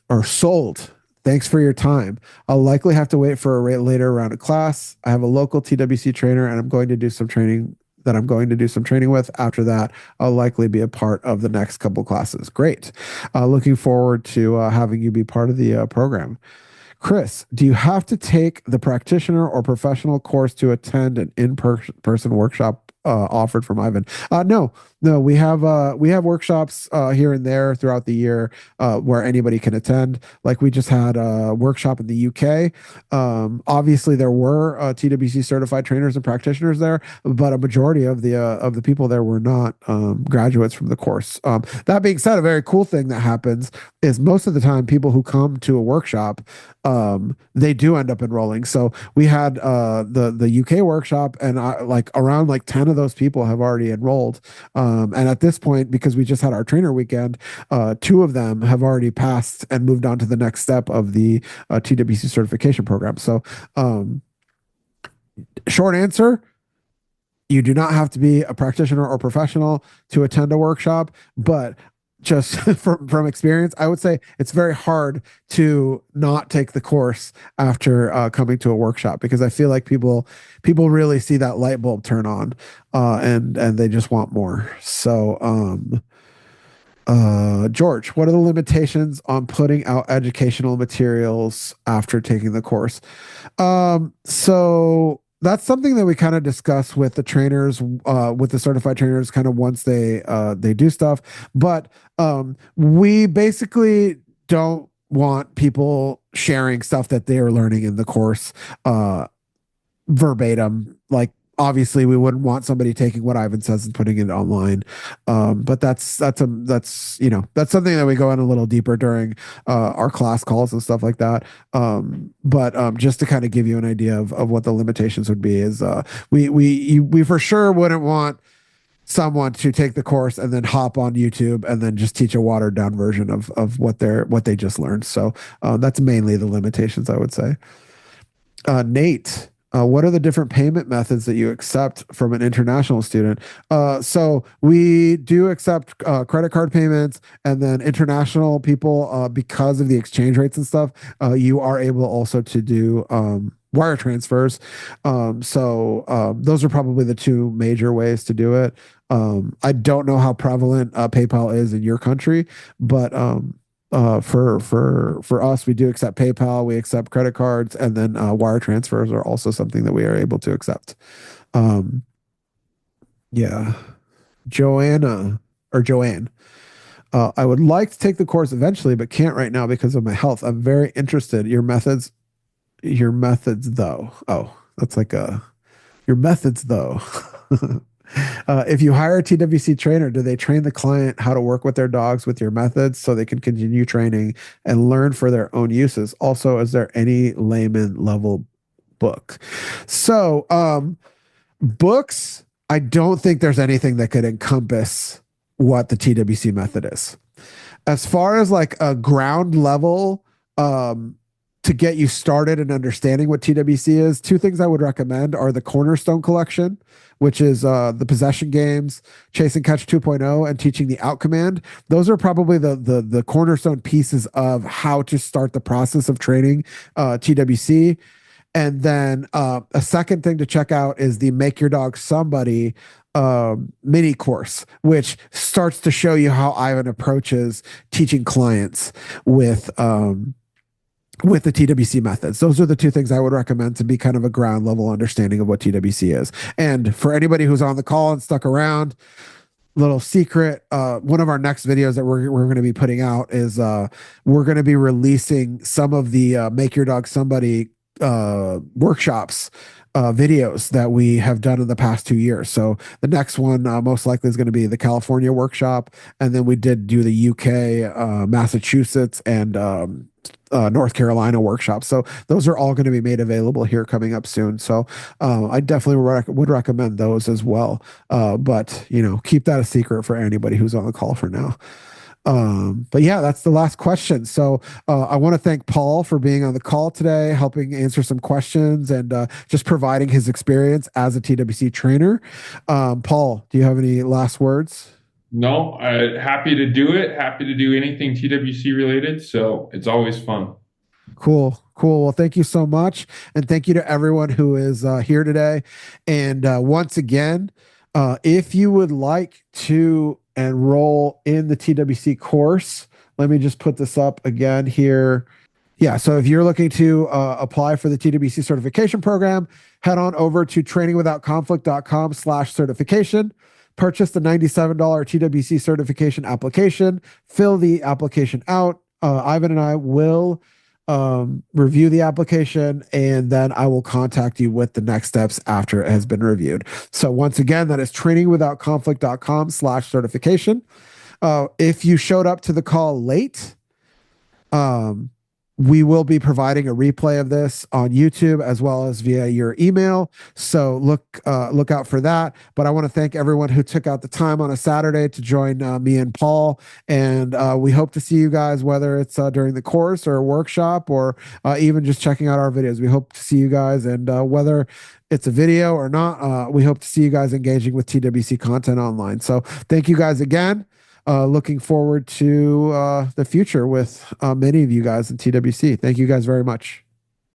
or sold. Thanks for your time. I'll likely have to wait for a later round of class. I have a local TWC trainer, and I'm going to do some training with. After that, I'll likely be a part of the next couple classes. Great. Looking forward to having you be part of the program. Chris, do you have to take the practitioner or professional course to attend an in-person workshop offered from Ivan? No, No, we have workshops here and there throughout the year where anybody can attend. Like we just had a workshop in the UK. Obviously, there were TWC certified trainers and practitioners there, but a majority of the people there were not graduates from the course. That being said, a very cool thing that happens is most of the time people who come to a workshop they do end up enrolling. So we had the UK workshop, and like around like 10 of those people have already enrolled. And at this point, because we just had our trainer weekend, two of them have already passed and moved on to the next step of the TWC certification program. So, short answer, you do not have to be a practitioner or professional to attend a workshop, but just from experience, I would say it's very hard to not take the course after coming to a workshop, because I feel like people really see that light bulb turn on, and they just want more. So, George, what are the limitations on putting out educational materials after taking the course? So that's something that we kind of discuss with the trainers, with the certified trainers, kind of once they do stuff. But we basically don't want people sharing stuff that they are learning in the course verbatim. Like obviously, we wouldn't want somebody taking what Ivan says and putting it online. But that's that's something that we go in a little deeper during our class calls and stuff like that. But just to kind of give you an idea of what the limitations would be is we for sure wouldn't want someone to take the course and then hop on YouTube and then just teach a watered down version of what they just learned. So that's mainly the limitations, I would say. Nate, what are the different payment methods that you accept from an international student? So we do accept credit card payments, and then international people, because of the exchange rates and stuff, you are able also to do wire transfers. Those are probably the two major ways to do it. I don't know how prevalent PayPal is in your country, but for us, we do accept PayPal, we accept credit cards, and then wire transfers are also something that we are able to accept. Um, yeah, Joanne. I would like to take the course eventually, but can't right now because of my health. I'm very interested. Your methods though. Oh, that's like your methods though. If you hire a TWC trainer, do they train the client how to work with their dogs with your methods so they can continue training and learn for their own uses? Also, is there any layman level book? So, books, I don't think there's anything that could encompass what the TWC method is. As far as like a ground level, to get you started in understanding what TWC is, two things I would recommend are the Cornerstone Collection, which is the possession games, Chase and Catch 2.0, and teaching the out command. Those are probably the cornerstone pieces of how to start the process of training TWC. And then a second thing to check out is the Make Your Dog Somebody mini course, which starts to show you how Ivan approaches teaching clients with the TWC methods. Those are the two things I would recommend to be kind of a ground level understanding of what TWC is. And for anybody who's on the call and stuck around, little secret, one of our next videos that we're going to be putting out is we're going to be releasing some of the Make Your Dog Somebody workshops, videos that we have done in the past 2 years. So the next one most likely is going to be the California workshop, and then we did do the UK, Massachusetts, and North Carolina workshop. So those are all going to be made available here coming up soon. So I definitely would recommend those as well. But keep that a secret for anybody who's on the call for now. But yeah, that's the last question. So I want to thank Paul for being on the call today, helping answer some questions and just providing his experience as a TWC trainer. Paul, do you have any last words? No, happy to do it. Happy to do anything TWC related. So it's always fun. Cool. Well, thank you so much. And thank you to everyone who is here today. And once again, if you would like to enroll in the TWC course, let me just put this up again here. Yeah, so if you're looking to apply for the TWC certification program, head on over to trainingwithoutconflict.com/certification. Purchase the $97 TWC certification application, fill the application out. Ivan and I will review the application, and then I will contact you with the next steps after it has been reviewed. So once again, that is trainingwithoutconflict.com/certification. If you showed up to the call late, we will be providing a replay of this on YouTube as well as via your email. So look out for that. But I want to thank everyone who took out the time on a Saturday to join me and Paul. And we hope to see you guys, whether it's during the course or a workshop or even just checking out our videos. We hope to see you guys, and whether it's a video or not, we hope to see you guys engaging with TWC content online. So thank you guys again. Looking forward to the future with many of you guys in TWC. Thank you guys very much.